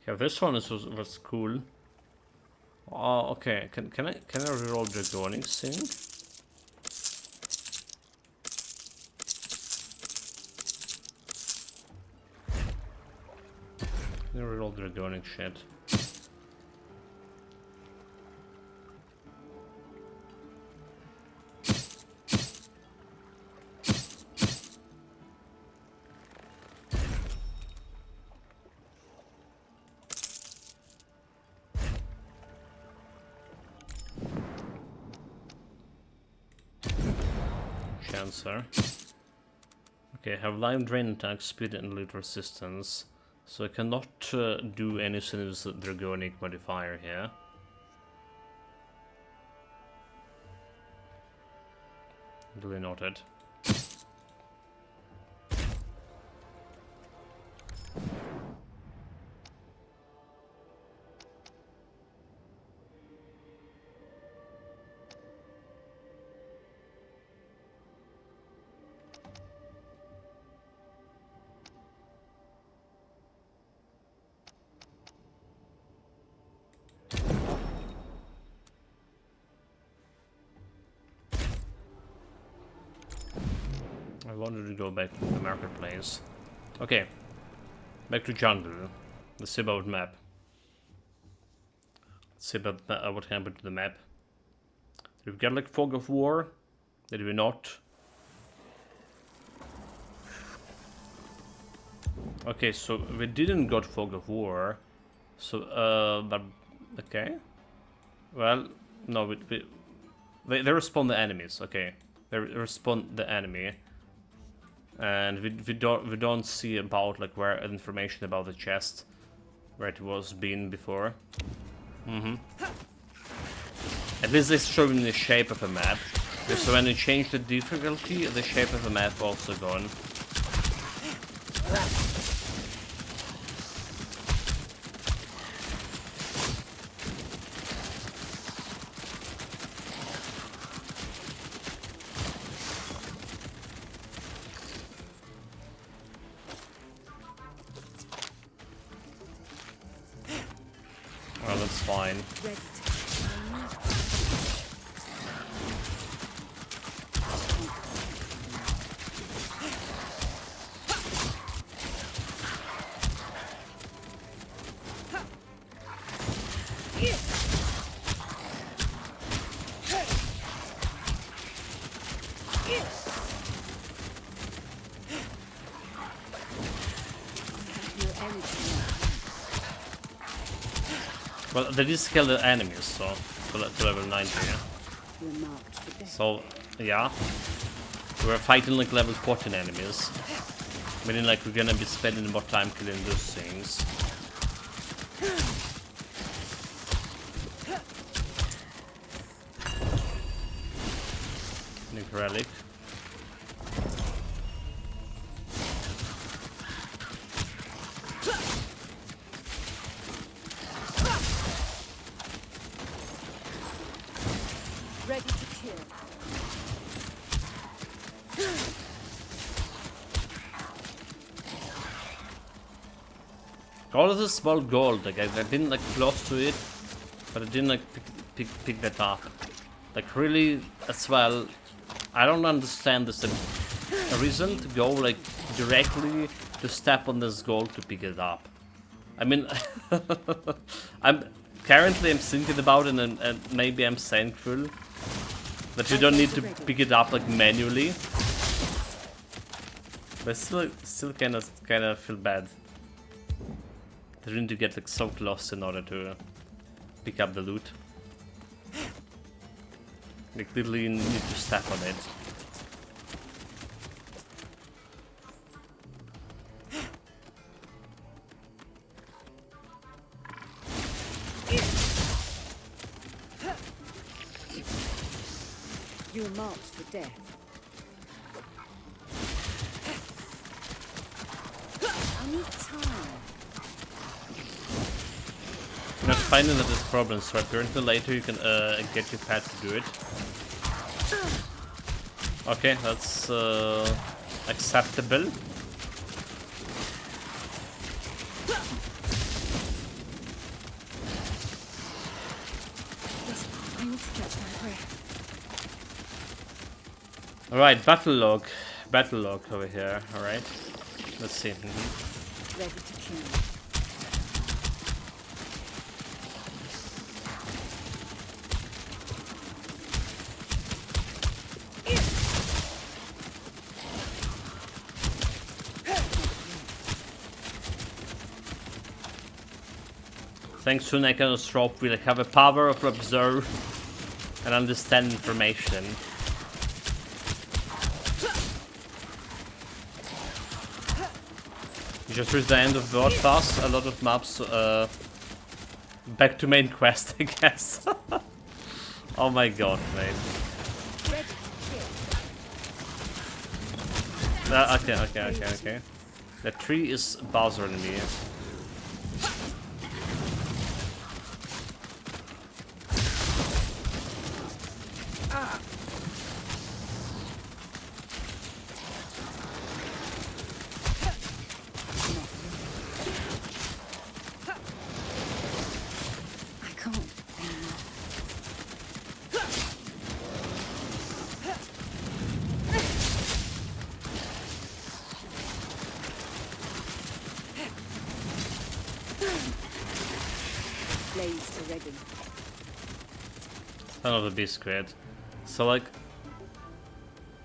Yeah, this one was cool. Oh, okay. Can I reroll Dragonkin Sync? Can I reroll Dragonkin shit? Chancer. Okay, have live drain attack, speed and loot resistance. So I cannot do anything with the Dragonic modifier here. Duly noted. I wanted to go back to the marketplace. Okay, back to jungle. Let's see about map. Let's see about what happened to the map. Did we get like fog of war? Did we not? Okay, so we didn't got fog of war. So but okay. Well, no, they respawn the enemies. Okay, they respawn the enemy. And we don't see about like where information about the chest, where it was been before. At least they show in the shape of a map. So when you change the difficulty, the shape of the map also gone. Well, that's fine. Well, they did scale the enemies, so to level 90, yeah. So, yeah. We're fighting like level 14 enemies. Meaning like we're gonna be spending more time killing those things. Nick relic. Ready to kill. All of this small gold, like I didn't like close to it, but I didn't like pick that up. Like really, as well, I don't understand this. A reason to go like directly to step on this gold to pick it up. I mean, I'm thinking about it, and maybe I'm thankful that you don't need to pick it up like manually. But still kind of feel bad. I need to get like so close in order to pick up the loot. Like literally you need to step on it. You are marked for death. I need time. finding that this problem, so apparently later you can get your pet to do it. Okay, that's acceptable. I need to catch my breath. Alright, battle log over here. Alright, let's see. Ready to kill. Thanks to Neka's drop, we like have a power of observe and understand information. We just reached the end of the pass. A lot of maps. Back to main quest, I guess. Oh my god, mate. Ready to kill. Okay. The tree is bothering me. I can't. Blades to ready. Son of a biscuit. So like,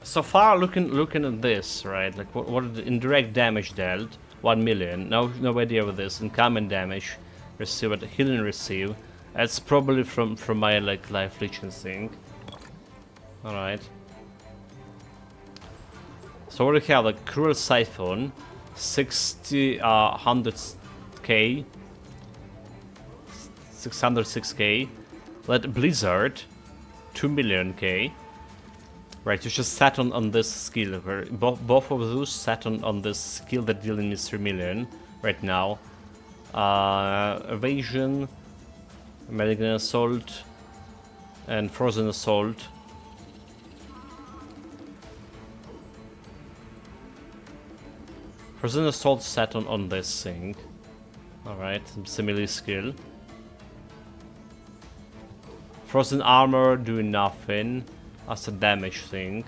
so far looking at this, right? Like what is the indirect damage dealt? 1 million. No idea what this. Incoming damage received, healing receive. That's probably from my like life leeching thing. All right. So what do we have? Like cruel siphon, 100k, 606k. Let blizzard, 2 million k. Right, you just sat on this skill. Both of those sat on this skill that dealing me 3 million right now. Evasion, Malignant Assault, and Frozen Assault. Frozen Assault sat on this thing. Alright, similar skill. Frozen Armor doing nothing. As a damage thing.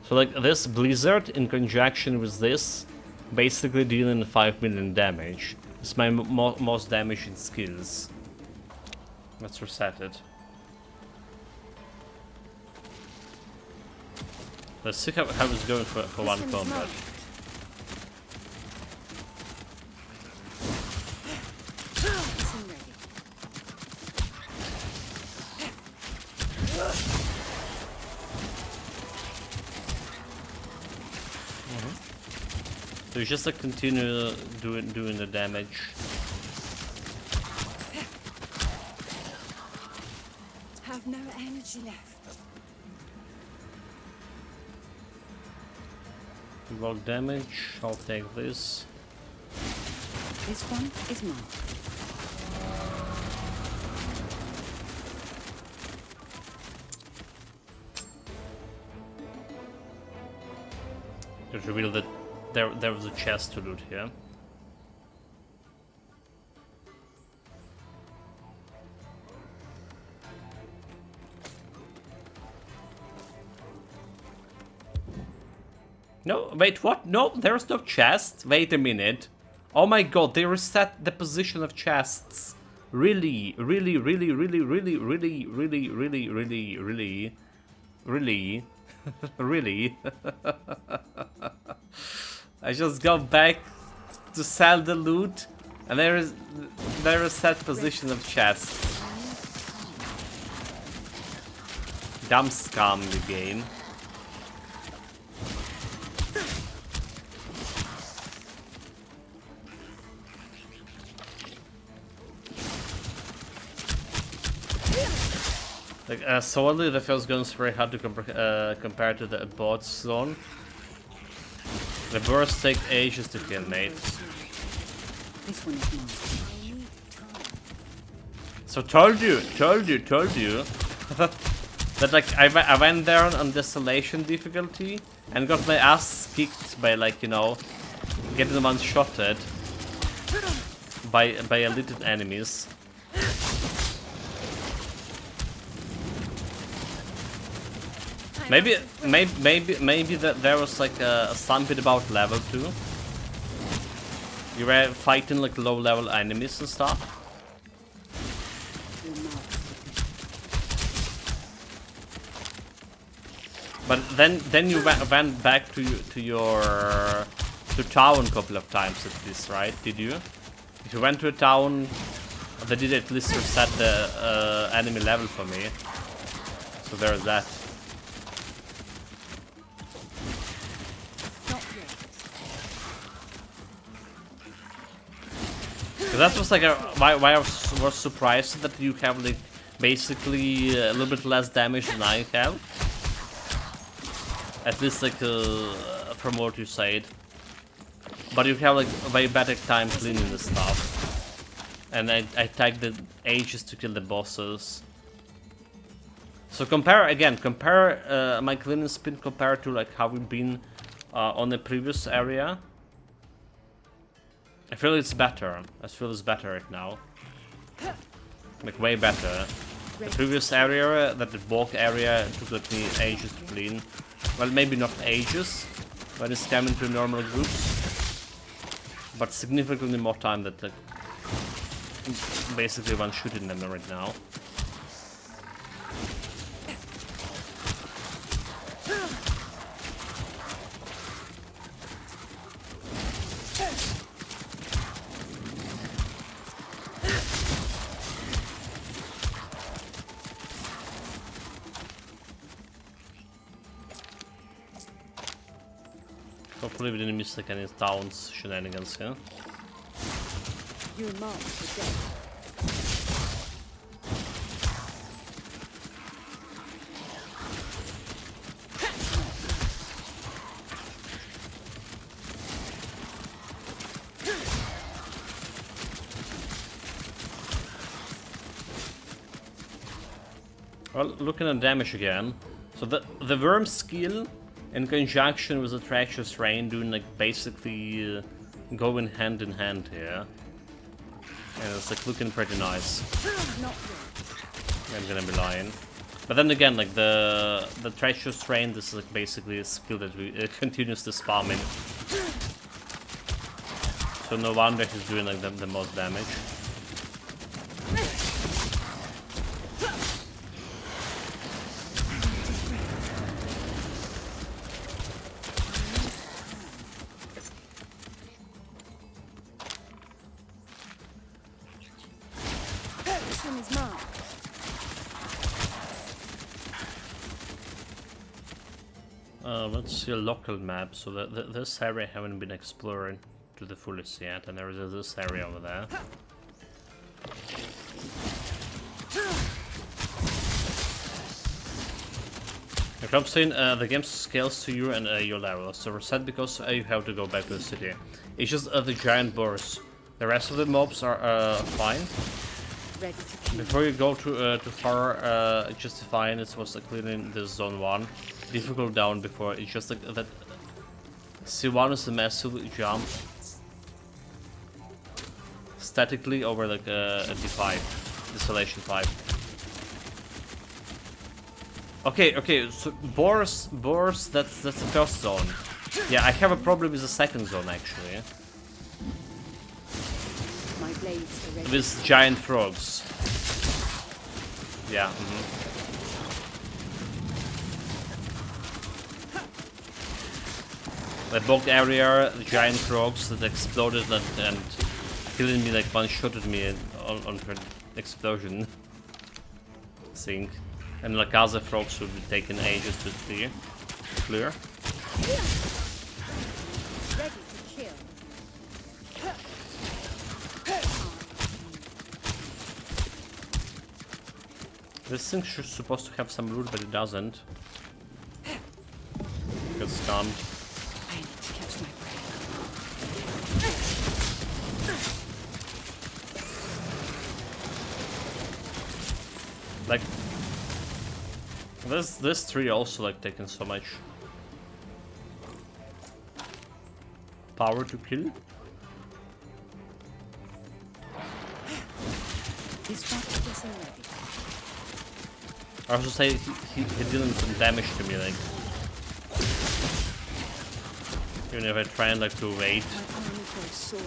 So like this Blizzard in conjunction with this basically dealing 5 million damage. It's my most damaging skills. Let's reset it. Let's see how it's going for one combat. So you just like continue doing the damage. Have no energy left. Roll damage. I'll take this. This one is mine. Just reveal that there was a chest to loot here. No, wait, what? No, there's no chest. Wait a minute. Oh my god, they reset the position of chests. Really? Really? I just go back to sell the loot, and there is a set position of chests. Dumb scum the game. Like solely the first gun is very hard to compare to the bot zone. The bursts take ages to kill, mate. This one is mine. So told you. That like I went there on Desolation difficulty and got my ass kicked by like, you know, getting one-shotted by elite enemies. Maybe that there was like something about level 2. You were fighting like low-level enemies and stuff. But then you went back to town a couple of times at least, right? Did you? If you went to a town, they did at least reset the enemy level for me. So there's that. That was like why I was surprised that you have like basically a little bit less damage than I have. At least like from what you said. But you have like a way better time cleaning the stuff. And I take the ages to kill the bosses. So compare my cleaning speed compared to like how we've been on the previous area. I feel it's better. I feel it's better right now. Like way better. The previous area, that the bulk area, took like me ages to clean. Well, maybe not ages, when it's coming to normal groups. But significantly more time that like, basically one shooting them right now. Hopefully we didn't miss like any towns shenanigans here. You're marked for death. Well, looking at damage again. So the worm skill in conjunction with the treacherous rain doing like basically going hand in hand here. And it's like looking pretty nice. I'm gonna be lying. But then again, like the treacherous rain, this is like basically a skill that we continues to spam in. So no wonder he's doing like the most damage. Let's see a local map. So this area haven't been explored to the fullest yet, and there is this area over there. Like I'm saying, the game scales to you and your level. So reset because you have to go back to the city. It's just the giant boars. The rest of the mobs are fine. Before you go too far, justifying it was cleaning this zone 1. Difficult down before, it's just like that. C1 is a massive jump statically over like a D5, Desolation 5. Okay, so boars, that's the first zone. Yeah, I have a problem with the second zone actually. My blades are ready. With giant frogs. Yeah. The bulk area, the giant frogs that exploded and killing me like one-shotted me on the explosion thing. And like other frogs would be taking ages to clear. Ready to kill. This thing's supposed to have some loot, but it doesn't. Gets stunned. I need to catch my breath. Like, this tree also like taking so much power to kill. This rocket isn't ready. I also say he dealing some damage to me, like even if I try and like to wait. My army grows sore.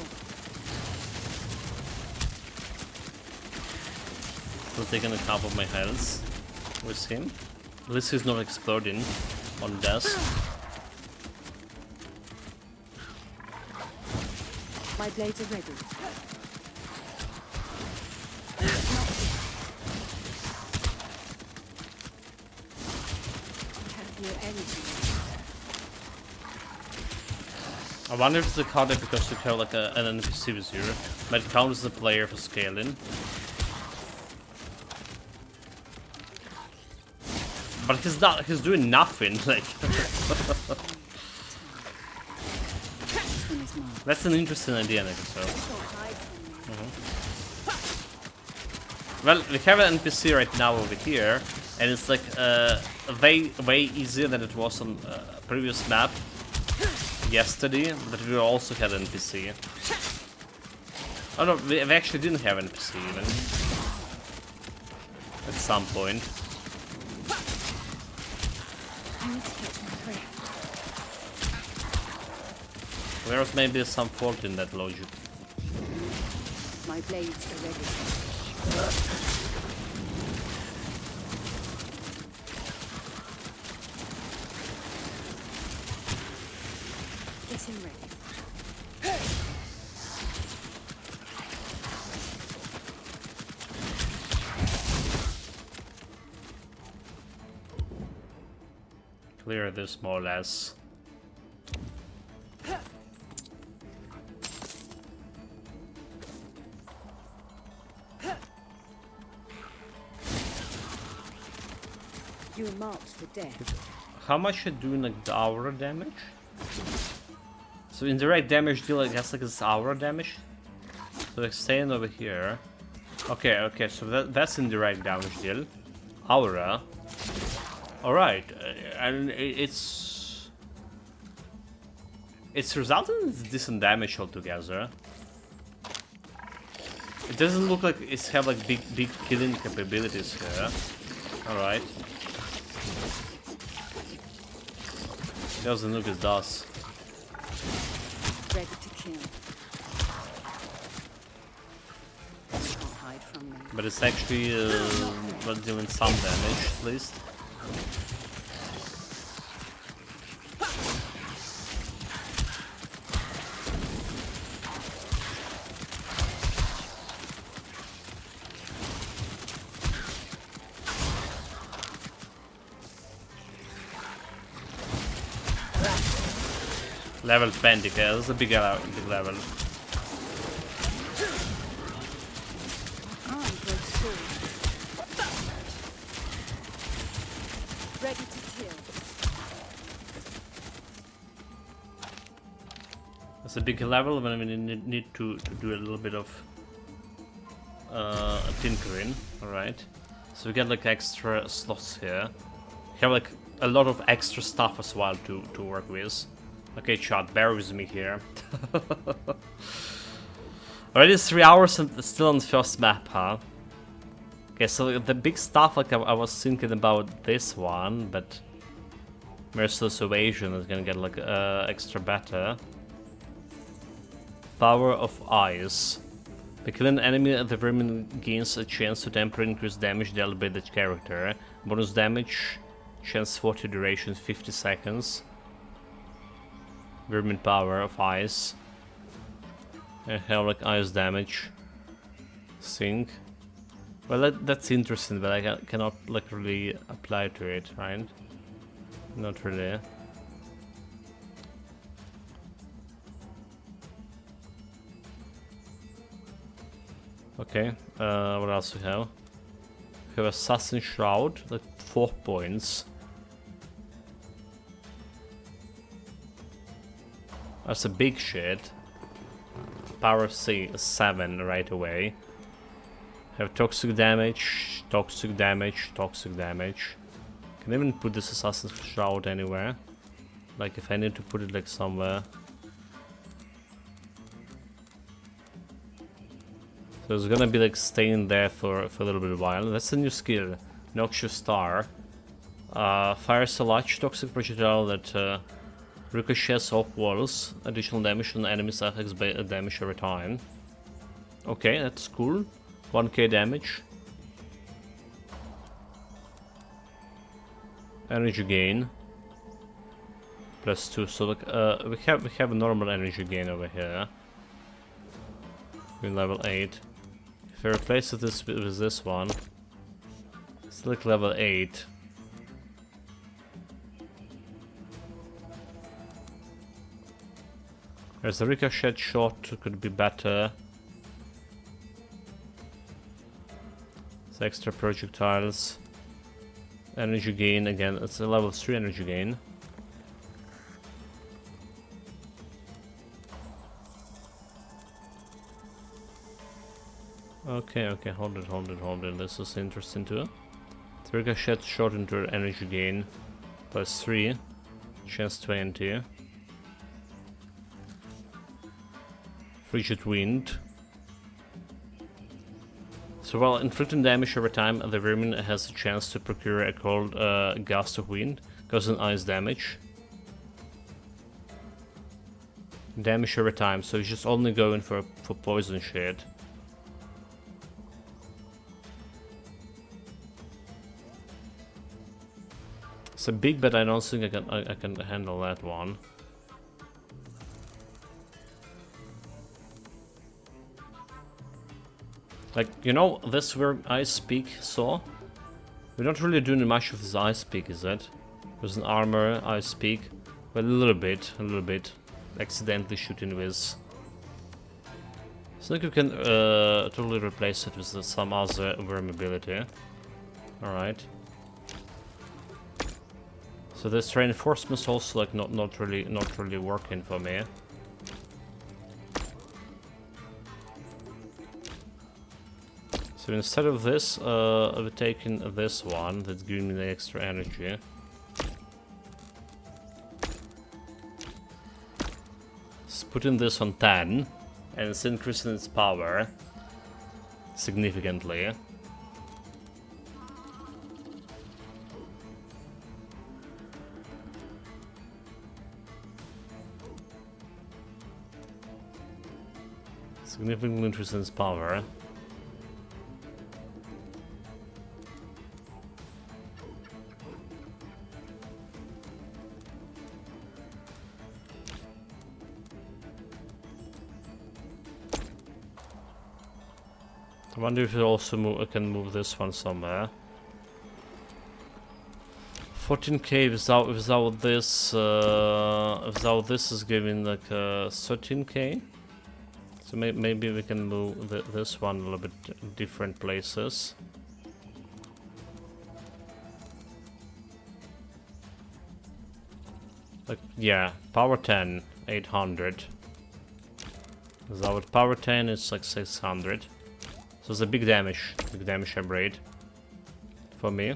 Still taking a half of my health with him. At least he's not exploding on death. My blades are ready. I have no energy. I wonder if it's a card because you have like an NPC with you. Might count as a player for scaling. But he's doing nothing, like. This one is mine. That's an interesting idea, Nick, so. Don't hide from me. Well, we have an NPC right now over here, and it's like way easier than it was on previous map yesterday, but we also had an NPC. Oh no, we actually didn't have an NPC even. At some point. I need to catch my breath. There's maybe some fault in that logic. My blades are ready. Getting ready. Clear this more or less. You are marked for death. How much you doing like the aura damage? So indirect damage deal, I guess like it's aura damage. So like staying over here. Okay, so that's indirect damage deal. Aura. Alright, and it's resulting in decent damage altogether. It doesn't look like it's have like big killing capabilities here. Alright. Doesn't look as does. Ready to kill. Don't hide from me. But it's actually well, doing some damage at least. Level 20, okay, that's a big level. Arm grows sore. Ready to kill. That's a big level, but I mean, we need to do a little bit of tinkering. Alright. So we get like extra slots here. We have like a lot of extra stuff as well to work with. Okay, chat, bear with me here. Already 3 hours and still on the first map, huh? Okay, so the big stuff, like I was thinking about this one, but Merciless Evasion is gonna get like extra better. Power of Ice. By killing an enemy, the vermin gains a chance to temporarily increase damage dealt by the character. Bonus damage, chance 40 duration, 50 seconds. Vermin power of ice. I have like ice damage. Sink. Well, that's interesting, but I cannot like really apply to it, right? Not really. Okay, what else we have? We have Assassin Shroud, like 4 points. That's a big shit. Power C is 7 right away. Have toxic damage, toxic damage, toxic damage. Can even put this Assassin's Shroud anywhere. Like if I need to put it like somewhere. So it's gonna be like staying there for a little bit of while. That's a new skill. Noxious Star. Fires a large toxic projectile that ricochets off walls. Additional damage on enemies affects damage every time. Okay, that's cool. 1k damage. Energy gain. +2. So like we have a normal energy gain over here. In level 8. If I replace this with this one, it's like level 8. There's a ricochet shot, could be better. It's extra projectiles. Energy gain again, it's a level 3 energy gain. Okay, hold it. This is interesting too. The ricochet shot into energy gain. +3. Chance 20. Frigid wind. So while inflicting damage over time, the vermin has a chance to procure a cold gust of wind, causing ice damage. Damage over time, so he's just only going for poison shit. It's a big, but I don't think I can handle that one. Like, you know, this where Ice Peak saw? We're not really doing much of this Ice Peak, is it? There's an armor, Ice Peak. Well, a little bit. Accidentally shooting with. I think you can totally replace it with some other worm ability. Alright. So this reinforcement's also like not really working for me. So instead of this, I've taken this one that's giving me the extra energy. Just putting this on 10, and it's increasing its power significantly. Significantly increasing its power. I wonder if it also I can move this one somewhere. 14k without this is giving like 13k. So maybe we can move this one a little bit different places. Like yeah, power 10, 800. Without power 10, it's like 600. So it's a big damage upgrade for me.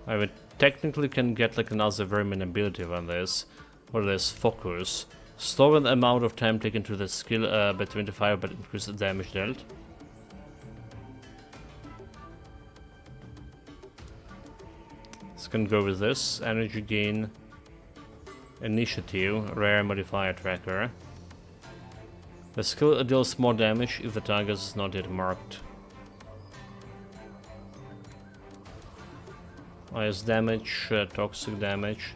I would technically can get like another vermin ability on this. Or this focus. Slow the amount of time taken to the skill by 25 but increase the damage dealt. This can go with this. Energy gain. Initiative. Rare modifier tracker. The skill deals more damage if the target is not yet marked. Ice damage, toxic damage.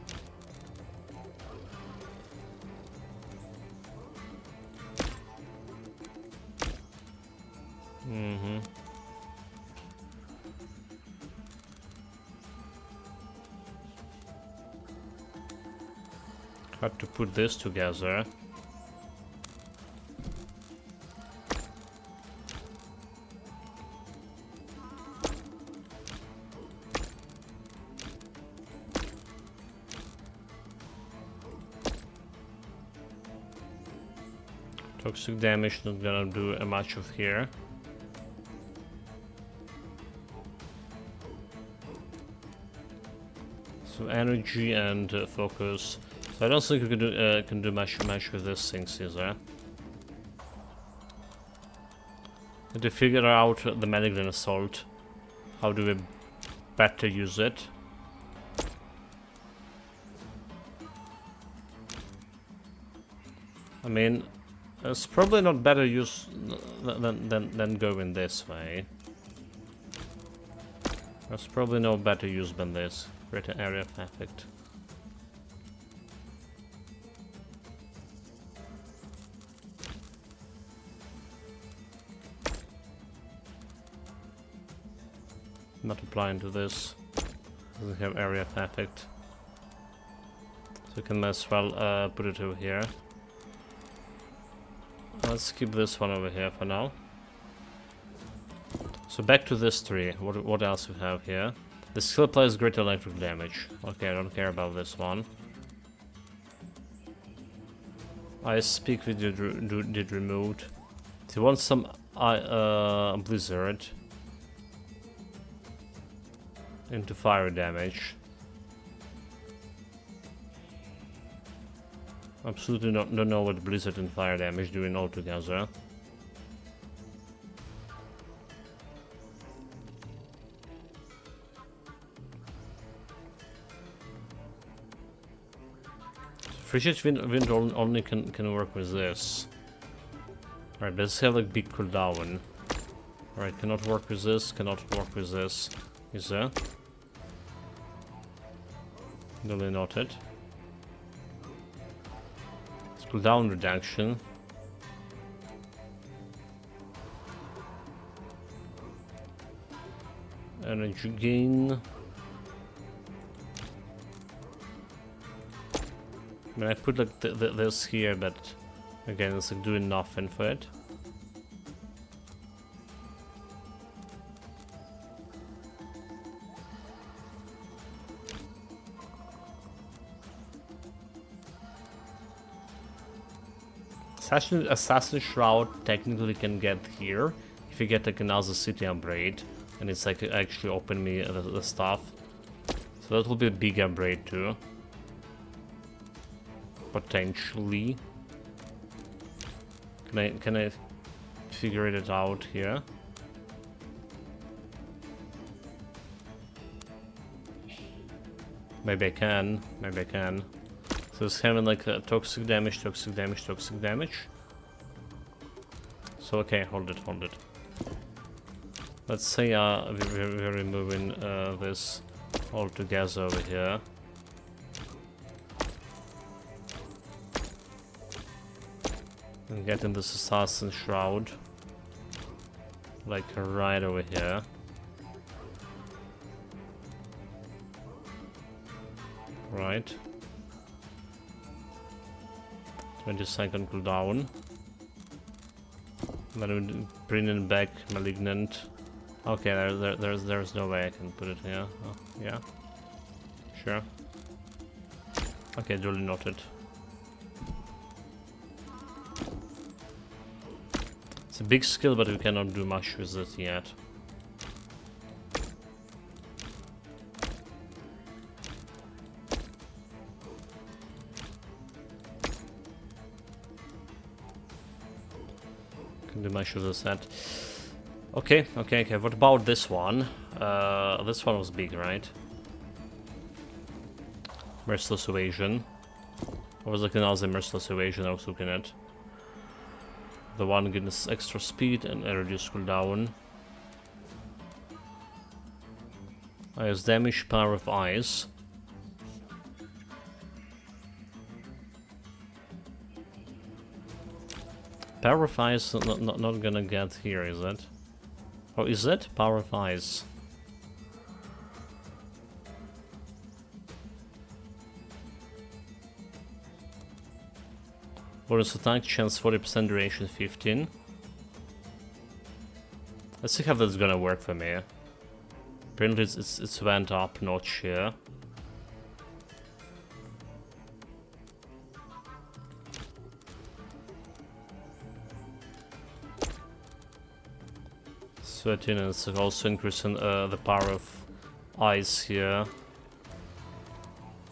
Hard to put this together. Toxic damage not gonna do much of here. So energy and focus. So I don't think we can do much with this thing, Caesar. Need to figure out the Malignant Assault. How do we better use it? I mean, it's probably not better use than going this way. There's probably no better use than this. Greater area of effect. Not applying to this. Doesn't have area of effect. So you can as well put it over here. Let's keep this one over here for now. So back to this tree. What else we have here? The skill applies greater electric damage. Okay, I don't care about this one. I speak with did removed. Do you want some blizzard into fire damage? Absolutely don't know what blizzard and fire damage doing all together. Frigid wind only can work with this. Alright, let's have like big cooldown. Alright, cannot work with this, cannot work with this. Is there? Duly noted. Cooldown reduction. Energy gain. I mean, I put like this here, but again, it's like doing nothing for it. Assassin Shroud technically can get here if you get like another city upgrade, and it's like actually open me the stuff. So that will be a big upgrade too. Potentially. Can I figure it out here? Maybe I can. Maybe I can. So it's having like a toxic damage, toxic damage, toxic damage. So okay, hold it. Let's say we're removing this all together over here. And getting this Assassin Shroud. Like right over here. Right. 20-second cooldown. Then we bring in back Malignant. Okay, there's no way I can put it here. Oh, yeah. Sure. Okay, duly noted. It's a big skill, but we cannot do much with it yet. Can do much with the set. Okay. What about this one? This one was big, right? Merciless Evasion. Or was like another Merciless Evasion I was looking at? The one getting this extra speed and reduced cooldown. Ice damage, power of ice. Power of ice not gonna get here, is it? Oh, is it? Power of ice. Bonus attack chance 40%, duration 15. Let's see how that's gonna work for me. Apparently it's went up notch here. 13, and it's also increasing the power of ice here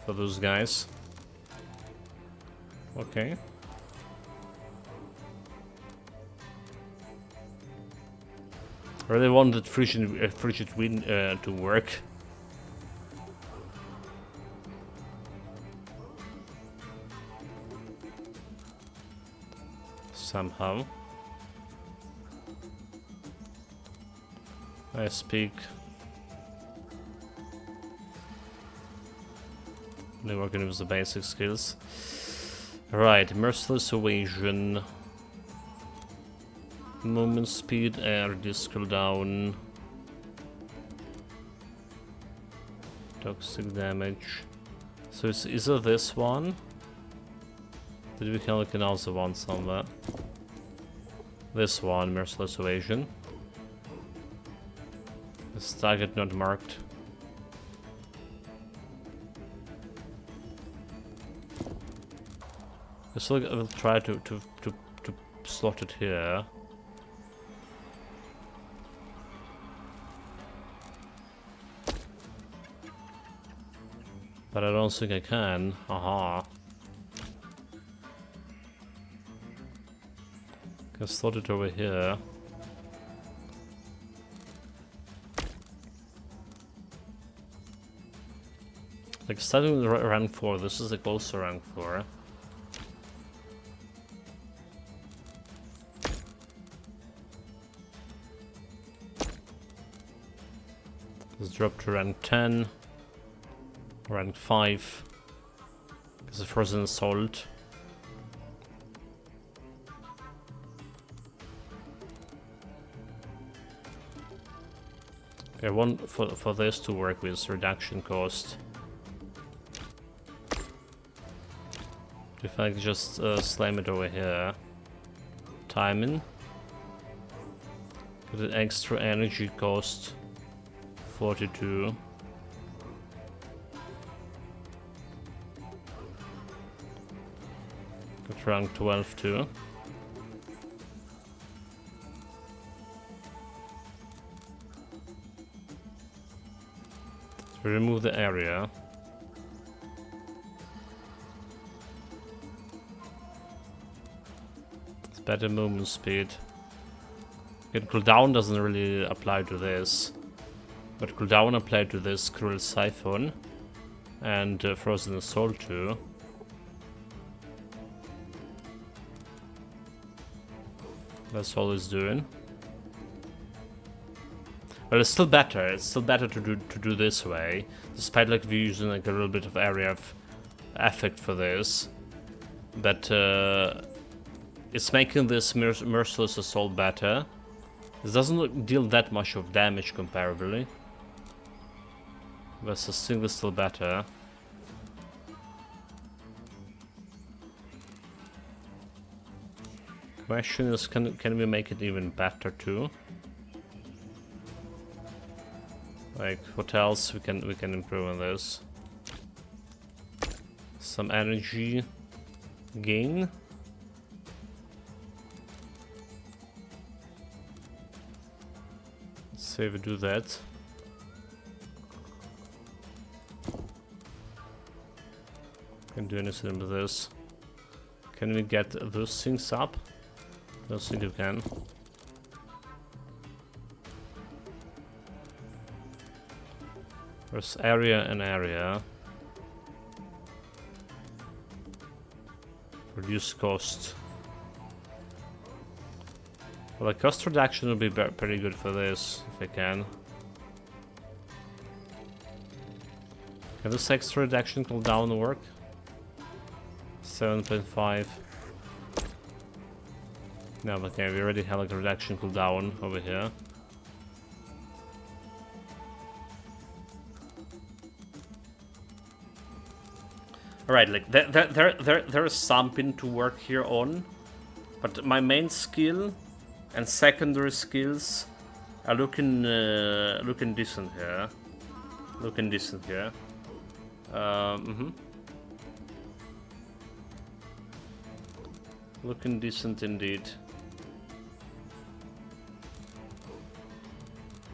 for those guys. Okay. I really wanted frigid wind to work. Somehow. I speak. Only working with the basic skills. Right, merciless evasion. Movement speed, air, disc cooldown. Toxic damage. So it's either this one. Did we can look at another one somewhere? This one, merciless evasion. This target not marked. So I will try to slot it here. But I don't think I can. Aha. Can slot it over here. Like starting with rank 4, this is like also rank 4. Let's drop to rank 10. Rank 5. It's a frozen assault. I want for this to work with reduction cost. If I can just slam it over here. Timing. Get an extra energy cost. 42. Got rank 12 too. So remove the area. It's better movement speed. Again, cooldown doesn't really apply to this. But cooldown applied to this Cruel Siphon and Frozen Assault too. That's all it's doing. But it's still better. It's still better to do this way, despite like we're using like a little bit of area of effect for this. But it's making this merciless assault better. This doesn't deal that much of damage comparably. But the thing is still better. Question is, can we make it even better too? Like, what else we can improve on this? Some energy gain. Let's say we do that. Can do anything with this. Can we get those things up? I don't think you can. There's area and area. Reduce cost. Well, the cost reduction would be pretty good for this, if I can. Can this extra reduction cooldown work? 7.5. No, but okay, we already have like a reduction cooldown over here. Alright, like there is something to work here on, but my main skill and secondary skills are looking decent here. Looking decent here. Looking decent indeed.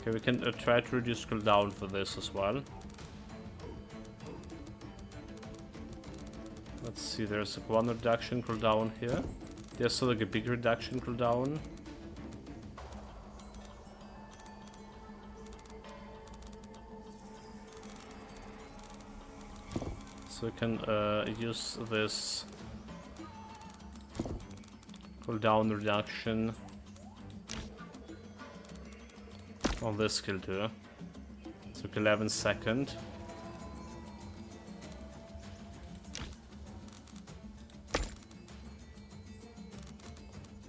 Okay, we can try to reduce cooldown for this as well. Let's see, there's like 1 reduction cooldown here. There's also like a big reduction cooldown. So we can use this cooldown reduction on this skill too. So 11 seconds.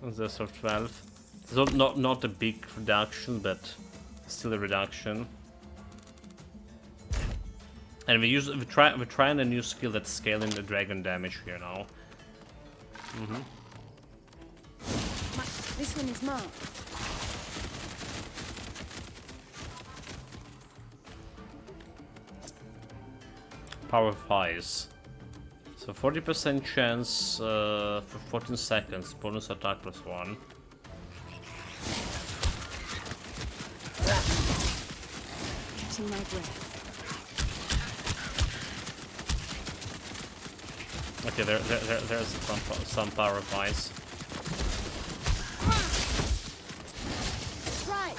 And this of 12. So not a big reduction, but still a reduction. And we're trying a new skill that's scaling the dragon damage here now. This one is marked. Power of Eyes. So 40% chance for 14 seconds, bonus attack +1. Catching my breath. Okay, there's some Power of Eyes. Right.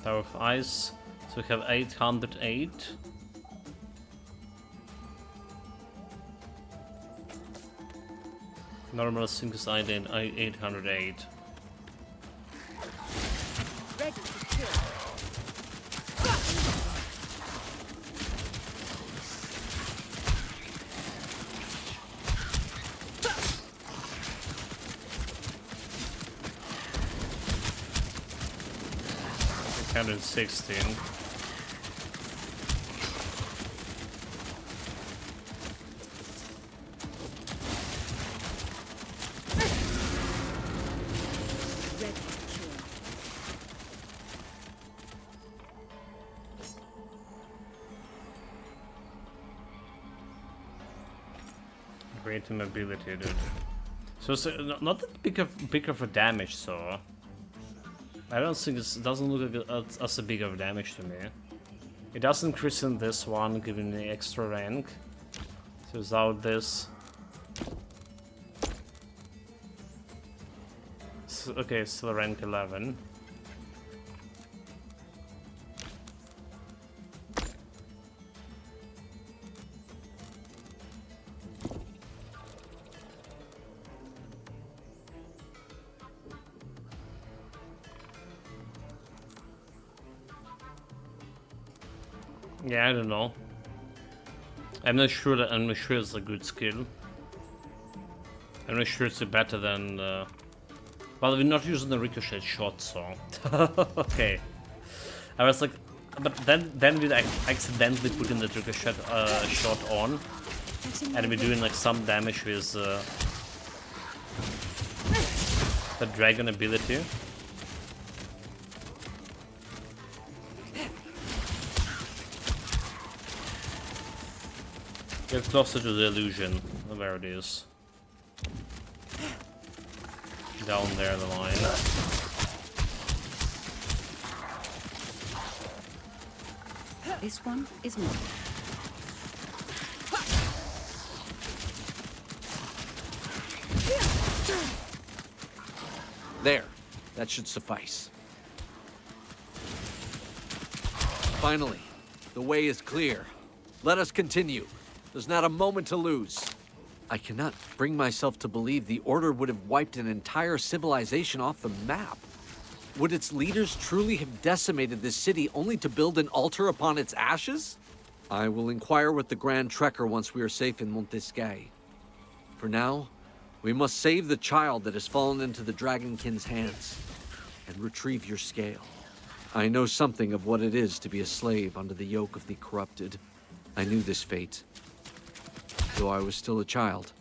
Power of Eyes. So we have 808. Normal sync is 808. Ready to kill. Hundred 16. Ready to kill. Great mobility, dude. So it's not that big of a damage, so I don't think it doesn't look as a big of damage to me. It does increase in this one, giving me extra rank. So without this, okay, still rank 11. Yeah, I don't know. I'm not sure it's a good skill. I'm not sure it's better than. Well, we're not using the ricochet shot, so okay. I was like, but then we accidentally put in the ricochet shot on, and we're doing like some damage with the dragon ability. Get closer to the illusion, where it is. Down there, the line. This one is mine. There. That should suffice. Finally, the way is clear. Let us continue. There's not a moment to lose. I cannot bring myself to believe the Order would have wiped an entire civilization off the map. Would its leaders truly have decimated this city only to build an altar upon its ashes? I will inquire with the Grand Trekker once we are safe in Montesquieu. For now, we must save the child that has fallen into the Dragonkin's hands and retrieve your scale. I know something of what it is to be a slave under the yoke of the corrupted. I knew this fate, though I was still a child.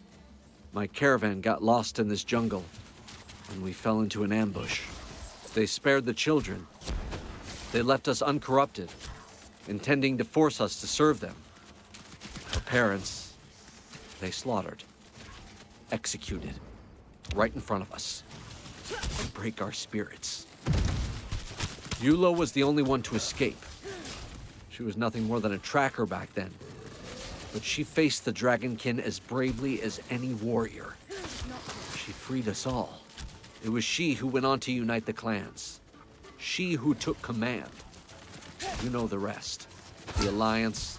My caravan got lost in this jungle, and we fell into an ambush. They spared the children. They left us uncorrupted, intending to force us to serve them. Our parents, they slaughtered, executed, right in front of us. and break our spirits. Yulo was the only one to escape. She was nothing more than a tracker back then. But she faced the Dragonkin as bravely as any warrior. She freed us all. It was she who went on to unite the clans. She who took command. You know the rest. The Alliance,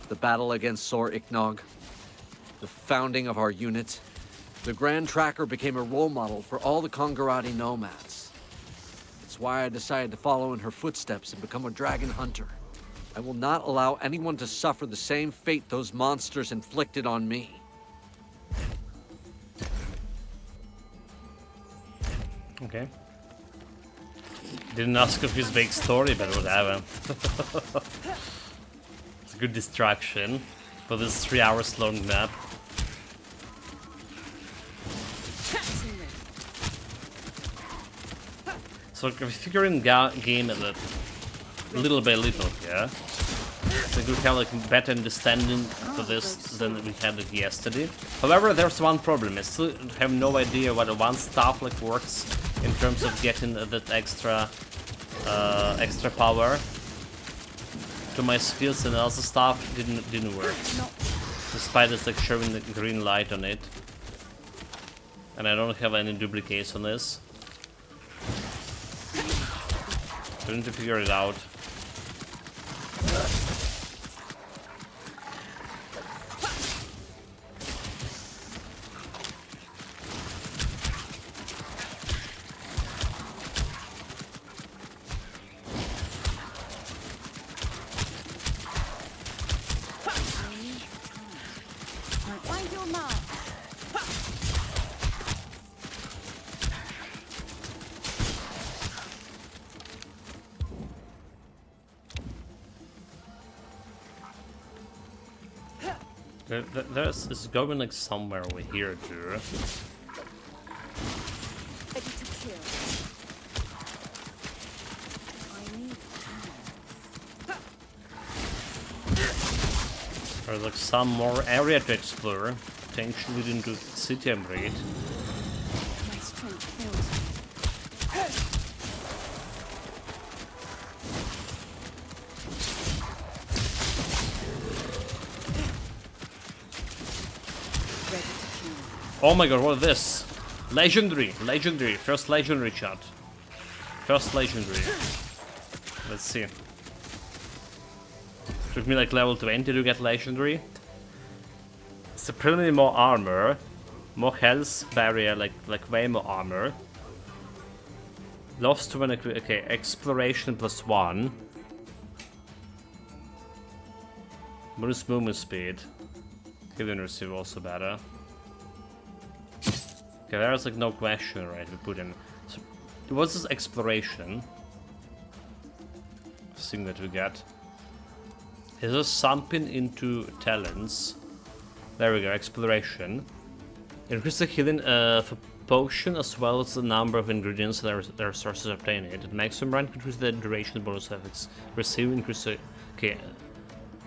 the battle against Sor Iknog, the founding of our unit. The Grand Tracker became a role model for all the Kongarati nomads. That's why I decided to follow in her footsteps and become a dragon hunter. I will not allow anyone to suffer the same fate those monsters inflicted on me. Okay. Didn't ask of his big story, but whatever. It's a good distraction for this 3 hours long map. So we're figuring game at little by little, yeah? So we have like better understanding for this than we had it yesterday. However, there's one problem. I still have no idea what one staff like works in terms of getting that extra power to my skills, and the other stuff didn't work. Despite it's like showing the green light on it. And I don't have any duplicates on this. So I need to figure it out. Find your mark. There's it's going like somewhere over here too. Ready to kill. I need There's like some more area to explore, potentially into city upgrade. my strength fails me. Ready to kill. Oh my god, what is this? Legendary, first legendary chat. First legendary. Let's see. Took me like level 20 to get legendary. Supremely more armor, more health barrier, like way more armor. Lost to when okay, exploration +1. Bonus movement speed. Healing receive also better. Okay, there's like no question, right? We put in. So, what's this exploration thing that we get? Is this something into talents? There we go, exploration. Increase the healing for potion as well as the number of ingredients that their sources obtain it. At maximum rank, increase the duration bonus effects. Receive increase the okay.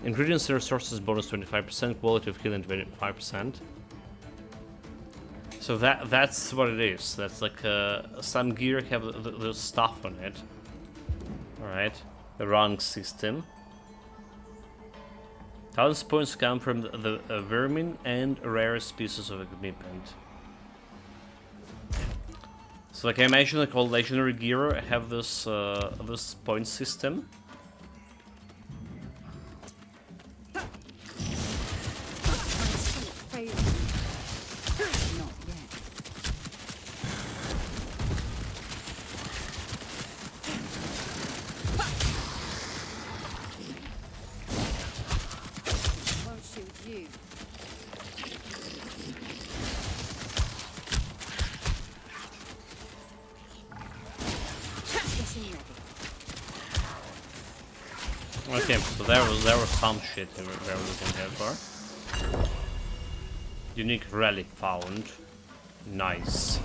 Ingredients and resources bonus 25%, quality of healing 25%. So that's what it is. That's like some gear have the stuff on it. Alright, the rank system. 1000 points come from the vermin and rarest pieces of equipment. So like I imagine like all legendary gear have this this point system. My strength fails me. Not yet. Won't shoot you. Getting ready. Okay, so there was some shit we were looking here for. Unique relic found. Nice.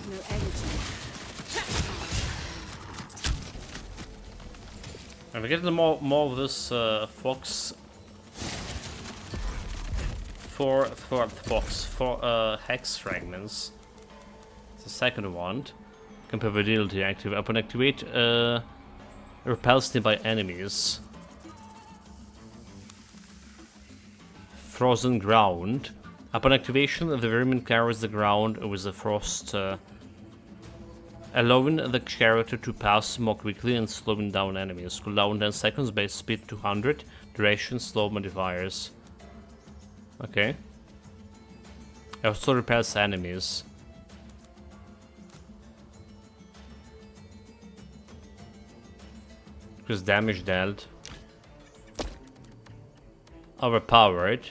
No energy. And we're getting more of this fox. Four hex fragments. The second one. Compatibility active. Upon activate, repels nearby enemies. Frozen ground. Upon activation, the vermin covers the ground with a frost, allowing the character to pass more quickly and slowing down enemies. Cooldown 10 seconds, base speed 200, duration slow modifiers. Okay. It also repels enemies. Increase damage dealt. Overpowered.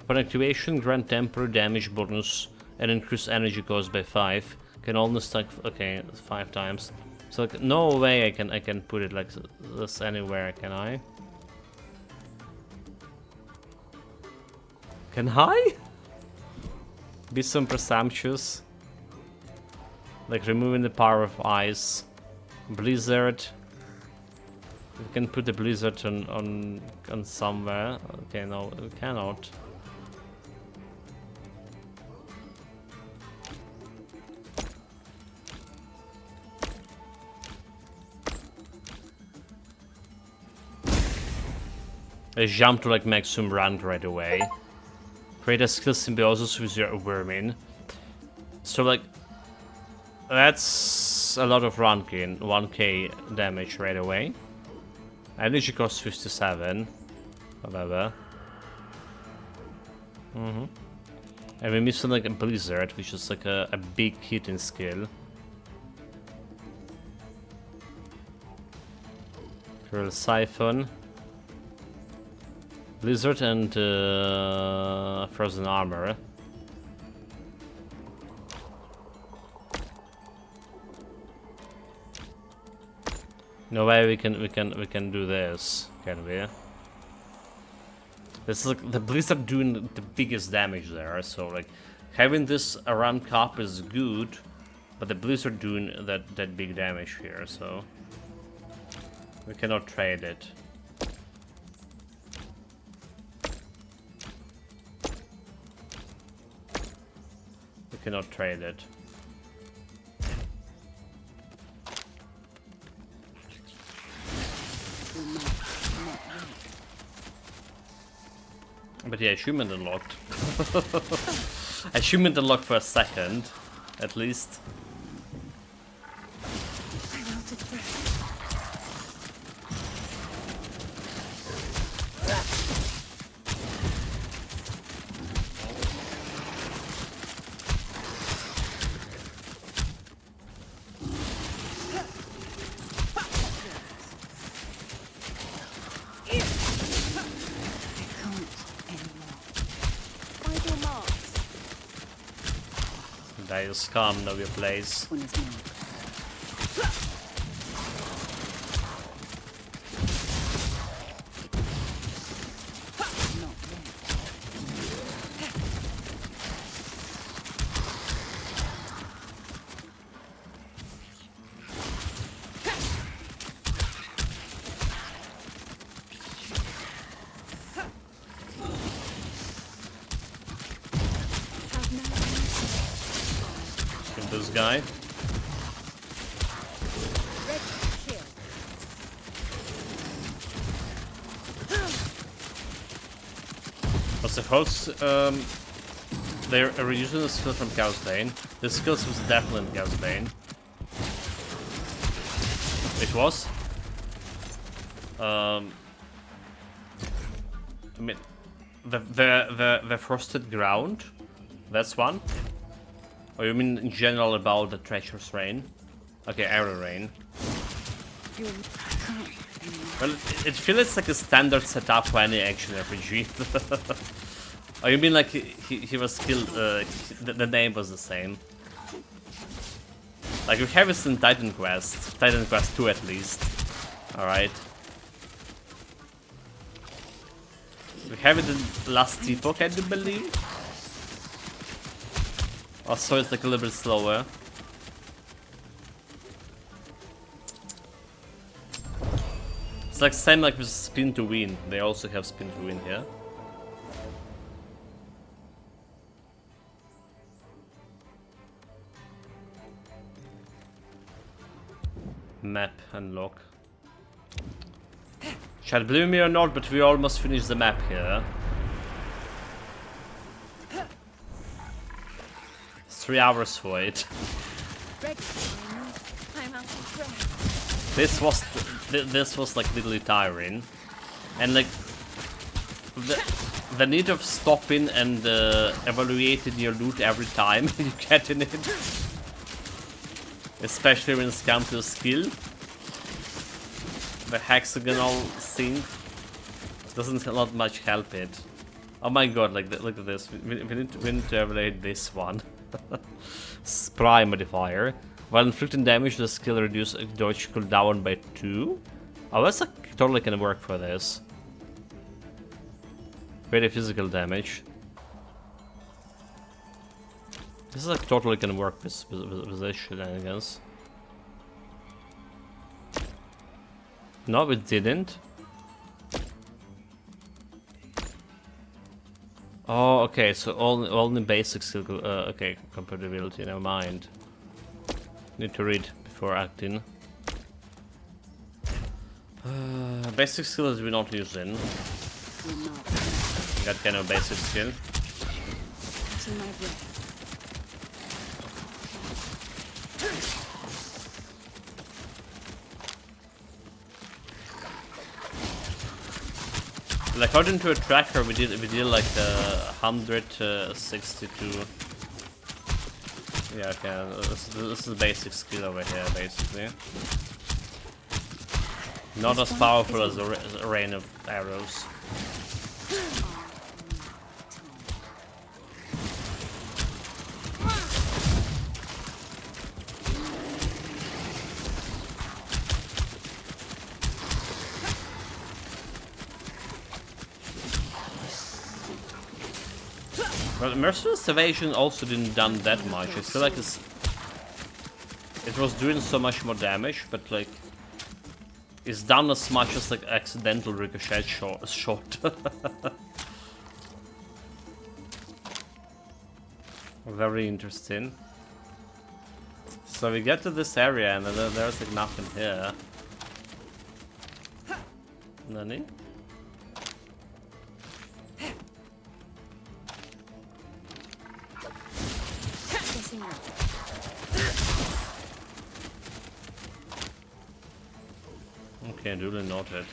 Upon activation, grant temporary damage bonus and increase energy cost by 5. Can only stack. Okay, 5 times. So like, no way I can put it like this anywhere, can I? Can I? Be some presumptuous. Like removing the power of ice. Blizzard. We can put the blizzard on somewhere. Okay, no, we cannot. I jump to like maximum rank right away. Create a skill symbiosis with your vermin. So like that's a lot of ranking, 1k damage right away. Energy costs 57. Whatever. And we're missing like a blizzard, which is like a big hitting skill. Curl siphon. Blizzard and frozen armor. No way we can do this, can we? This is like the blizzard doing the biggest damage there, so like having this around cap is good, but the blizzard doing that big damage here, so we cannot trade it. We cannot trade it. But yeah, achievement unlocked. Achievement unlocked for a second, at least. There you scum, know your place. One is mine. Not yet. This guy. Ready to kill. I suppose they're reusing the skill from Chaos Bane. This skill was definitely in Chaos Bane. It was. I mean, the frosted ground. That's one. Or you mean in general about the treacherous rain? Okay, arrow rain. Well, it feels like a standard setup for any action RPG. Oh, you mean like he was killed? The name was the same. Like we have this in Titan Quest 2 at least. All right. We have it in Last Epoch, I do believe. Also, it's like a little bit slower. It's like same like with spin to win. They also have spin to win here. Map unlock. Chat, believe me or not, but we almost finished the map here. 3 hours for it. I'm out of breath. This was like literally tiring, and like the need of stopping and evaluating your loot every time you get in it, especially when it's come to a skill. The hexagonal thing doesn't not much help it. Oh my god! Like look at this. We need to evaluate this one. Spry modifier. While inflicting damage, the skill reduces dodge cooldown by 2. Oh, that's like totally gonna work for this. Very physical damage. This is like totally gonna work with this shenanigans. No, it didn't. Oh, okay. So only basic skill. Okay, compatibility. Never mind. Need to read before acting. Basic skills we're not using. Got kind of basic skill. To my breath. Like according to a tracker, we did like 162. Yeah, okay. This is basic skill over here, basically. Not as powerful as a rain of arrows. Well, Merciless Evasion also didn't done that much. I feel like it was doing so much more damage, but like it's done as much as like accidental ricochet shot. Very interesting. So we get to this area and there's like nothing here. Nani? Okay, duly noted.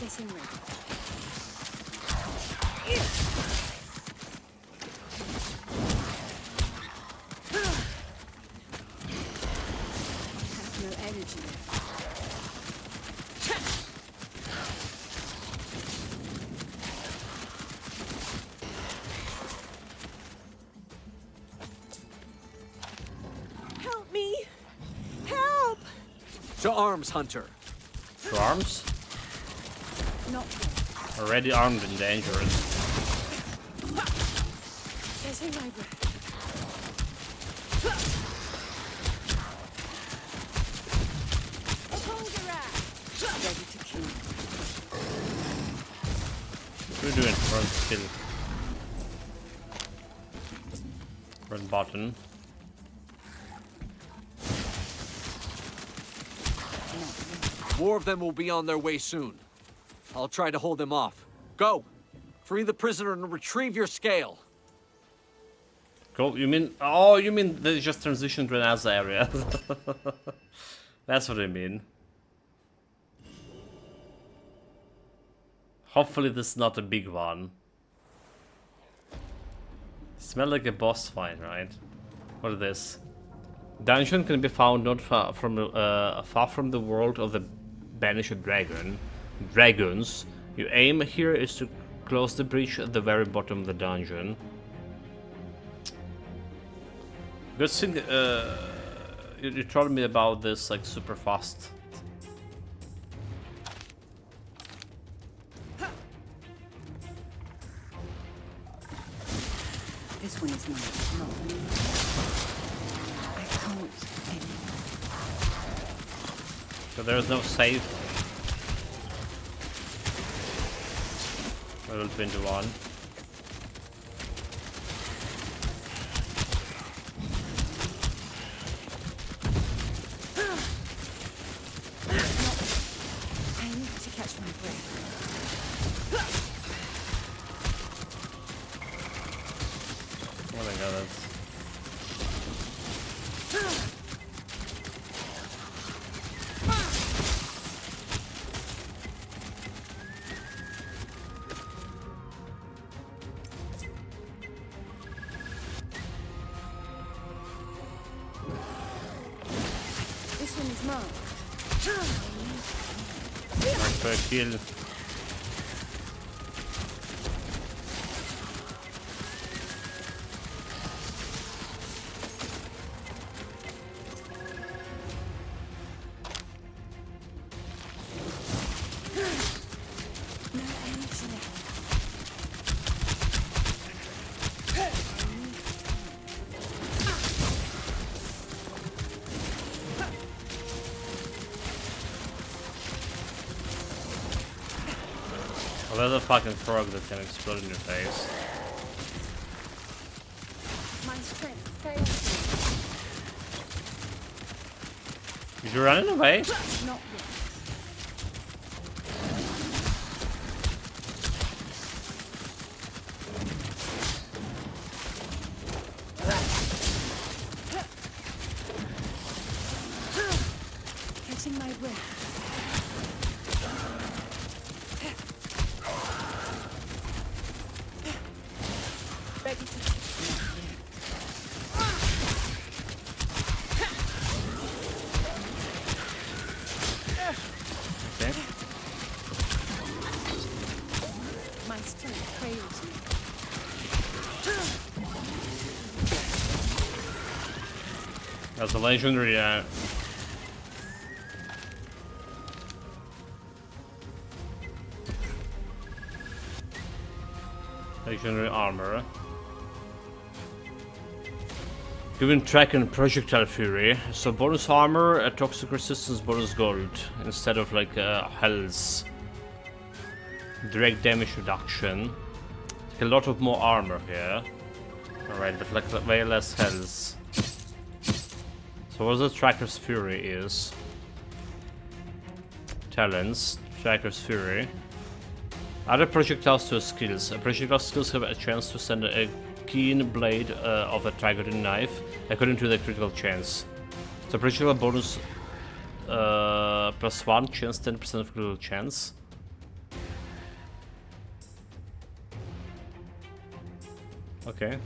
Getting ready. I have no energy left. Help me! Help! To arms, Hunter. To arms? Not yet. Already armed and dangerous. Getting my breath. Ready to kill. What are you doing? Front skill. Red button. More of them will be on their way soon. I'll try to hold them off. Go! Free the prisoner and retrieve your scale. Cool. You mean? Oh, you mean they just transitioned to another area? That's what I mean. Hopefully this is not a big one. Smell like a boss fight, right? What is this? Dungeon can be found not far from the world of the Banished dragons. Your aim here is to close the breach at the very bottom of the dungeon. Good thing you told me about this like super fast This one is mine, not me. I can't anymore. So there's no save. Level 21. I need to catch my breath. Oh my god, that's... This one is mine. Mark for a kill. No energy left. Oh, there's a fucking frog that can explode in your face. My strength fails Did you run it away? me. Not yet. Catching my breath. Ready to Okay. my strength fails me. That's a legendary. Legendary armor. Given track and projectile fury, so bonus armor, a toxic resistance, bonus gold instead of like health. Direct damage reduction. Like a lot of more armor here. Alright, but like way less health. So what the Tracker's Fury is? Talents, Tracker's Fury. Other projectiles to skills. Projectile skills have a chance to send a keen blade of a Dragonkin knife according to the critical chance. So projectile bonus +1 chance, 10% of critical chance. Okay.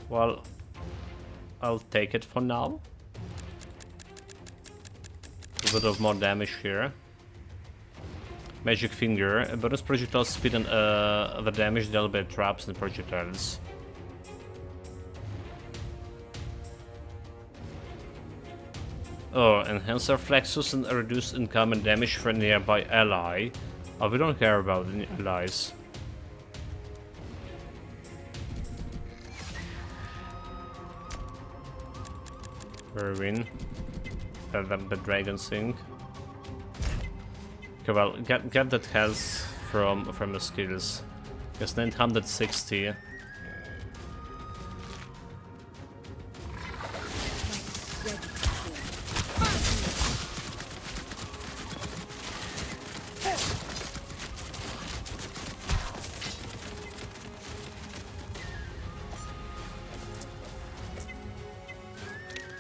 Well, I'll take it for now. A bit of more damage here. Magic Finger, a bonus projectile speed and the damage dealt by traps and projectiles. Oh, enhance reflexes and reduce incoming damage for a nearby ally. Oh, we don't care about the allies. Where win. The dragon thing. Okay, well, get that health from the skills. It's 960.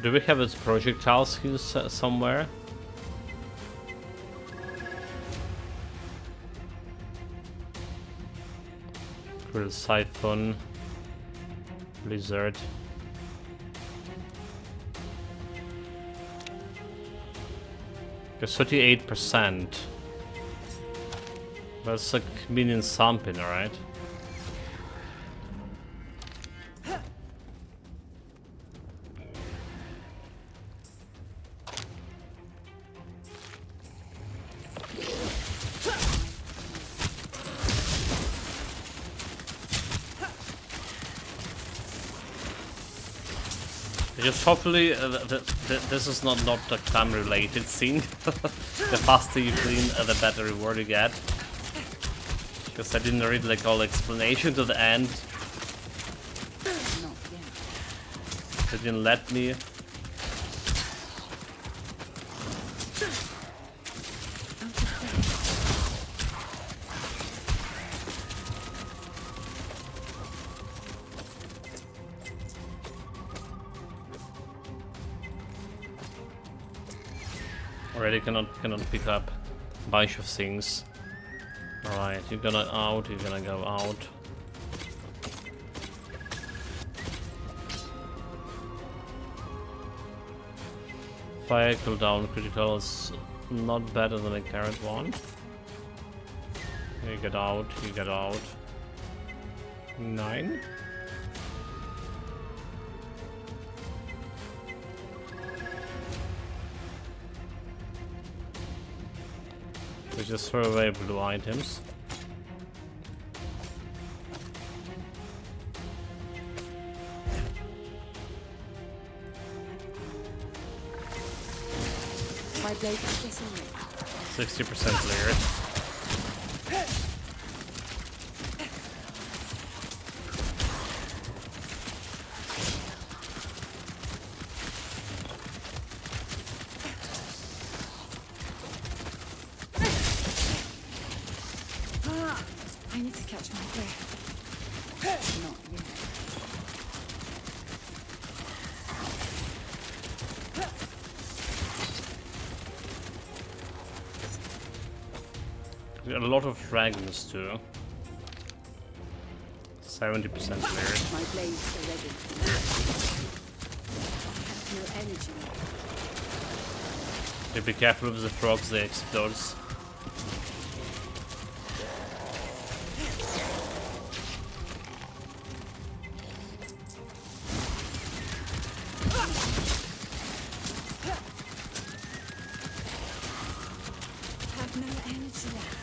Do we have its projectile skills somewhere? Grill Siphon, Blizzard. There's 38%. That's like meaning something, alright? Just hopefully this is not a time related scene. The faster you clean, the better reward you get. Because I didn't read like all explanation to the end. Not yet. They didn't let me. Already cannot pick up a bunch of things. Alright, you're gonna go out. Fire cooldown critical is not better than a current one. You get out, you get out. 9. We just throw away blue items. My blade is getting ready. 60% cleared. I need to catch my breath. Not yet. A lot of fragments too. 70% cleared. My blades are ready. I have no energy left. Be careful with the frogs, they explode. I have no energy left.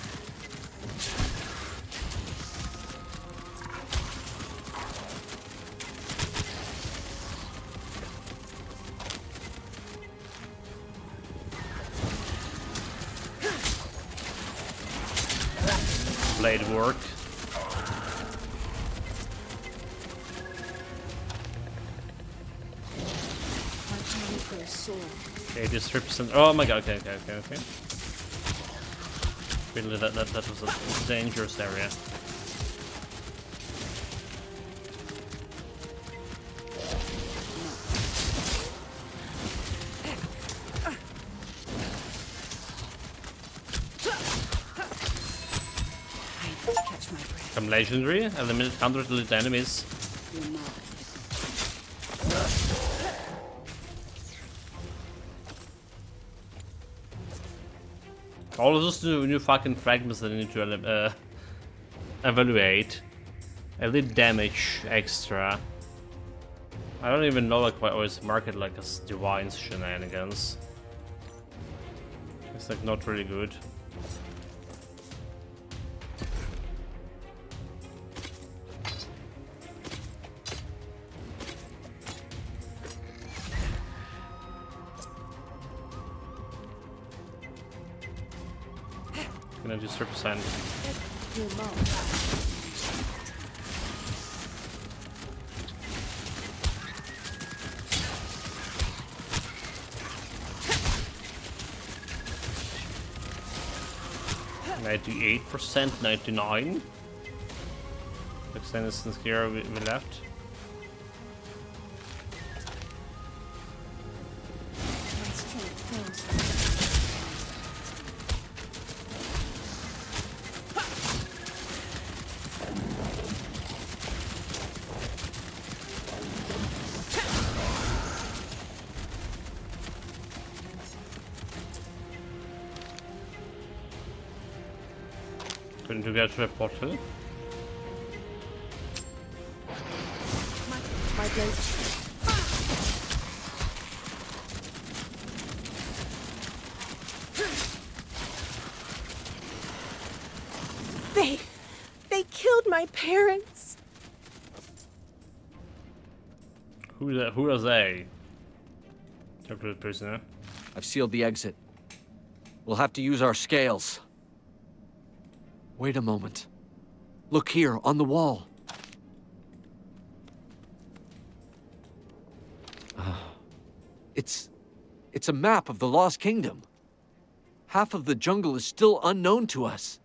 Blade work. My power grows sore. Okay, it is 3%. Oh my god, okay. Really, that was a dangerous area. I need to catch my breath. Some legendary, eliminate 100 elite enemies. You're not. All of those new fucking fragments that I need to evaluate. Elite damage extra. I don't even know like why I always mark it like as divine shenanigans. It's like not really good. Gonna do 3%. You're not. Ninety-8%, 99. Next instance here we left. My strength fails. Couldn't you get to a portal? My blade. They killed my parents. Who are they? Recruit prisoner. I've sealed the exit. We'll have to use our scales. Wait a moment. Look here, on the wall. It's a map of the Lost Kingdom. Half of the jungle is still unknown to us.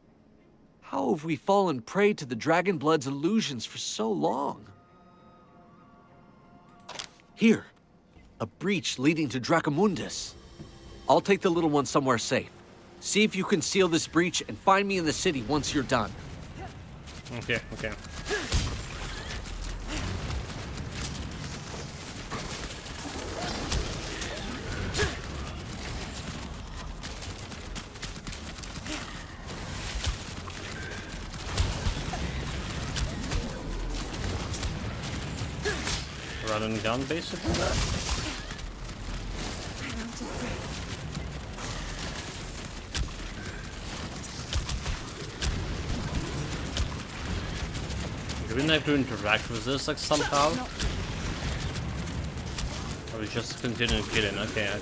How have we fallen prey to the Dragonblood's illusions for so long? Here, a breach leading to Dracomundus. I'll take the little one somewhere safe. See if you can seal this breach and find me in the city once you're done. Okay, okay. Run and gun, basically. I'm out of breath. Do we have to interact with this like somehow? Or we just continue killing? Okay, I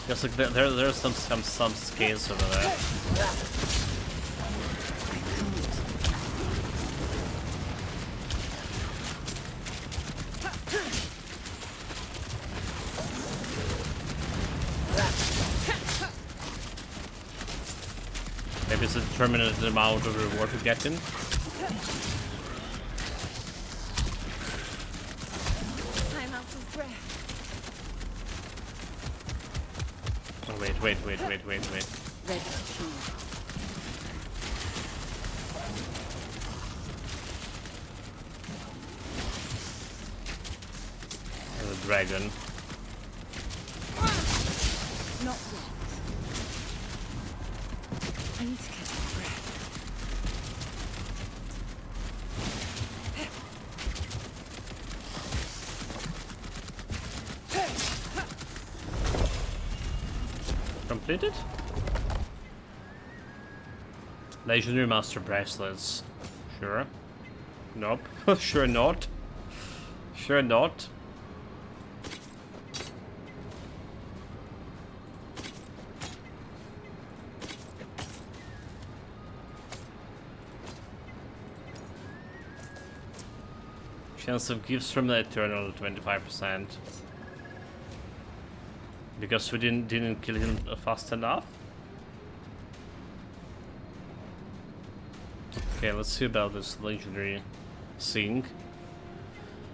guess like there's some scales over there. Maybe it's a determinate amount of reward we're getting. I'm out of breath. Oh, wait. Red key. There's a dragon. Not yet. I need to catch my breath. Completed? Legendary Master Bracelets. Sure. Nope. Sure not. Sure not. Chance of gifts from the Eternal 25%. Because we didn't kill him fast enough. Okay, let's see about this legendary thing.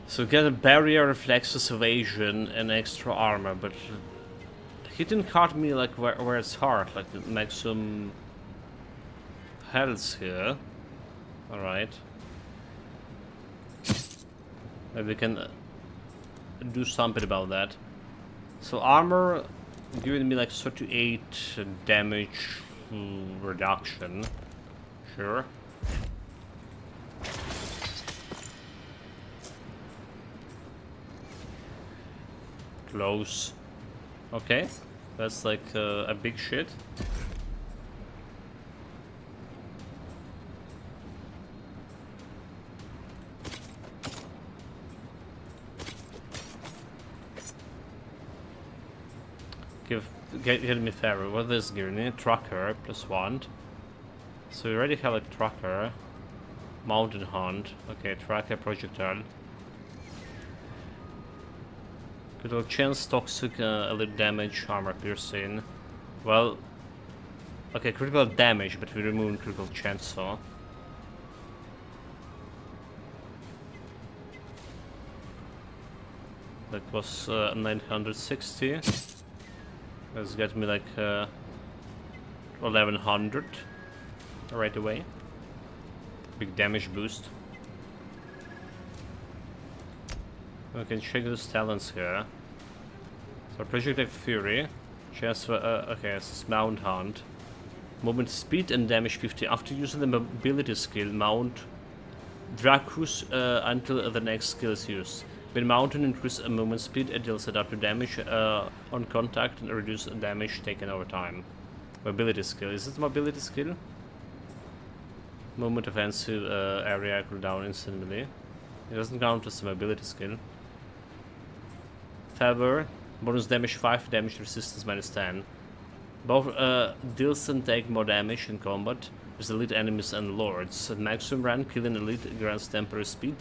So get a barrier, reflexes, evasion, and extra armor, but he didn't cut me like where it's hard, like it makes some health here. Alright. Maybe we can do something about that. So armor giving me like 38 damage reduction. Sure. Close. Okay. That's like a big shit. Get me favor. What is giving me? Trucker +1. So we already have like trucker, mountain hunt. Okay, tracker, projectile. Critical chance, toxic, elite damage, armor piercing. Well, okay, critical damage, but we remove critical chance. So that was 960. Let's get me like 1100 right away. Big damage boost. We can check those talents here. So Projectile Fury. Chance for okay, it's Mount Hunt. Movement speed and damage 50. After using the mobility skill, mount Dracus until the next skill is used. When mounted, increase movement speed, it deals adaptive damage on contact and reduce damage taken over time. Mobility skill. Is it mobility skill? Movement offensive area cooldown instantly. It doesn't count as a mobility skill. Favor. Bonus damage 5, damage resistance -10. Both deals and take more damage in combat with elite enemies and lords. At maximum rank, killing elite grants temporary speed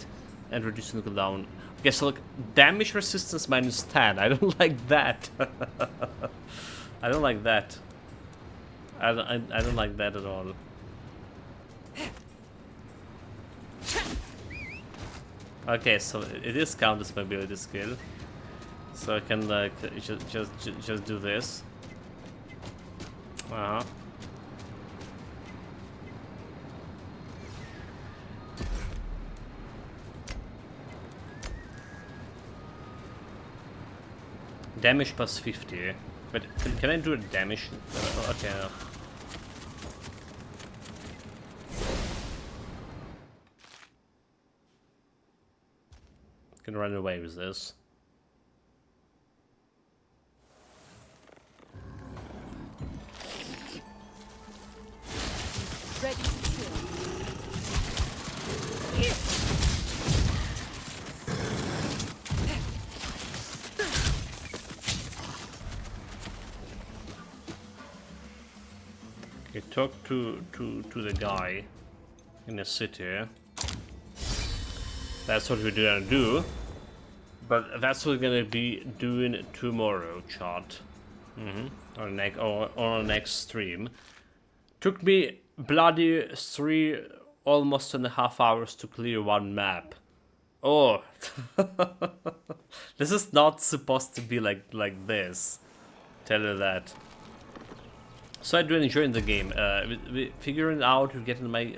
and reducing cooldown. Okay, so like damage resistance -10. I don't like that. I don't like that. I don't like that at all. Okay, so it is counted as my ability skill. So I can like just do this. Damage plus 50. But can I do a damage? Okay. Can run away with this. Ready to kill. Okay, talk to the guy in the city. That's what we're gonna do. But that's what we're gonna be doing tomorrow, chat. On our next stream. Took me bloody 3.5 hours to clear one map. Oh, this is not supposed to be like this. Tell you that. So I do enjoy the game. We figuring out we're getting my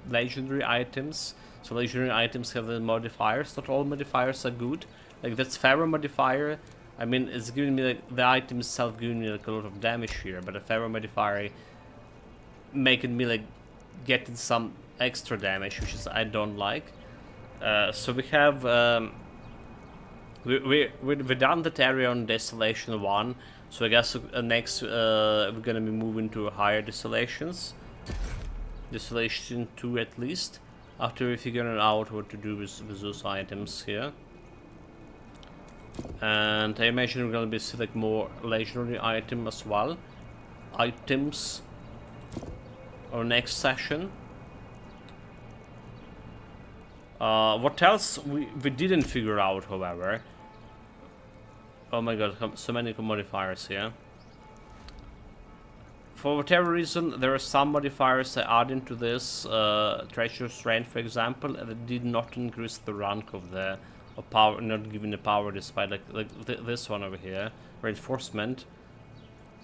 legendary items. So legendary items have the modifiers. Not all modifiers are good. Like that's Pharaoh modifier. I mean, it's giving me like the item itself giving me like a lot of damage here, but a Pharaoh modifier making me like getting some extra damage, which is I don't like. So we have we're done that area on Desolation 1. So I guess next we're gonna be moving to higher desolations. Desolation 2 at least. After we figure out what to do with those items here. And I imagine we're gonna be select more legendary item as well. Items our next session. What else we didn't figure out, however. Oh my god, so many modifiers here. For whatever reason, there are some modifiers I add into this, treasure strength, for example, that did not increase the rank of the power, not giving the power despite this one over here, reinforcement.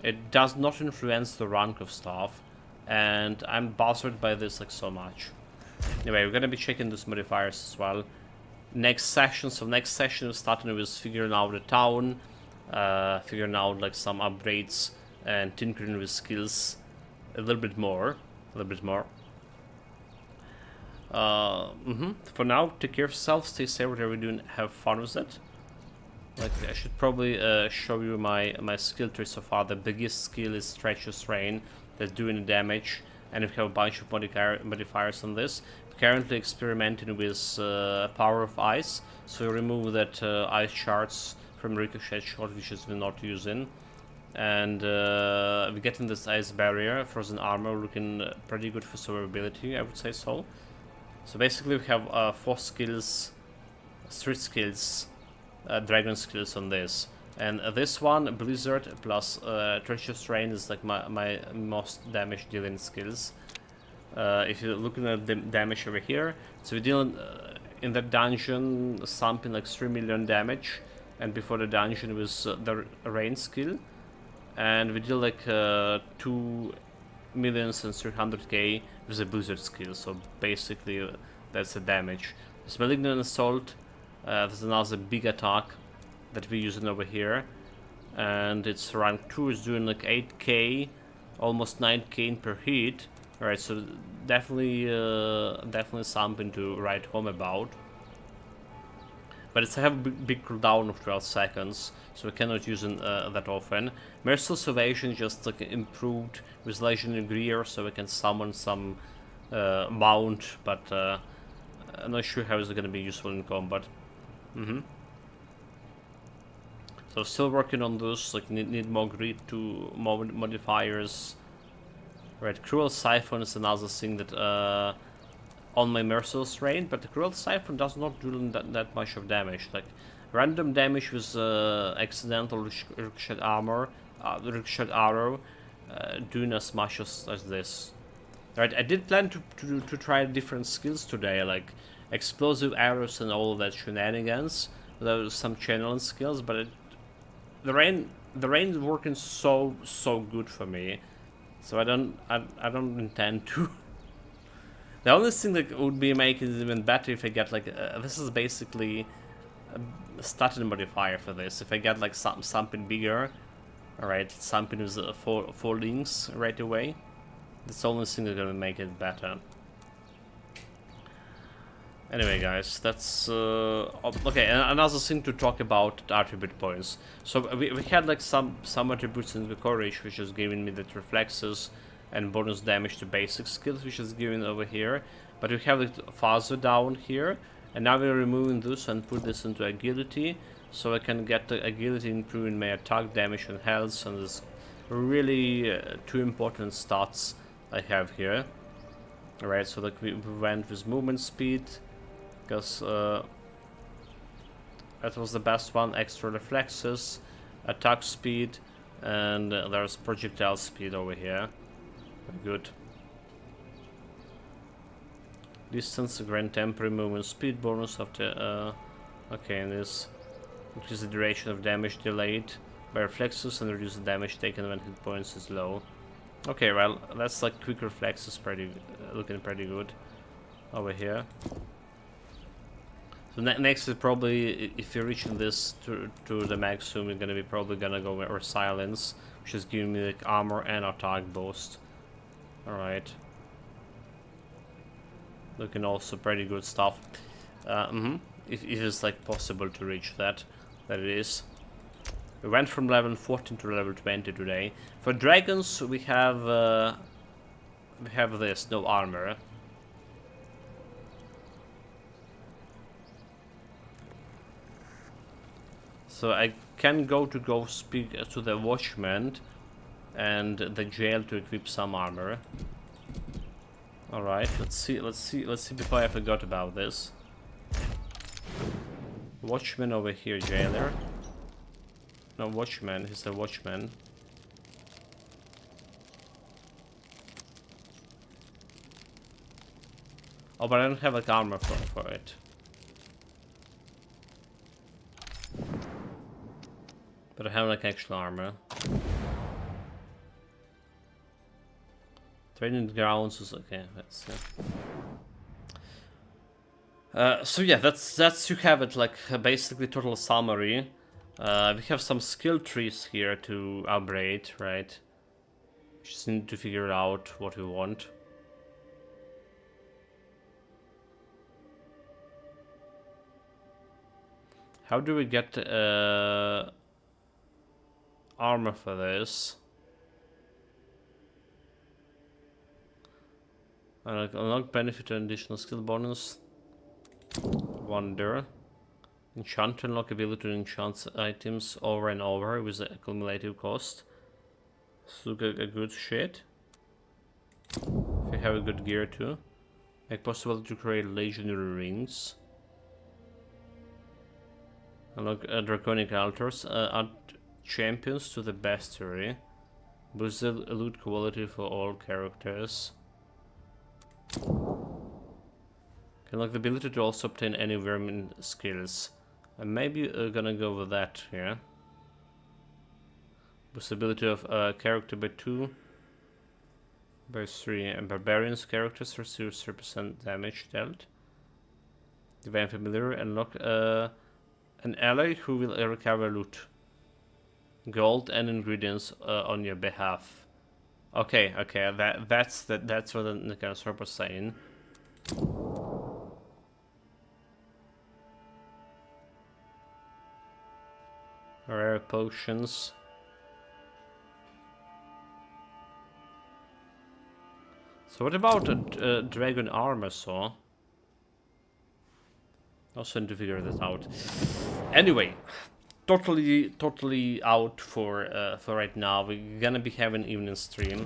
It does not influence the rank of stuff, and I'm bothered by this like so much. Anyway, we're gonna be checking those modifiers as well. Next session, so next session we're starting with figuring out the town, figuring out like some upgrades, and tinkering with skills a little bit more. For now, take care of yourself, stay safe, whatever you're doing, have fun with it. Like, I should probably show you my skill tree so far. The biggest skill is Treacherous Rain, that's doing the damage, and we have a bunch of modifiers on this. We're currently experimenting with Power of Ice, so we remove that ice shards from Ricochet shot, which is we're not using. And we're getting this ice barrier, frozen armor, looking pretty good for survivability, I would say so. So basically we have 4 skills, 3 skills, dragon skills on this. And this one, Blizzard plus Treacherous Rain, is like my most damage dealing skills. If you're looking at the damage over here, so we're dealing in the dungeon something like 3 million damage, and before the dungeon was the rain skill. And we deal like 2,300,000 with a Blizzard skill, so basically that's the damage. This Malignant Assault, there's another big attack that we're using over here, and it's rank 2, is doing like 8k, almost 9k per hit. Alright, so definitely something to write home about. But it's have a big cooldown of 12 seconds, so we cannot use it that often. Merciless Evasion just like improved with Legendary Gear, so we can summon some mount, but I'm not sure how it's going to be useful in combat. So still working on those, like need more greed to more modifiers. Right, Cruel Siphon is another thing that on my Merciless raid, but the Cruel Siphon does not do that much of damage. Like random damage with accidental ricochet armor, ricochet arrow, doing as much as this. Right, I did plan to try different skills today, like explosive arrows and all of that shenanigans. There was some channeling skills, but the rain is working so good for me, so I don't intend to. The only thing that would be making it even better if I get like this is basically a starting modifier for this. If I get like something bigger, all right, something with four links right away. That's the only thing that's gonna make it better. Anyway, guys, that's okay. Another thing to talk about attribute points. So we had like some attributes in the courage, which is giving me that reflexes and bonus damage to basic skills, which is given over here. But we have it farther down here, and now we're removing this and put this into agility, so I can get the agility improving my attack damage and health, and there's really two important stats I have here. Alright, so like we went with movement speed, because that was the best one. Extra reflexes, attack speed, and there's projectile speed over here. Good. Distance, grant temporary movement speed bonus after okay, and this increase the duration of damage delayed by reflexes and reduce the damage taken when hit points is low. Okay, well, that's like quick reflexes, looking pretty good over here. So next is probably, if you're reaching this to the maximum, you're gonna be probably gonna go with silence, which is giving me like armor and attack boost. All right. Looking also pretty good stuff. If it is like possible to reach that it is. We went from level 14 to level 20 today. For dragons, we have this, no armor. So I can go speak to the watchman and the jail to equip some armor. All right, let's see before I forgot about this. Watchman over here, jailer. No, watchman, he's a watchman. Oh, but I don't have like armor for it. But I have like actual armor. Training grounds is okay. That's so yeah, that's you have it like basically total summary. We have some skill trees here to upgrade, right? Just need to figure out what we want. How do we get armor for this? Unlock benefit and additional skill bonus. Wonder. Enchant, unlock ability to enchant items over and over with the accumulative cost. So a good shit. If you have a good gear too. Make possible to create legendary rings. Unlock draconic altars. Add champions to the bestiary. Boost the loot quality for all characters. Can unlock the ability to also obtain any vermin skills. And maybe gonna go with that here. Boost the ability of character by 2. By 3. And barbarians characters receive 3% damage dealt. Divine Familiar. Unlock an ally who will recover loot. Gold and ingredients on your behalf. Okay, that's what the Nicansor was saying. Rare potions. So what about a dragon armor saw? Also need to figure this out. Anyway, totally out for right now. We're gonna be having evening stream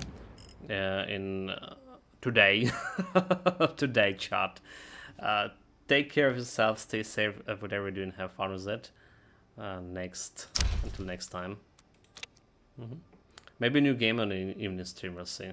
in today. Today, chat. Take care of yourself, stay safe, whatever you're doing, have fun with it. Until next time. Maybe a new game on the evening stream, we'll see.